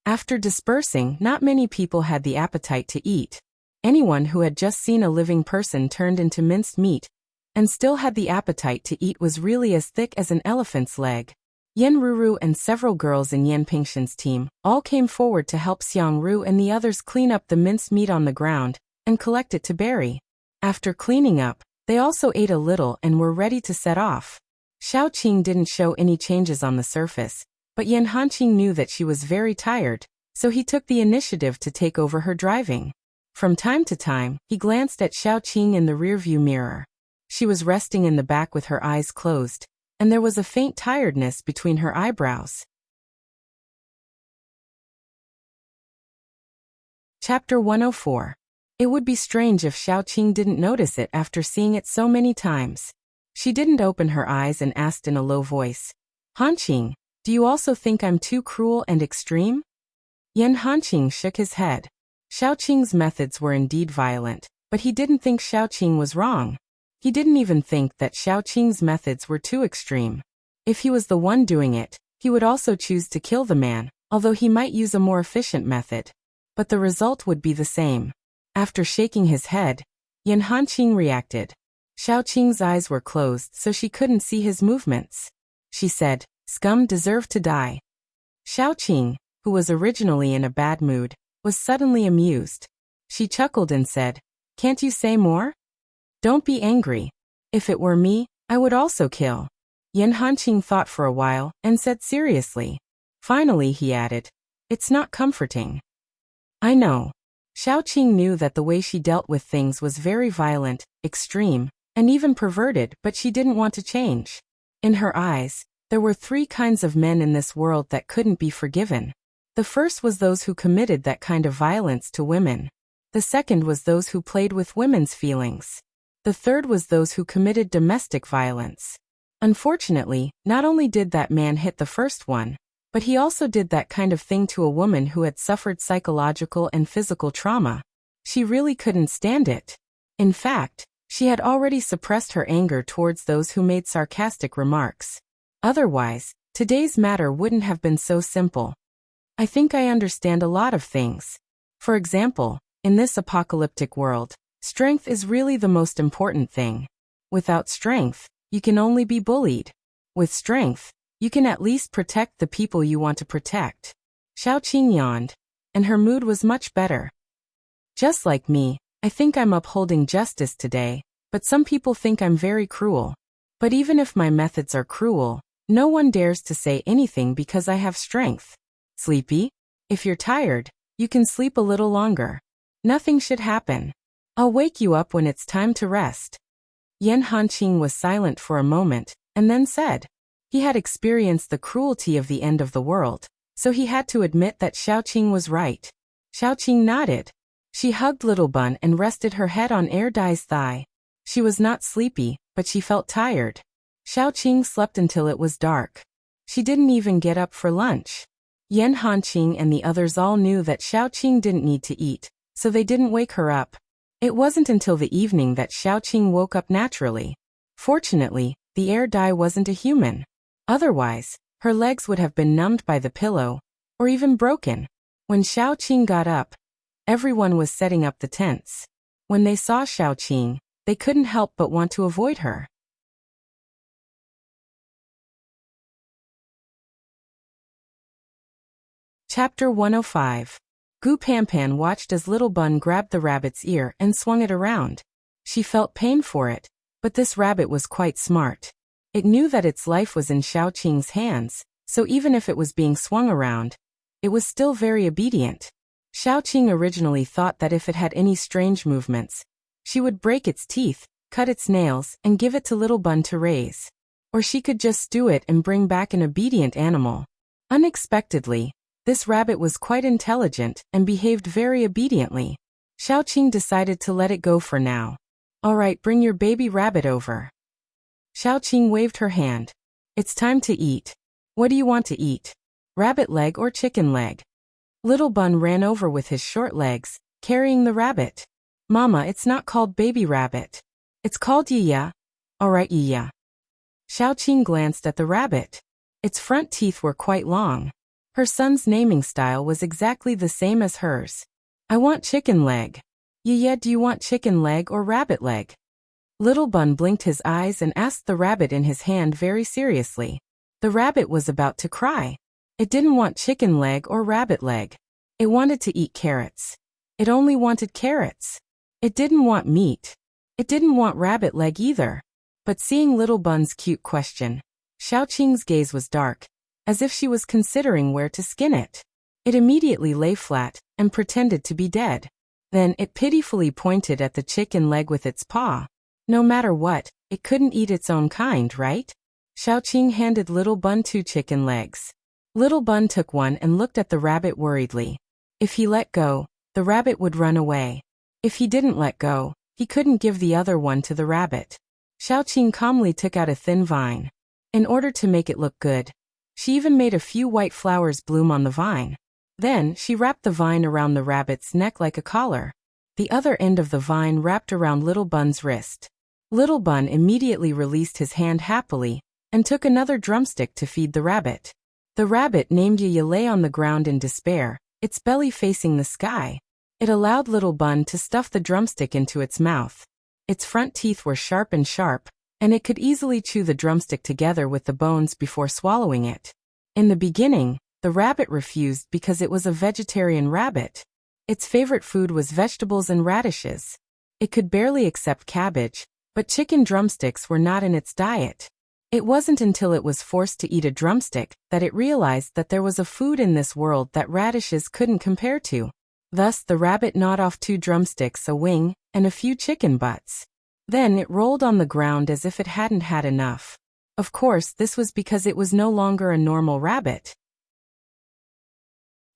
After dispersing, not many people had the appetite to eat. Anyone who had just seen a living person turned into minced meat, and still had the appetite to eat was really as thick as an elephant's leg. Yen Ruru and several girls in Yen Pingshan's team all came forward to help Xiang Ru and the others clean up the minced meat on the ground and collect it to bury. After cleaning up, they also ate a little and were ready to set off. Xiao Qing didn't show any changes on the surface, but Yen Hanqing knew that she was very tired, so he took the initiative to take over her driving. From time to time, he glanced at Xiaoqing in the rearview mirror. She was resting in the back with her eyes closed, and there was a faint tiredness between her eyebrows. Chapter 104. It would be strange if Xiaoqing didn't notice it after seeing it so many times. She didn't open her eyes and asked in a low voice, "Hanqing, do you also think I'm too cruel and extreme?" Yan Hanqing shook his head. Xiaoqing's methods were indeed violent, but he didn't think Xiaoqing was wrong. He didn't even think that Xiaoqing's methods were too extreme. If he was the one doing it, he would also choose to kill the man, although he might use a more efficient method. But the result would be the same. After shaking his head, Yan Hanqing reacted. Xiaoqing's eyes were closed so she couldn't see his movements. She said, "Scum deserve to die." Xiaoqing, who was originally in a bad mood, was suddenly amused. She chuckled and said, "Can't you say more? Don't be angry. If it were me, I would also kill." Yan Hanqing thought for a while and said seriously. Finally he added, "It's not comforting." "I know." Xiaoqing knew that the way she dealt with things was very violent, extreme, and even perverted, but she didn't want to change. In her eyes, there were three kinds of men in this world that couldn't be forgiven. The first was those who committed that kind of violence to women. The second was those who played with women's feelings. The third was those who committed domestic violence. Unfortunately, not only did that man hit the first one, but he also did that kind of thing to a woman who had suffered psychological and physical trauma. She really couldn't stand it. In fact, she had already suppressed her anger towards those who made sarcastic remarks. Otherwise, today's matter wouldn't have been so simple. "I think I understand a lot of things. For example, in this apocalyptic world, strength is really the most important thing. Without strength, you can only be bullied. With strength, you can at least protect the people you want to protect." Xiaoqing yawned, and her mood was much better. "Just like me, I think I'm upholding justice today, but some people think I'm very cruel. But even if my methods are cruel, no one dares to say anything because I have strength. Sleepy? If you're tired, you can sleep a little longer. Nothing should happen. I'll wake you up when it's time to rest." Yan Hanqing was silent for a moment, and then said. He had experienced the cruelty of the end of the world, so he had to admit that Xiaoqing was right. Xiaoqing nodded. She hugged Little Bun and rested her head on Erdai's thigh. She was not sleepy, but she felt tired. Xiaoqing slept until it was dark. She didn't even get up for lunch. Yan Hanqing and the others all knew that Xiaoqing didn't need to eat, so they didn't wake her up. It wasn't until the evening that Xiaoqing woke up naturally. Fortunately, the Erdai wasn't a human. Otherwise, her legs would have been numbed by the pillow, or even broken. When Xiaoqing got up, everyone was setting up the tents. When they saw Xiaoqing, they couldn't help but want to avoid her. Chapter 105. Gu Panpan watched as Little Bun grabbed the rabbit's ear and swung it around. She felt pain for it, but this rabbit was quite smart. It knew that its life was in Xiaoqing's hands, so even if it was being swung around, it was still very obedient. Xiaoqing originally thought that if it had any strange movements, she would break its teeth, cut its nails, and give it to Little Bun to raise. Or she could just stew it and bring back an obedient animal. Unexpectedly, this rabbit was quite intelligent and behaved very obediently. Xiaoqing decided to let it go for now. "All right, bring your baby rabbit over." Xiaoqing waved her hand. "It's time to eat. What do you want to eat? Rabbit leg or chicken leg?" Little Bun ran over with his short legs, carrying the rabbit. "Mama, it's not called baby rabbit. It's called Yiya." "All right, Yiya." Xiaoqing glanced at the rabbit. Its front teeth were quite long. Her son's naming style was exactly the same as hers. "I want chicken leg." "Yiya, do you want chicken leg or rabbit leg?" Little Bun blinked his eyes and asked the rabbit in his hand very seriously. The rabbit was about to cry. It didn't want chicken leg or rabbit leg. It wanted to eat carrots. It only wanted carrots. It didn't want meat. It didn't want rabbit leg either. But seeing Little Bun's cute question, Xiaoqing's gaze was dark, as if she was considering where to skin it. It immediately lay flat and pretended to be dead. Then it pitifully pointed at the chicken leg with its paw. No matter what, it couldn't eat its own kind, right? Xiaoqing handed Little Bun 2 chicken legs. Little Bun took one and looked at the rabbit worriedly. If he let go, the rabbit would run away. If he didn't let go, he couldn't give the other one to the rabbit. Xiaoqing calmly took out a thin vine. In order to make it look good, she even made a few white flowers bloom on the vine. Then, she wrapped the vine around the rabbit's neck like a collar. The other end of the vine wrapped around Little Bun's wrist. Little Bun immediately released his hand happily and took another drumstick to feed the rabbit. The rabbit named Yaya lay on the ground in despair, its belly facing the sky. It allowed Little Bun to stuff the drumstick into its mouth. Its front teeth were sharp, and it could easily chew the drumstick together with the bones before swallowing it. In the beginning, the rabbit refused because it was a vegetarian rabbit. Its favorite food was vegetables and radishes. It could barely accept cabbage, but chicken drumsticks were not in its diet. It wasn't until it was forced to eat a drumstick that it realized that there was a food in this world that radishes couldn't compare to. Thus the rabbit gnawed off 2 drumsticks, a wing, and a few chicken butts. Then it rolled on the ground as if it hadn't had enough. Of course, this was because it was no longer a normal rabbit.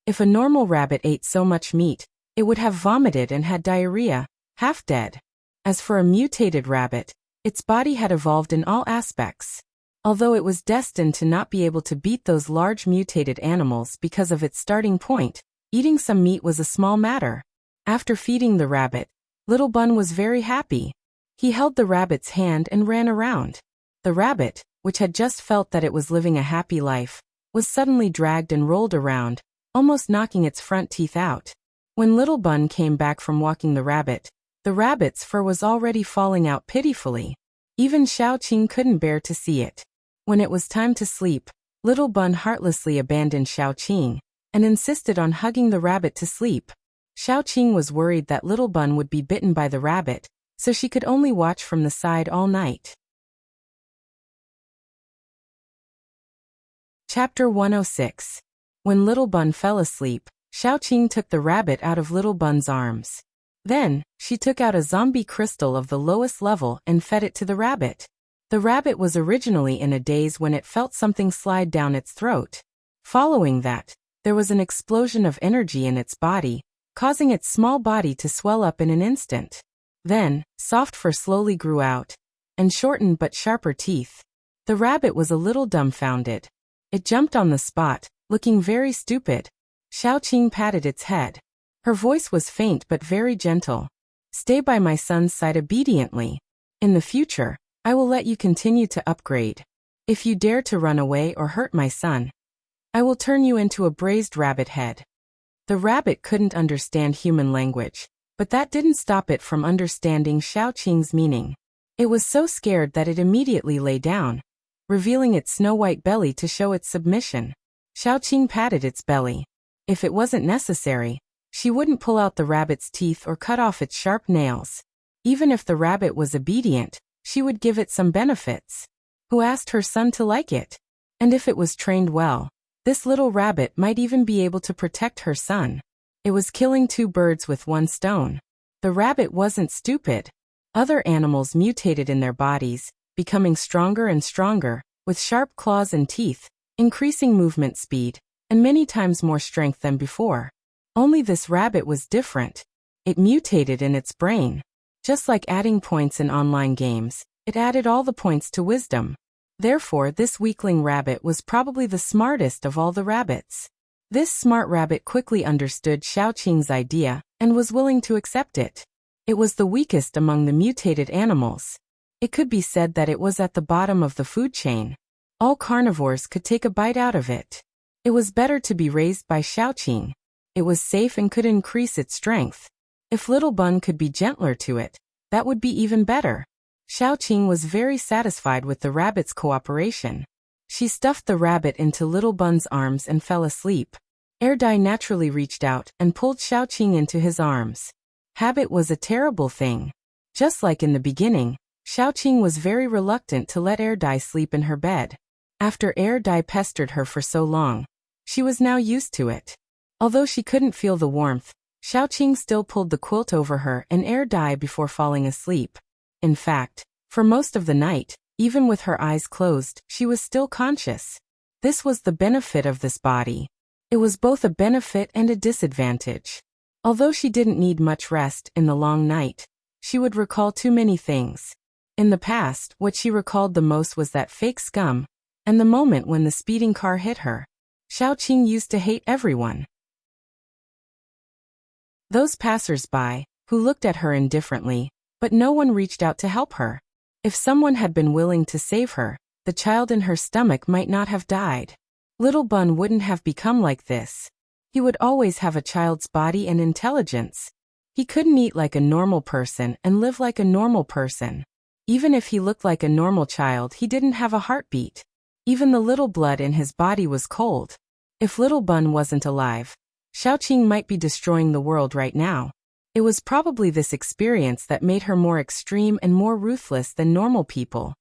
If a normal rabbit ate so much meat, it would have vomited and had diarrhea, half dead. As for a mutated rabbit, its body had evolved in all aspects. Although it was destined to not be able to beat those large mutated animals because of its starting point, eating some meat was a small matter. After feeding the rabbit, Little Bun was very happy. He held the rabbit's hand and ran around. The rabbit, which had just felt that it was living a happy life, was suddenly dragged and rolled around, almost knocking its front teeth out. When Little Bun came back from walking the rabbit's fur was already falling out pitifully. Even Xiaoqing couldn't bear to see it. When it was time to sleep, Little Bun heartlessly abandoned Xiaoqing and insisted on hugging the rabbit to sleep. Xiaoqing was worried that Little Bun would be bitten by the rabbit, so she could only watch from the side all night. Chapter 106. When Little Bun fell asleep, Xiaoqing took the rabbit out of Little Bun's arms. Then, she took out a zombie crystal of the lowest level and fed it to the rabbit. The rabbit was originally in a daze when it felt something slide down its throat. Following that, there was an explosion of energy in its body, causing its small body to swell up in an instant. Then, soft fur slowly grew out, and shortened but sharper teeth. The rabbit was a little dumbfounded. It jumped on the spot, looking very stupid. Xiaoqing patted its head. Her voice was faint but very gentle. Stay by my son's side obediently. In the future, I will let you continue to upgrade. If you dare to run away or hurt my son, I will turn you into a braised rabbit head. The rabbit couldn't understand human language, but that didn't stop it from understanding Xiaoqing's meaning. It was so scared that it immediately lay down, revealing its snow-white belly to show its submission. Xiaoqing patted its belly. If it wasn't necessary, she wouldn't pull out the rabbit's teeth or cut off its sharp nails. Even if the rabbit was obedient, she would give it some benefits. Who asked her son to like it? And if it was trained well, this little rabbit might even be able to protect her son. It was killing 2 birds with 1 stone. The rabbit wasn't stupid. Other animals mutated in their bodies, becoming stronger and stronger, with sharp claws and teeth, increasing movement speed, and many times more strength than before. Only this rabbit was different. It mutated in its brain. Just like adding points in online games, it added all the points to wisdom. Therefore, this weakling rabbit was probably the smartest of all the rabbits. This smart rabbit quickly understood Xiaoqing's idea and was willing to accept it. It was the weakest among the mutated animals. It could be said that it was at the bottom of the food chain. All carnivores could take a bite out of it. It was better to be raised by Xiaoqing. It was safe and could increase its strength. If Little Bun could be gentler to it, that would be even better. Xiaoqing was very satisfied with the rabbit's cooperation. She stuffed the rabbit into Little Bun's arms and fell asleep. Erdai naturally reached out and pulled Xiaoqing into his arms. Habit was a terrible thing. Just like in the beginning, Xiaoqing was very reluctant to let Erdai sleep in her bed. After Erdai pestered her for so long, she was now used to it. Although she couldn't feel the warmth, Xiaoqing still pulled the quilt over her and died before falling asleep. In fact, for most of the night, even with her eyes closed, she was still conscious. This was the benefit of this body. It was both a benefit and a disadvantage. Although she didn't need much rest in the long night, she would recall too many things. In the past, what she recalled the most was that fake scum, and the moment when the speeding car hit her. Xiaoqing used to hate everyone. Those passers-by, who looked at her indifferently, but no one reached out to help her. If someone had been willing to save her, the child in her stomach might not have died. Little Bun wouldn't have become like this. He would always have a child's body and intelligence. He couldn't eat like a normal person and live like a normal person. Even if he looked like a normal child, he didn't have a heartbeat. Even the little blood in his body was cold. If Little Bun wasn't alive, Xiaoqing might be destroying the world right now. It was probably this experience that made her more extreme and more ruthless than normal people.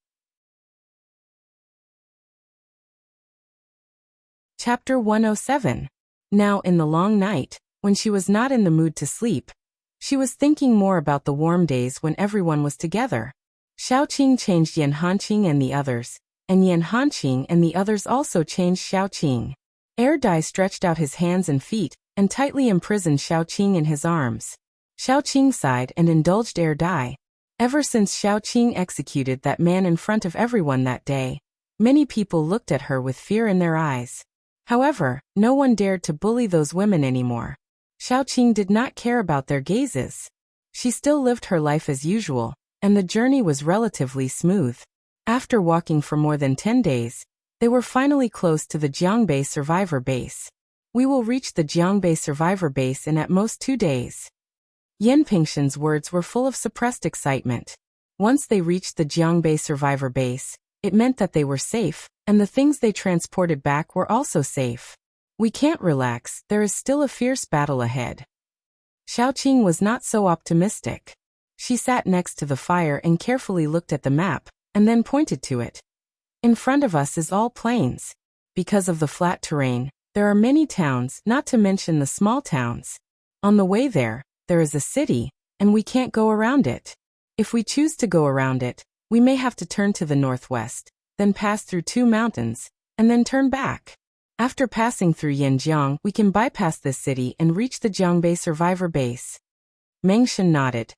Chapter 107. Now in the long night, when she was not in the mood to sleep, she was thinking more about the warm days when everyone was together. Xiaoqing changed Yan Hanqing and the others, and Yan Hanqing and the others also changed Xiaoqing. Dai stretched out his hands and feet, and tightly imprisoned Xiaoqing in his arms. Xiaoqing sighed and indulged Dai. Ever since Xiaoqing executed that man in front of everyone that day, many people looked at her with fear in their eyes. However, no one dared to bully those women anymore. Xiaoqing did not care about their gazes. She still lived her life as usual, and the journey was relatively smooth. After walking for more than 10 days, they were finally close to the Jiangbei survivor base. We will reach the Jiangbei survivor base in at most 2 days. Yan Pingshan's words were full of suppressed excitement. Once they reached the Jiangbei survivor base, it meant that they were safe, and the things they transported back were also safe. We can't relax, there is still a fierce battle ahead. Xiaoqing was not so optimistic. She sat next to the fire and carefully looked at the map, and then pointed to it. In front of us is all plains. Because of the flat terrain, there are many towns, not to mention the small towns. On the way there is a city, and we can't go around it. If we choose to go around it, we may have to turn to the northwest, then pass through 2 mountains, and then turn back. After passing through Yanjiang, we can bypass this city and reach the Jiangbei survivor base. Mengshan nodded.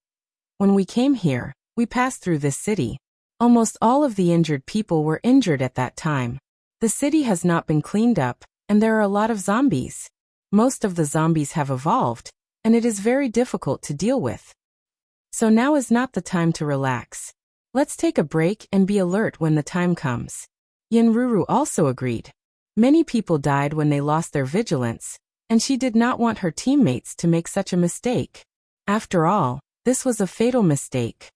When we came here, we passed through this city. Almost all of the injured people were injured at that time. The city has not been cleaned up, and there are a lot of zombies. Most of the zombies have evolved, and it is very difficult to deal with. So now is not the time to relax. Let's take a break and be alert when the time comes. Yanruru also agreed. Many people died when they lost their vigilance, and she did not want her teammates to make such a mistake. After all, this was a fatal mistake.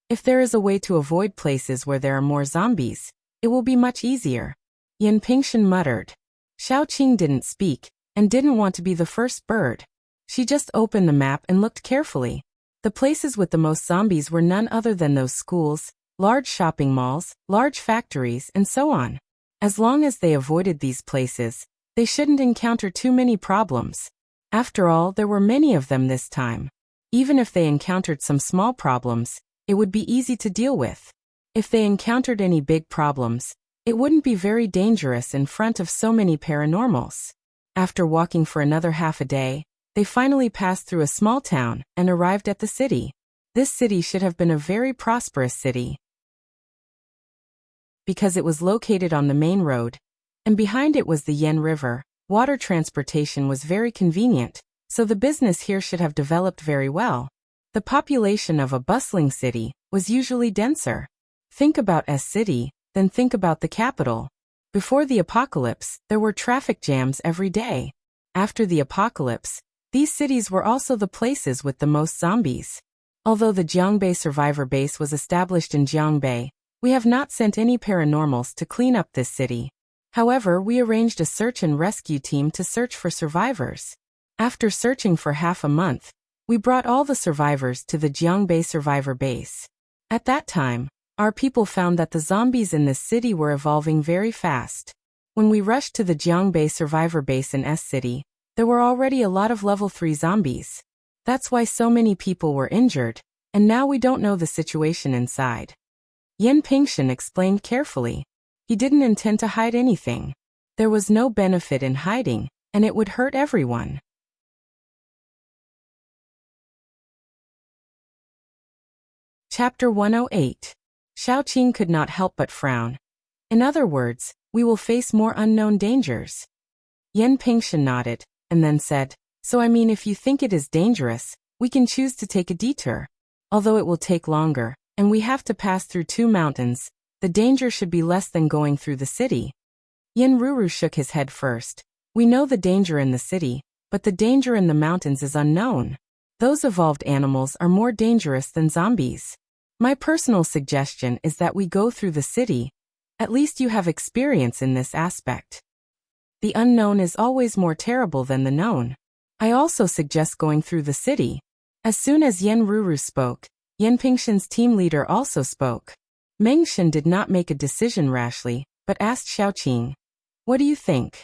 If there is a way to avoid places where there are more zombies, it will be much easier. Yan Pingshan muttered. Xiaoqing didn't speak, and didn't want to be the first bird. She just opened the map and looked carefully. The places with the most zombies were none other than those schools, large shopping malls, large factories, and so on. As long as they avoided these places, they shouldn't encounter too many problems. After all, there were many of them this time. Even if they encountered some small problems, it would be easy to deal with. If they encountered any big problems, it wouldn't be very dangerous in front of so many paranormals. After walking for another half a day, they finally passed through a small town and arrived at the city. This city should have been a very prosperous city, because it was located on the main road, and behind it was the Yan River. Water transportation was very convenient, so the business here should have developed very well. The population of a bustling city was usually denser. Think about a city, then think about the capital. Before the apocalypse, there were traffic jams every day. After the apocalypse, these cities were also the places with the most zombies. Although the Jiangbei survivor base was established in Jiangbei, we have not sent any paranormals to clean up this city. However, we arranged a search and rescue team to search for survivors. After searching for half a month, we brought all the survivors to the Jiangbei survivor base. At that time, our people found that the zombies in this city were evolving very fast. When we rushed to the Jiangbei survivor base in S City, There were already a lot of level 3 zombies. That's why so many people were injured, and now we don't know the situation inside. Yan Pingshan explained carefully. He didn't intend to hide anything. There was no benefit in hiding, and it would hurt everyone. Chapter 108. Xiaoqing could not help but frown. In other words, we will face more unknown dangers. Yan Pingshan nodded, and then said, so I mean if you think it is dangerous, we can choose to take a detour. Although it will take longer, and we have to pass through 2 mountains, the danger should be less than going through the city. Yen Ruru shook his head first. We know the danger in the city, but the danger in the mountains is unknown. Those evolved animals are more dangerous than zombies. My personal suggestion is that we go through the city. At least you have experience in this aspect. The unknown is always more terrible than the known. I also suggest going through the city. As soon as Yen Ruru spoke, Yan Pingshan's team leader also spoke. Meng Shan did not make a decision rashly, but asked Xiaoqing, what do you think?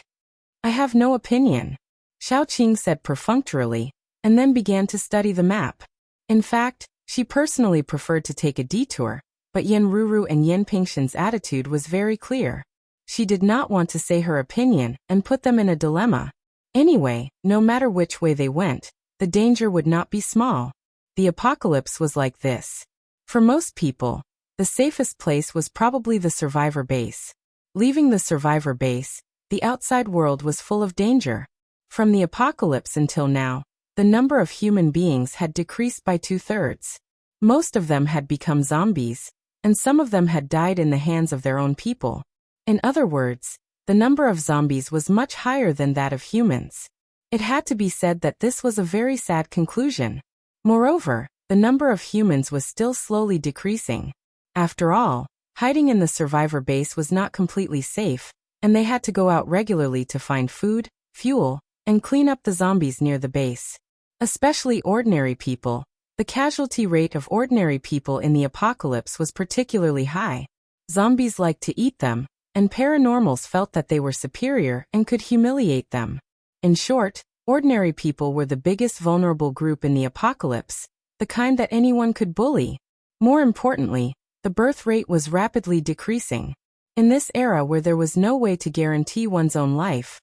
I have no opinion. Xiaoqing said perfunctorily, and then began to study the map. In fact, she personally preferred to take a detour, but Yen Ruru and Yan Pingshan's attitude was very clear. She did not want to say her opinion and put them in a dilemma. Anyway, no matter which way they went, the danger would not be small. The apocalypse was like this. For most people, the safest place was probably the survivor base. Leaving the survivor base, the outside world was full of danger. From the apocalypse until now, the number of human beings had decreased by 2/3. Most of them had become zombies, and some of them had died in the hands of their own people. In other words, the number of zombies was much higher than that of humans. It had to be said that this was a very sad conclusion. Moreover, the number of humans was still slowly decreasing. After all, hiding in the survivor base was not completely safe, and they had to go out regularly to find food, fuel, and clean up the zombies near the base. Especially ordinary people. The casualty rate of ordinary people in the apocalypse was particularly high. Zombies liked to eat them, and paranormals felt that they were superior and could humiliate them. In short, ordinary people were the biggest vulnerable group in the apocalypse, the kind that anyone could bully. More importantly, the birth rate was rapidly decreasing. In this era where there was no way to guarantee one's own life,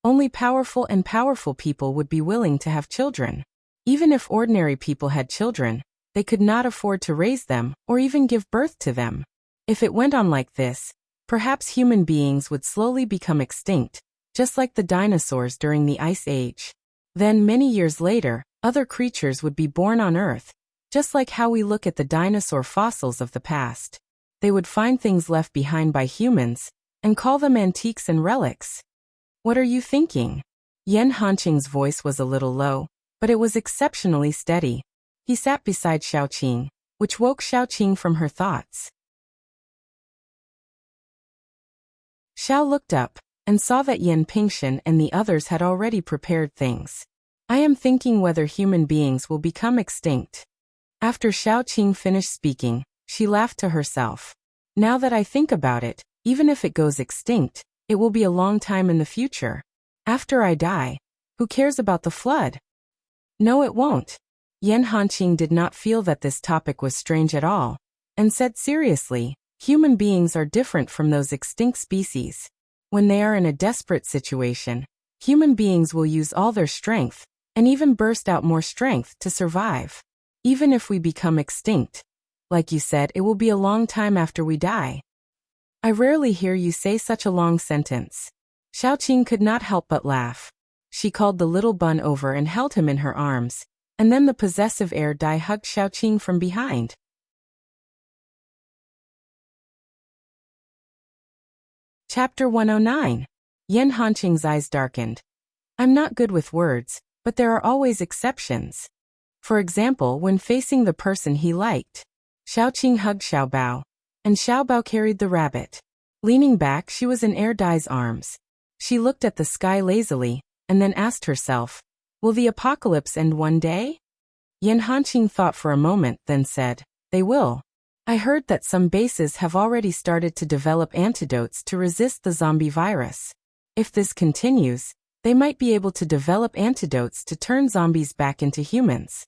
only powerful people would be willing to have children. Even if ordinary people had children, they could not afford to raise them or even give birth to them. If it went on like this, perhaps human beings would slowly become extinct, just like the dinosaurs during the Ice Age. Then many years later, other creatures would be born on Earth, just like how we look at the dinosaur fossils of the past. They would find things left behind by humans, and call them antiques and relics. What are you thinking? Yan Hanqing's voice was a little low, but it was exceptionally steady. He sat beside Xiaoqing, which woke Xiaoqing from her thoughts. Xiao looked up, and saw that Yan Pingshan and the others had already prepared things. I am thinking whether human beings will become extinct. After Xiaoqing finished speaking, she laughed to herself. Now that I think about it, even if it goes extinct, it will be a long time in the future. After I die, who cares about the flood? No, it won't. Yan Hanqing did not feel that this topic was strange at all, and said seriously, human beings are different from those extinct species. When they are in a desperate situation, human beings will use all their strength, and even burst out more strength to survive. Even if we become extinct, like you said, it will be a long time after we die. I rarely hear you say such a long sentence. Xiaoqing could not help but laugh. She called the little bun over and held him in her arms, and then the possessive air Dai hugged Xiaoqing from behind. Chapter 109. Yan Hanqing's eyes darkened. I'm not good with words, but there are always exceptions. For example, when facing the person he liked. Xiaoqing hugged Xiaobao, and Xiaobao carried the rabbit. Leaning back, she was in Air Dai's arms. She looked at the sky lazily, and then asked herself, will the apocalypse end one day? Yan Hanqing thought for a moment, then said, they will. I heard that some bases have already started to develop antidotes to resist the zombie virus. If this continues, They might be able to develop antidotes to turn zombies back into humans.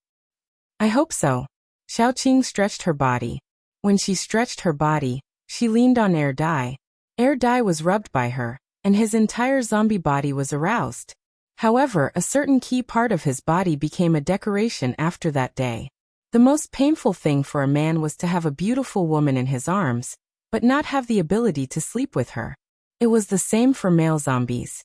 I hope so. Xiaoqing stretched her body. When she stretched her body, she leaned on Air Dai. Air Dai was rubbed by her, and his entire zombie body was aroused. However, a certain key part of his body became a decoration after that day. The most painful thing for a man was to have a beautiful woman in his arms, but not have the ability to sleep with her. It was the same for male zombies.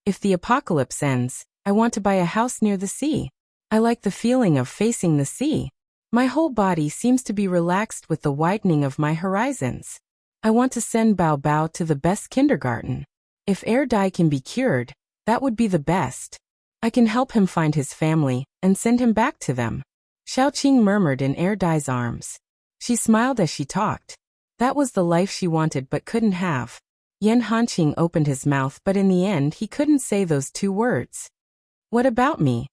If the apocalypse ends, I want to buy a house near the sea. I like the feeling of facing the sea. My whole body seems to be relaxed with the widening of my horizons. I want to send Bao Bao to the best kindergarten. If Air Dai can be cured, that would be the best. I can help him find his family and send him back to them. Xiaoqing murmured in Air Dai's arms. She smiled as she talked. That was the life she wanted but couldn't have. Yan Hanqing opened his mouth, but in the end he couldn't say those two words. What about me?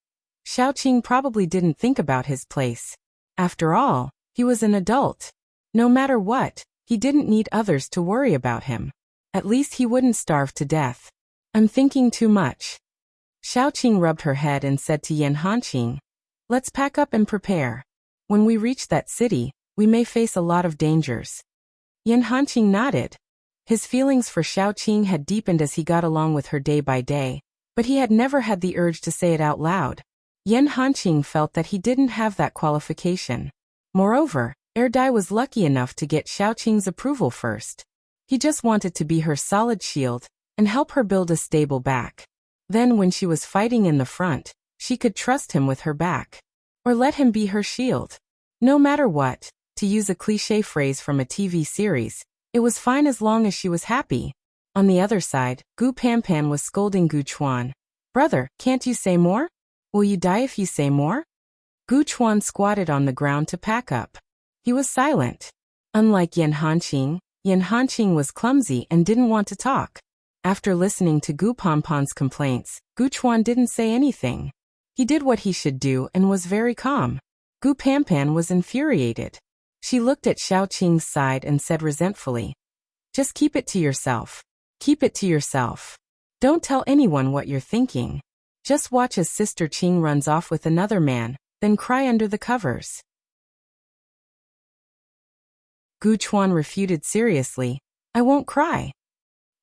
Xiaoqing probably didn't think about his place. After all, he was an adult. No matter what, he didn't need others to worry about him. At least he wouldn't starve to death. I'm thinking too much. Xiaoqing rubbed her head and said to Yan Hanqing, let's pack up and prepare. When we reach that city, we may face a lot of dangers. Yan Hanqing nodded. His feelings for Xiaoqing had deepened as he got along with her day by day, but he had never had the urge to say it out loud. Yan Hanqing felt that he didn't have that qualification. Moreover, Air Dai was lucky enough to get Xiaoqing's approval first. He just wanted to be her solid shield and help her build a stable back. Then when she was fighting in the front, she could trust him with her back. Or let him be her shield. No matter what, to use a cliché phrase from a TV series, it was fine as long as she was happy. On the other side, Gu Panpan was scolding Gu Chuan. Brother, can't you say more? Will you die if you say more? Gu Chuan squatted on the ground to pack up. He was silent. Unlike Yan Hanqing was clumsy and didn't want to talk. After listening to Gu Panpan's complaints, Gu Chuan didn't say anything. He did what he should do and was very calm. Gu Panpan was infuriated. She looked at Xiaoqing's side and said resentfully, just keep it to yourself. Keep it to yourself. Don't tell anyone what you're thinking. Just watch as Sister Qing runs off with another man, then cry under the covers. Gu Chuan refuted seriously, I won't cry.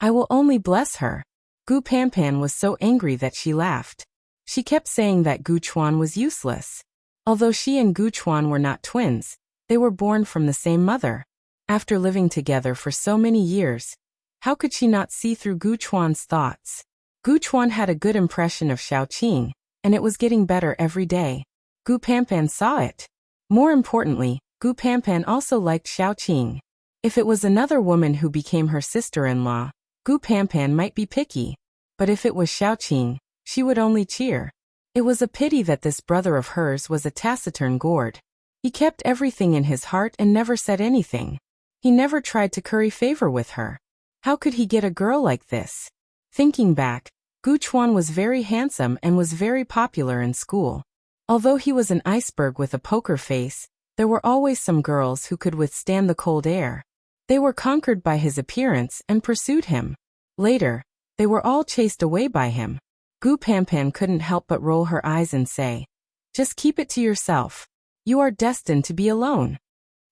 I will only bless her. Gu Panpan was so angry that she laughed. She kept saying that Gu Chuan was useless. Although she and Gu Chuan were not twins, they were born from the same mother. After living together for so many years, how could she not see through Gu Chuan's thoughts? Gu Chuan had a good impression of Xiaoqing, and it was getting better every day. Gu Panpan saw it. More importantly, Gu Panpan also liked Xiaoqing. If it was another woman who became her sister-in-law, Gu Panpan might be picky. But if it was Xiaoqing, she would only cheer. It was a pity that this brother of hers was a taciturn gourd. He kept everything in his heart and never said anything. He never tried to curry favor with her. How could he get a girl like this? Thinking back, Gu Chuan was very handsome and was very popular in school. Although he was an iceberg with a poker face, there were always some girls who could withstand the cold air. They were conquered by his appearance and pursued him. Later, they were all chased away by him. Gu Panpan couldn't help but roll her eyes and say, just keep it to yourself. You are destined to be alone.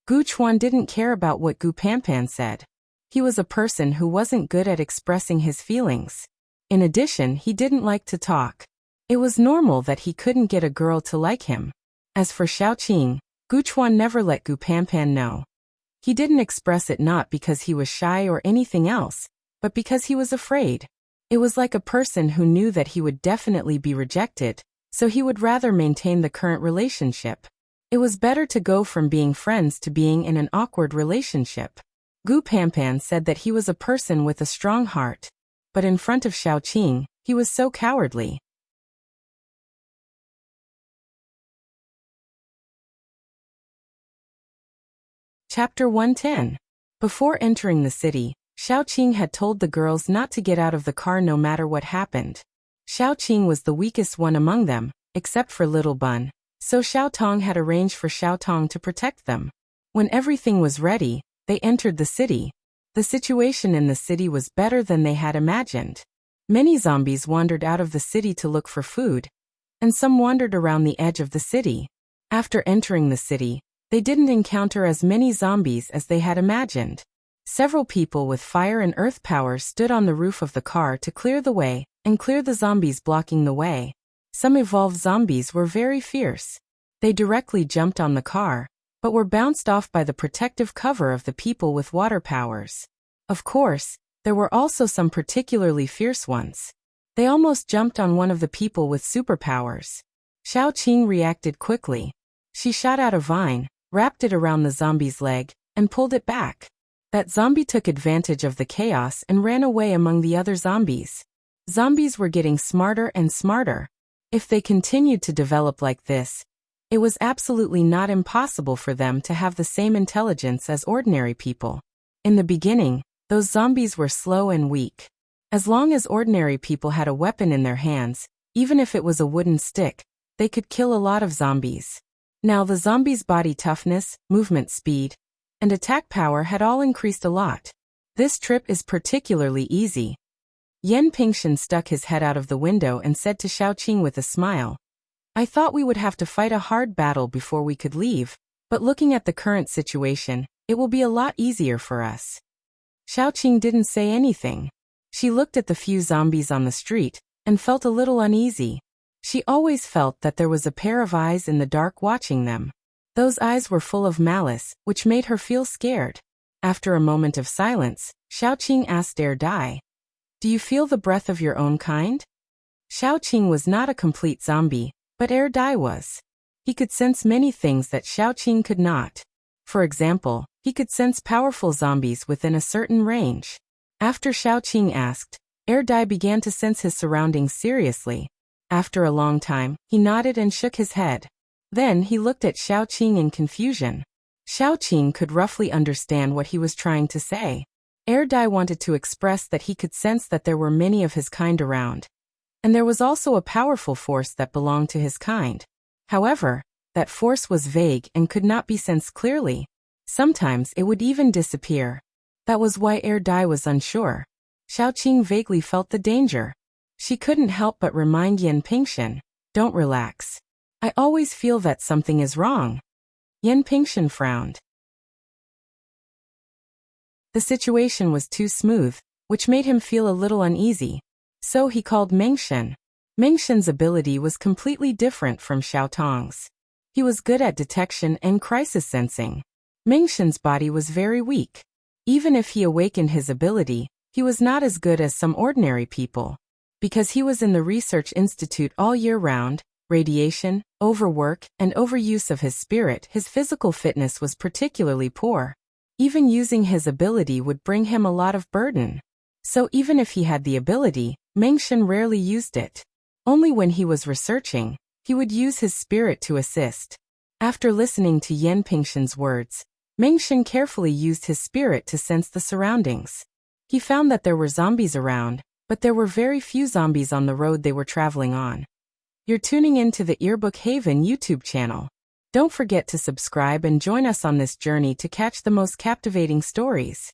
Gu Chuan didn't care about what Gu Panpan said. He was a person who wasn't good at expressing his feelings. In addition, he didn't like to talk. It was normal that he couldn't get a girl to like him. As for Xiaoqing, Gu Chuan never let Gu Panpan know. He didn't express it not because he was shy or anything else, but because he was afraid. It was like a person who knew that he would definitely be rejected, so he would rather maintain the current relationship. It was better to go from being friends to being in an awkward relationship. Gu Panpan said that he was a person with a strong heart, but in front of Xiaoqing, he was so cowardly. Chapter 110. Before entering the city, Xiaoqing had told the girls not to get out of the car no matter what happened. Xiaoqing was the weakest one among them, except for Little Bun, so Xiaotong had arranged for Xiaotong to protect them. When everything was ready, they entered the city. The situation in the city was better than they had imagined. Many zombies wandered out of the city to look for food, and some wandered around the edge of the city. After entering the city, they didn't encounter as many zombies as they had imagined. Several people with fire and earth powers stood on the roof of the car to clear the way and clear the zombies blocking the way. Some evolved zombies were very fierce. They directly jumped on the car, but were bounced off by the protective cover of the people with water powers. Of course, there were also some particularly fierce ones. They almost jumped on one of the people with superpowers. Xiaoqing reacted quickly. She shot out a vine, wrapped it around the zombie's leg, and pulled it back. That zombie took advantage of the chaos and ran away among the other zombies. Zombies were getting smarter and smarter. If they continued to develop like this, it was absolutely not impossible for them to have the same intelligence as ordinary people. In the beginning, those zombies were slow and weak. As long as ordinary people had a weapon in their hands, even if it was a wooden stick, they could kill a lot of zombies. Now the zombies' body toughness, movement speed, and attack power had all increased a lot. This trip is particularly easy. Yan Pingshan stuck his head out of the window and said to Xiaoqing with a smile, "I thought we would have to fight a hard battle before we could leave, but looking at the current situation, it will be a lot easier for us." Xiaoqing didn't say anything. She looked at the few zombies on the street and felt a little uneasy. She always felt that there was a pair of eyes in the dark watching them. Those eyes were full of malice, which made her feel scared. After a moment of silence, Xiaoqing asked Dai, "Do you feel the breath of your own kind?" Xiaoqing was not a complete zombie, but Dai was. He could sense many things that Xiaoqing could not. For example, he could sense powerful zombies within a certain range. After Xiaoqing asked, Dai began to sense his surroundings seriously. After a long time, he nodded and shook his head. Then he looked at Xiaoqing in confusion. Xiaoqing could roughly understand what he was trying to say. Dai wanted to express that he could sense that there were many of his kind around. And there was also a powerful force that belonged to his kind. However, that force was vague and could not be sensed clearly. Sometimes it would even disappear. That was why Dai was unsure. Xiaoqing vaguely felt the danger. She couldn't help but remind Yan Pingshan, "Don't relax. I always feel that something is wrong." Yan Pingshan frowned. The situation was too smooth, which made him feel a little uneasy. So he called Mengshan. Mengshan's ability was completely different from Xiaotong's. He was good at detection and crisis sensing. Mengshan's body was very weak. Even if he awakened his ability, he was not as good as some ordinary people. Because he was in the research institute all year round, radiation, overwork, and overuse of his spirit, his physical fitness was particularly poor. Even using his ability would bring him a lot of burden. So even if he had the ability, Mengshan rarely used it. Only when he was researching, he would use his spirit to assist. After listening to Yan Pingshan's words, Mengshan carefully used his spirit to sense the surroundings. He found that there were zombies around, but there were very few zombies on the road they were traveling on. You're tuning into the Earbook Haven YouTube channel. Don't forget to subscribe and join us on this journey to catch the most captivating stories.